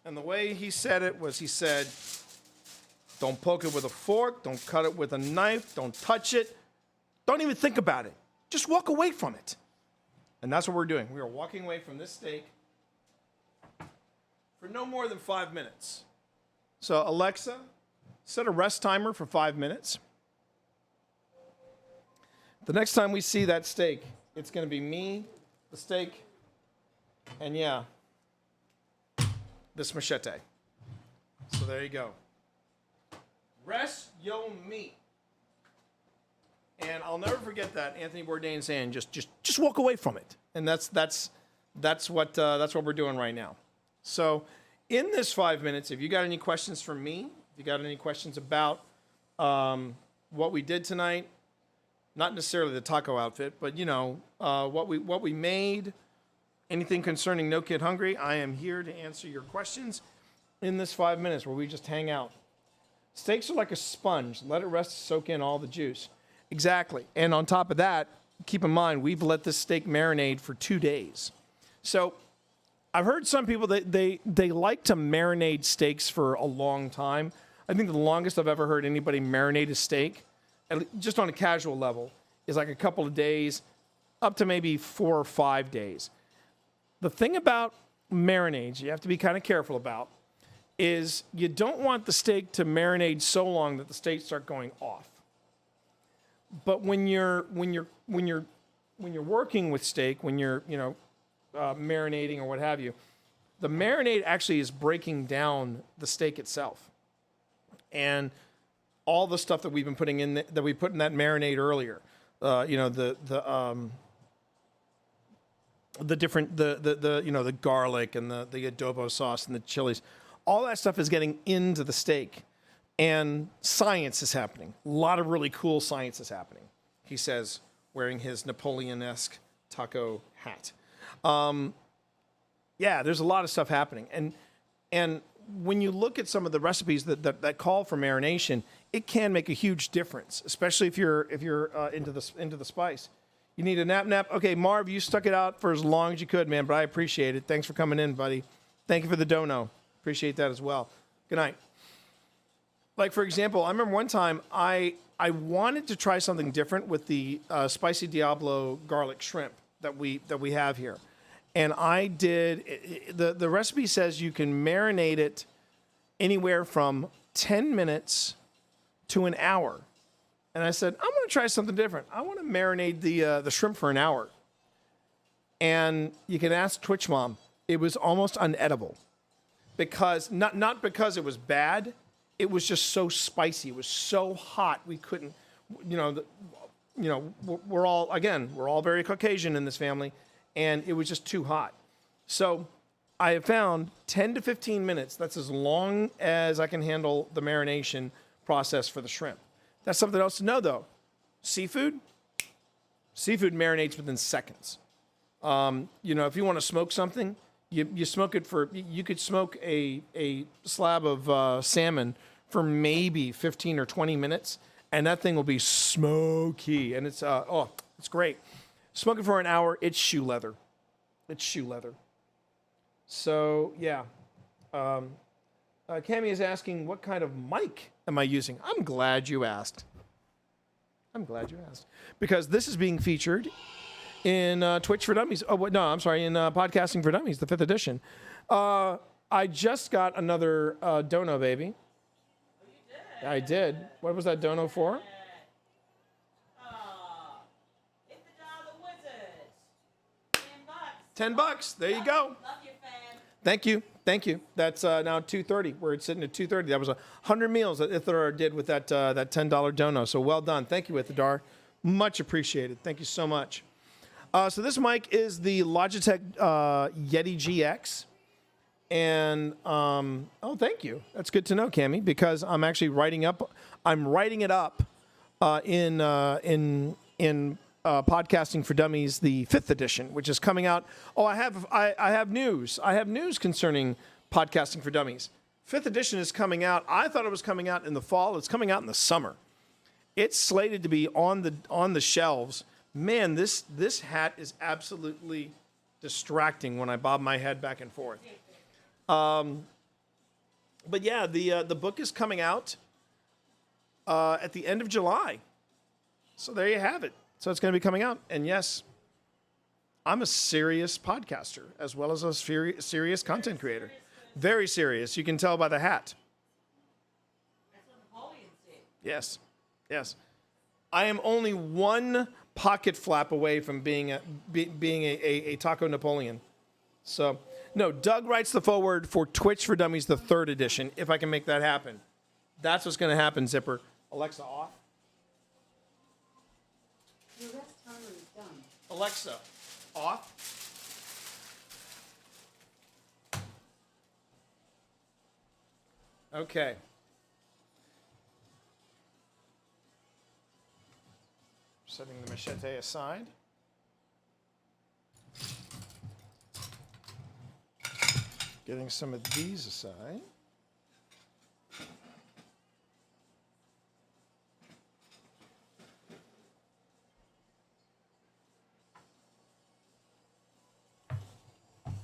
S3: And the way he said it was, he said, don't poke it with a fork, don't cut it with a knife, don't touch it, don't even think about it. Just walk away from it. And that's what we're doing. We are walking away from this steak for no more than 5 minutes. So Alexa, set a rest timer for 5 minutes. The next time we see that steak, it's going to be me, the steak, and yeah, this machete. So there you go. Rest your meat. And I'll never forget that Anthony Bourdain saying, just walk away from it. And that's what we're doing right now. So in this 5 minutes, if you got any questions for me, if you got any questions about what we did tonight, not necessarily the taco outfit, but what we made, anything concerning No Kid Hungry, I am here to answer your questions in this 5 minutes where we just hang out. Steaks are like a sponge. Let it rest to soak in all the juice. Exactly. And on top of that, keep in mind, we've let this steak marinate for 2 days. So I've heard some people that they like to marinate steaks for a long time. I think the longest I've ever heard anybody marinate a steak, just on a casual level, is like a couple of days, up to maybe 4 or 5 days. The thing about marinades you have to be kind of careful about is you don't want the steak to marinate so long that the steaks start going off. But when you're working with steak, when you're marinating or what have you, the marinade actually is breaking down the steak itself, and all the stuff that we've been putting in that we put in that marinade earlier, the garlic and the adobo sauce and the chilies, all that stuff is getting into the steak, and science is happening. A lot of really cool science is happening, he says, wearing his Napoleon-esque taco hat. There's a lot of stuff happening. And when you look at some of the recipes that call for marination, it can make a huge difference, especially if you're into the spice. You need a nap. Okay, Marv, you stuck it out for as long as you could, man, but I appreciate it. Thanks for coming in, buddy. Thank you for the dono. Appreciate that as well. Good night. Like, for example, I remember one time I wanted to try something different with the Spicy Diablo garlic shrimp that we have here. And I did, the recipe says you can marinate it anywhere from 10 minutes to an hour. And I said, I'm going to try something different. I want to marinate the shrimp for an hour. And you can ask Twitch Mom, it was almost unedible. Because, not because it was bad, it was just so spicy. It was so hot, we couldn't, we're all very Caucasian in this family, and it was just too hot. So I have found 10 to 15 minutes, that's as long as I can handle the marination process for the shrimp. That's something else to know, though. Seafood marinates within seconds. If you want to smoke something, you smoke it you could smoke a slab of salmon for maybe 15 or 20 minutes, and that thing will be smoky, and it's great. Smoke it for an hour, it's shoe leather. So, yeah. Cami is asking, what kind of mic am I using? I'm glad you asked. Because this is being featured in Twitch for Dummies. In Podcasting for Dummies, the 5th edition. I just got another dono, baby.
S2: Oh, you did?
S3: I did. What was that dono for?
S2: It's the Wizard. $10.
S3: $10. There you go.
S2: Love you, fan.
S3: Thank you. That's now 2:30. We're sitting at 2:30. That was 100 meals that Ithadar did with that $10 dono. So well done. Thank you, Ithadar. Much appreciated. Thank you so much. So this mic is the Logitech Yeti GX. And thank you. That's good to know, Cami, because I'm actually writing it up in Podcasting for Dummies, the 5th edition, which is coming out. Oh, I have news. I have news concerning Podcasting for Dummies. 5th edition is coming out. I thought it was coming out in the fall. It's coming out in the summer. It's slated to be on the shelves. Man, this hat is absolutely distracting when I bob my head back and forth. But yeah, the book is coming out at the end of July. So there you have it. So it's going to be coming out. And yes, I'm a serious podcaster as well as a serious content creator. Very serious. You can tell by the hat.
S2: That's what Napoleon said.
S3: Yes. I am only one pocket flap away from being a Taco Napoleon. So, no, Doug writes the foreword for Twitch for Dummies, the 3rd edition, if I can make that happen. That's what's going to happen, Zipper. Alexa, off.
S4: Your rest timer is done.
S3: Alexa, off. Okay. Setting the machete aside. Getting some of these aside.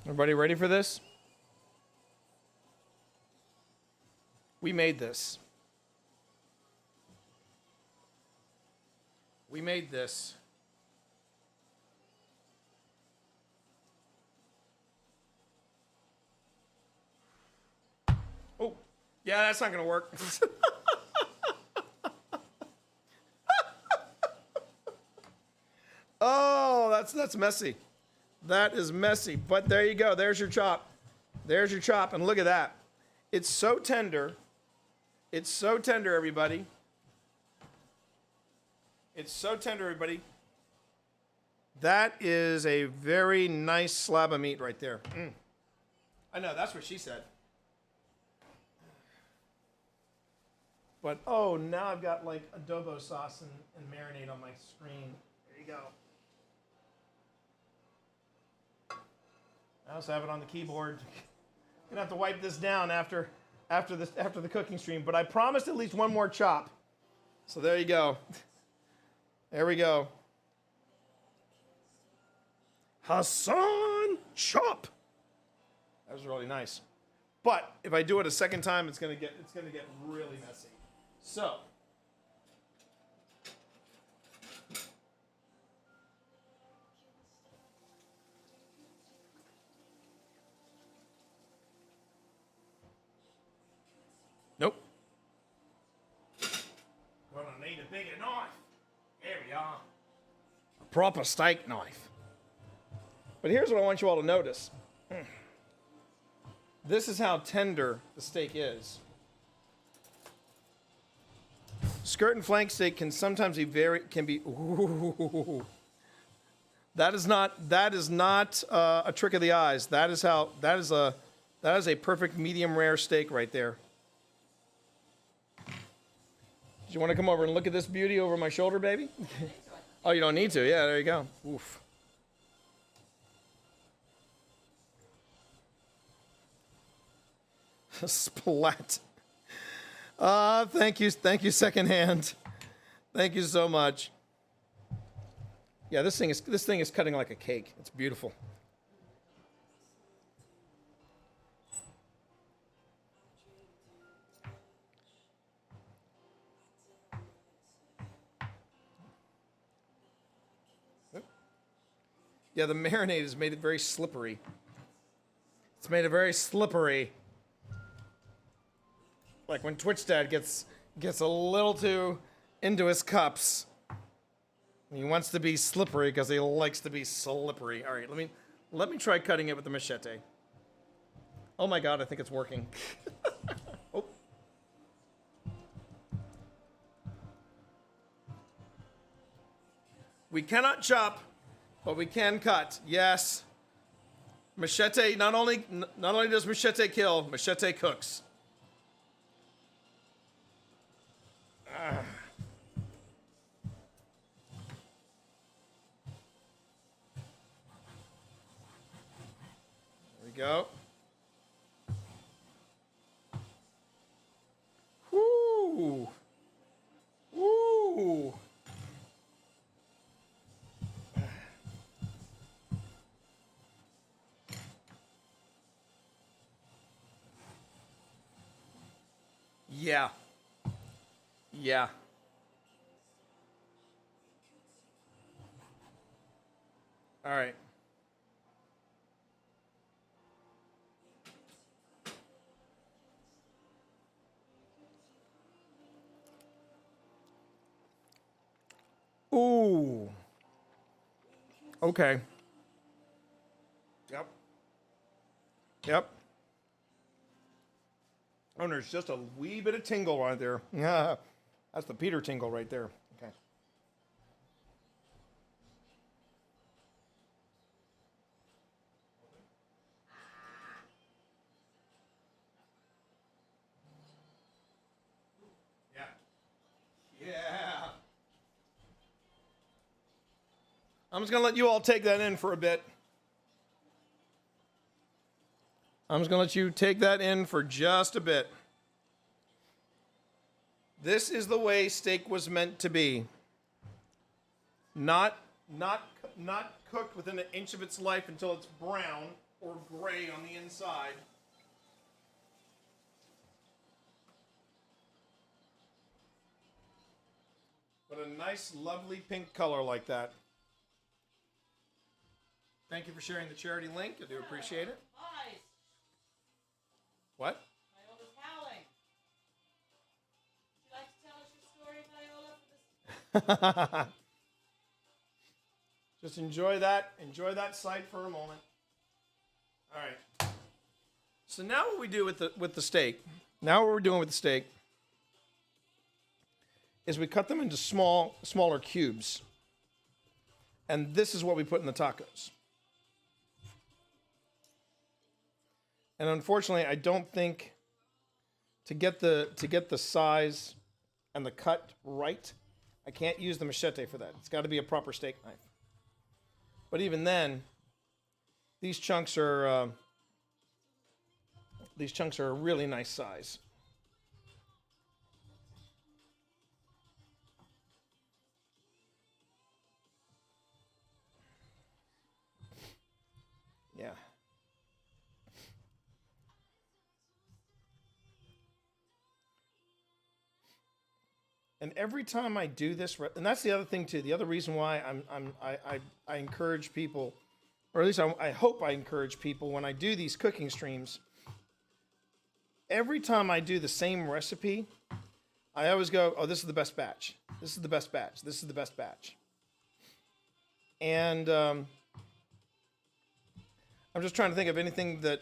S3: Everybody ready for this? We made this. We made this. Oh, yeah, that's not going to work. Oh, that's messy. That is messy. But there you go. There's your chop. There's your chop. And look at that. It's so tender. It's so tender, everybody. It's so tender, everybody. That is a very nice slab of meat right there. I know, that's what she said. But, oh, now I've got like adobo sauce and marinade on my screen. There you go. I also have it on the keyboard. Gonna have to wipe this down after the cooking stream, but I promised at least one more chop. So there you go. There we go. Hassan chop. That was really nice. But if I do it a second time, it's gonna get really messy. So nope. Gonna need a bigger knife. There we are. A proper steak knife. But here's what I want you all to notice. This is how tender the steak is. Skirt and flank steak can sometimes be ooh. That is not a trick of the eyes. That is a perfect medium rare steak right there. Do you want to come over and look at this beauty over my shoulder, baby? Oh, you don't need to. Yeah, there you go. Oof. Splat. Thank you, secondhand. Thank you so much. Yeah, this thing is cutting like a cake. It's beautiful. Yeah, the marinade has made it very slippery. It's made it very slippery. Like when Twitch Dad gets a little too into his cups. He wants to be slippery because he likes to be slippery. All right, let me try cutting it with the machete. Oh my God, I think it's working. Oh. We cannot chop, but we can cut. Yes. Machete, not only does machete kill, machete cooks. There we go. Woo! Woo! Yeah. Yeah. All right. Ooh. Okay. Yep. Yep. Oh, there's just a wee bit of tingle right there. Yeah. That's the Peter tingle right there. Okay. I'm just going to let you all take that in for a bit. I'm just going to let you take that in for just a bit. This is the way steak was meant to be. Not cooked within an inch of its life until it's brown or gray on the inside. But a nice, lovely pink color like that. Thank you for sharing the charity link. I do appreciate it.
S2: Guys,
S3: What?
S2: Viola's howling. Would you like to tell us your story, Viola, for this?
S3: Just enjoy that. Enjoy that sight for a moment. All right. So now what we do with the steak, now what we're doing with the steak is we cut them into smaller cubes. And this is what we put in the tacos. And unfortunately, I don't think to get the size and the cut right, I can't use the machete for that. It's got to be a proper steak knife. But even then, these chunks are a really nice size. Yeah. And every time I do this, and that's the other thing too. The other reason why I encourage people, or at least I hope I encourage people when I do these cooking streams. Every time I do the same recipe, I always go, "Oh, this is the best batch. This is the best batch. This is the best batch." And I'm just trying to think of anything that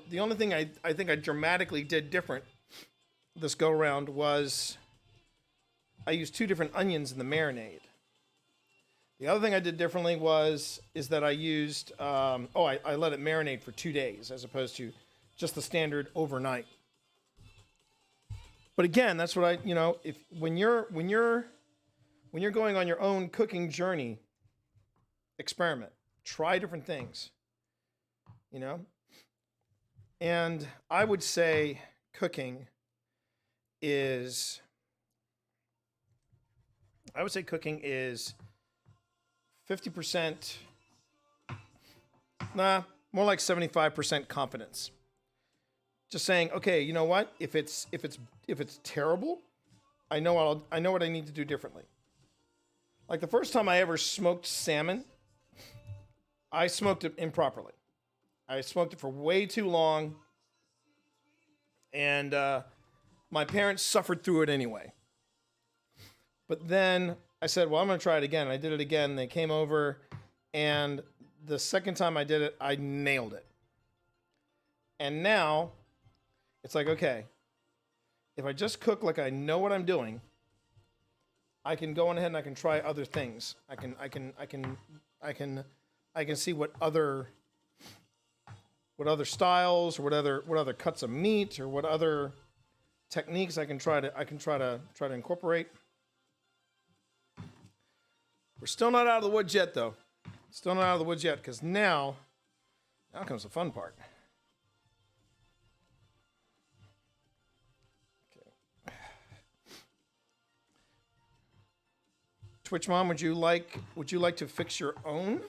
S3: the only thing I think I dramatically did different this go around was I used 2 different onions in the marinade. The other thing I did differently is that I used I let it marinate for 2 days as opposed to just the standard overnight. But again, that's what if when you're going on your own cooking journey, experiment, try different things. And I would say cooking is 50%, more like 75% confidence. Just saying, okay, you know what? If it's terrible, I know what I need to do differently. Like the first time I ever smoked salmon, I smoked it improperly. I smoked it for way too long, and my parents suffered through it anyway. But then I said, well, I'm going to try it again. I did it again. They came over, and the second time I did it, I nailed it. And now it's like, okay, if I just cook like I know what I'm doing, I can go on ahead and I can try other things. I can see what other styles or what other cuts of meat or what other techniques I can try to incorporate. We're still not out of the woods yet, though. Still not out of the woods yet, because now comes the fun part. Okay. Twitch Mom, would you like to fix your own?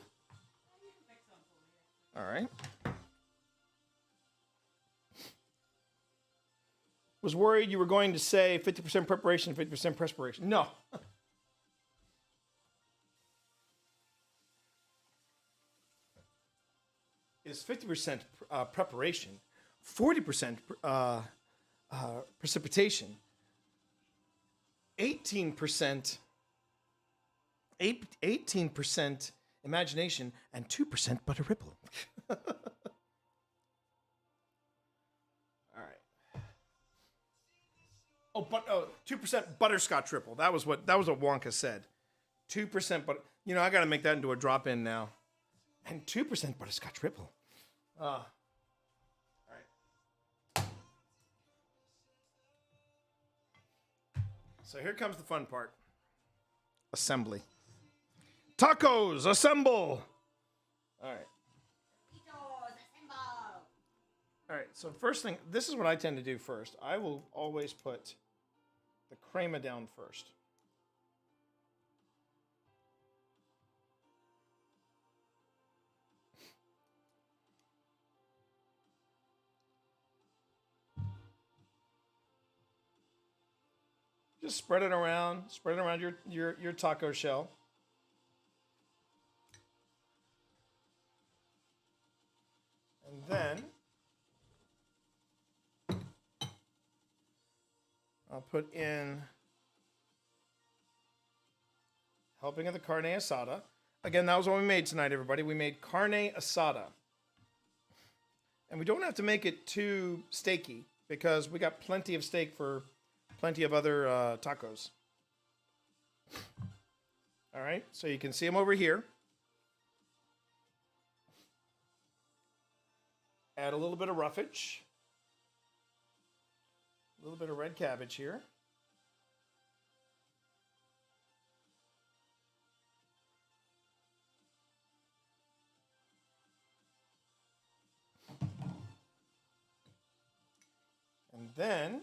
S3: All right. Was worried you were going to say 50% preparation, 50% perspiration. No. Is 50% preparation, 40% precipitation, 18% imagination, and 2% butter ripple. All right. 2% butterscotch ripple. That was what Wonka said. 2% butter. I got to make that into a drop-in now. And 2% butterscotch ripple. All right. So here comes the fun part. Assembly. Tacos, assemble. All right. All right, so first thing, this is what I tend to do first. I will always put the crema down first. Just spread it around your taco shell. And then I'll put in helping of the carne asada. Again, that was what we made tonight, everybody. We made carne asada. And we don't have to make it too steaky because we got plenty of steak for plenty of other tacos. All right, so you can see them over here. Add a little bit of roughage. A little bit of red cabbage here. And then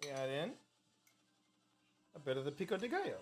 S3: we add in a bit of the pico de gallo.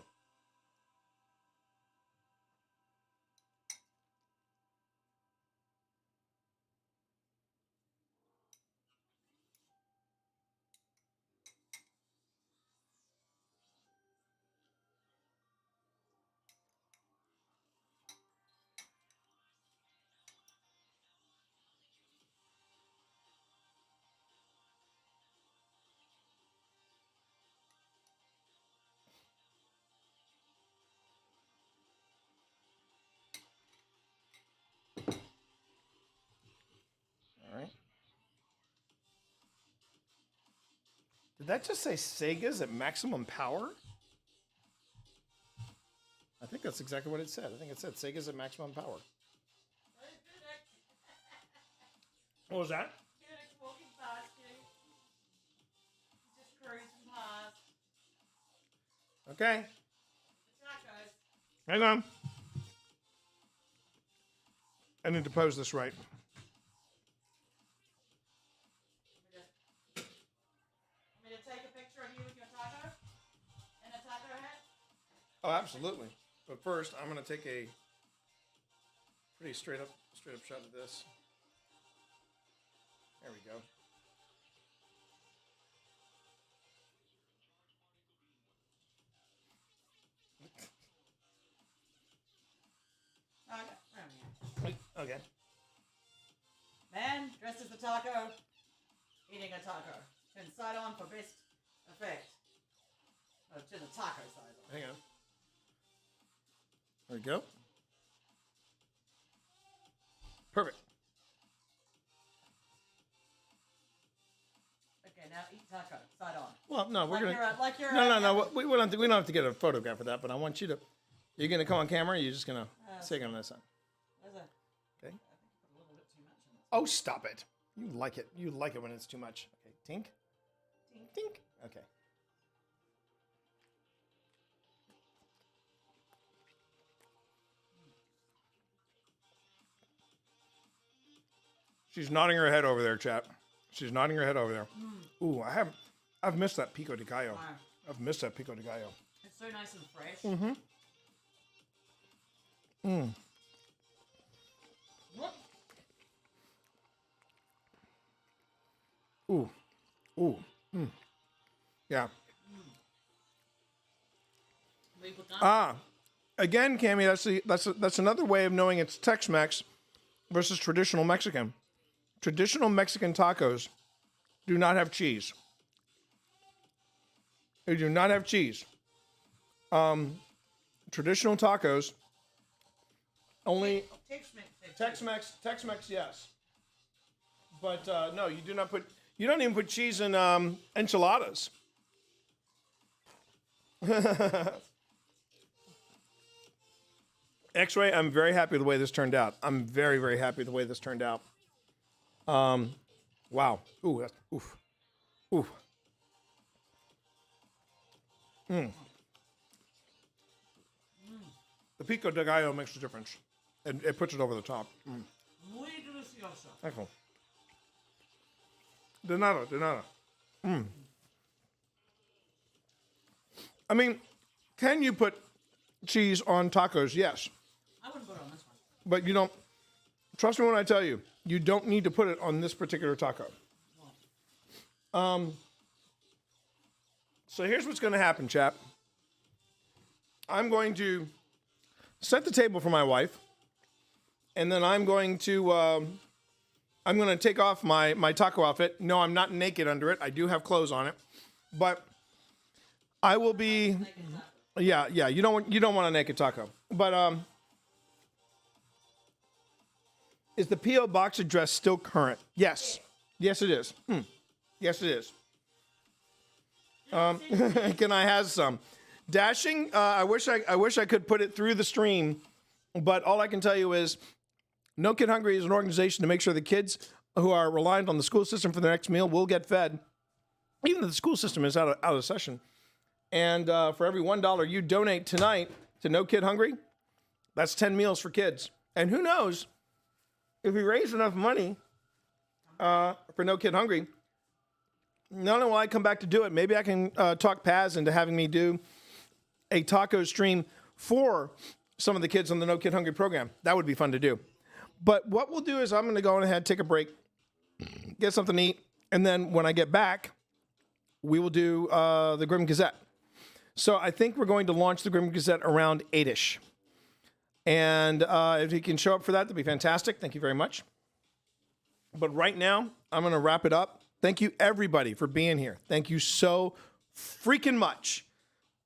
S3: All right. Did that just say Sega's at maximum power? I think that's exactly what it said. I think it said Sega's at maximum power. What was that?
S2: Walking past you. Just cruising past.
S3: Okay.
S2: Tacos.
S3: Hang on. I need to pose this right.
S2: Want me to take a picture of you with your taco? And a taco hat?
S3: Oh, absolutely. But first, I'm going to take a pretty straight up shot of this. There we go.
S2: Okay.
S3: Okay.
S2: Man dressed as a taco, eating a taco. Turn side on for best effect. Oh, to the taco side on.
S3: Hang on. There we go. Perfect.
S2: Okay, now eat taco, side on.
S3: Well, no, we're
S2: Like
S3: gonna.
S2: you're a- like you're
S3: no,
S2: a-
S3: no, no. We don't have to get a photograph of that. But I want you to. You're gonna come on camera. Or you're just gonna say it on this side.
S2: There's a,
S3: Okay.
S2: I think you put a little bit too much in this.
S3: Oh, stop it. You like it. You like it when it's too much. Okay. Tink.
S2: Tink.
S3: Tink. Okay. She's nodding her head over there, chat. She's nodding her head over there. Ooh, I've missed that pico de gallo.
S2: Wow.
S3: I've missed that pico de gallo.
S2: It's so nice and fresh. What?
S3: Ooh. Ooh. Yeah.
S2: We put that-
S3: Ah. Again, Cammy, that's another way of knowing it's Tex-Mex versus traditional Mexican. Traditional Mexican tacos do not have cheese. They do not have cheese. Traditional tacos only Tex-Mex, yes. But no, you do not put. You don't even put cheese in enchiladas. X-Ray, I'm very happy with the way this turned out. I'm very, very happy with the way this turned out. Wow. Ooh, oof. Ooh. pico de gallo makes a difference. And it puts it over the top.
S2: Muy delicioso.
S3: Excellent. De nada, de nada. I mean, can you put cheese on tacos? Yes.
S2: I wouldn't put it on this one.
S3: But you don't, trust me when I tell you, you don't need to put it on this particular taco. So here's what's going to happen, chap. I'm going to set the table for my wife, and then I'm going to take off my taco outfit. No, I'm not naked under it. I do have clothes on it, but I will be. Yeah. You don't want a naked taco, but is the PO box address still current? Yes, yes it is. Yes it is. Can I have some? Dashing, I wish I could put it through the stream, but all I can tell you is No Kid Hungry is an organization to make sure the kids who are reliant on the school system for their next meal will get fed, even though the school system is out of session. And for every $1 you donate tonight to No Kid Hungry, that's 10 meals for kids. And who knows, if we raise enough money for No Kid Hungry, not only will I come back to do it, maybe I can talk Paz into having me do a taco stream for some of the kids on the No Kid Hungry program. That would be fun to do. But what we'll do is I'm going to go ahead, take a break, get something to eat, and then when I get back, we will do the Grim Gazette. So I think we're going to launch the Grim Gazette around 8-ish. And if you can show up for that, that'd be fantastic. Thank you very much. But right now, I'm going to wrap it up. Thank you, everybody, for being here. Thank you so freaking much.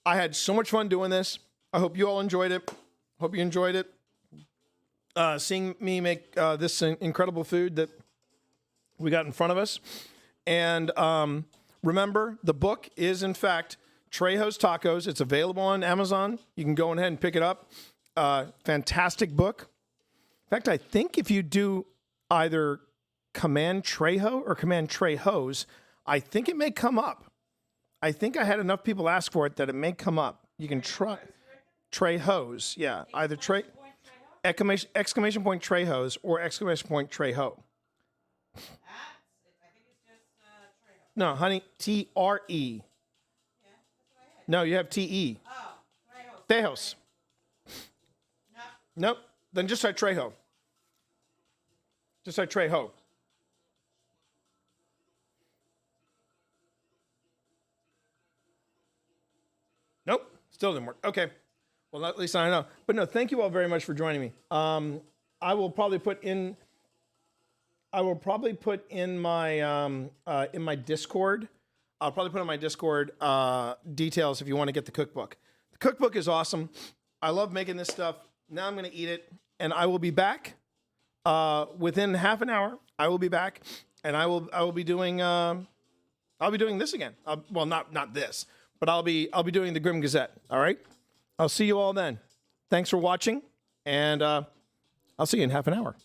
S3: I had so much fun doing this. I hope you all enjoyed it. Hope you enjoyed it. Seeing me make this incredible food that we got in front of us. And remember, the book is, in fact, Trejo's Tacos. It's available on Amazon. You can go ahead and pick it up. Fantastic book. In fact, I think if you do either Command Trejo or Command Trejos, I think it may come up. I think I had enough people ask for it that it may come up. You can try Trejos. Yeah, either exclamation point Trejos or exclamation point Trejo.
S2: I think it's just Trejo.
S3: No, honey, Tre.
S2: Yeah, that's what I had.
S3: No, you have Te.
S2: Oh, Trejo.
S3: Tejos.
S2: No.
S3: Nope. Then just try Trejo. Just try Trejo. Nope. Still didn't work. Okay. Well, at least I know. But no, thank you all very much for joining me. I will probably put in my Discord. I'll probably put in my Discord details if you want to get the cookbook. The cookbook is awesome. I love making this stuff. Now I'm going to eat it, and I will be back within half an hour. I will be back, and I will be doing this again. Well, not this, but I'll be doing the Grim Gazette. All right. I'll see you all then. Thanks for watching, and I'll see you in half an hour.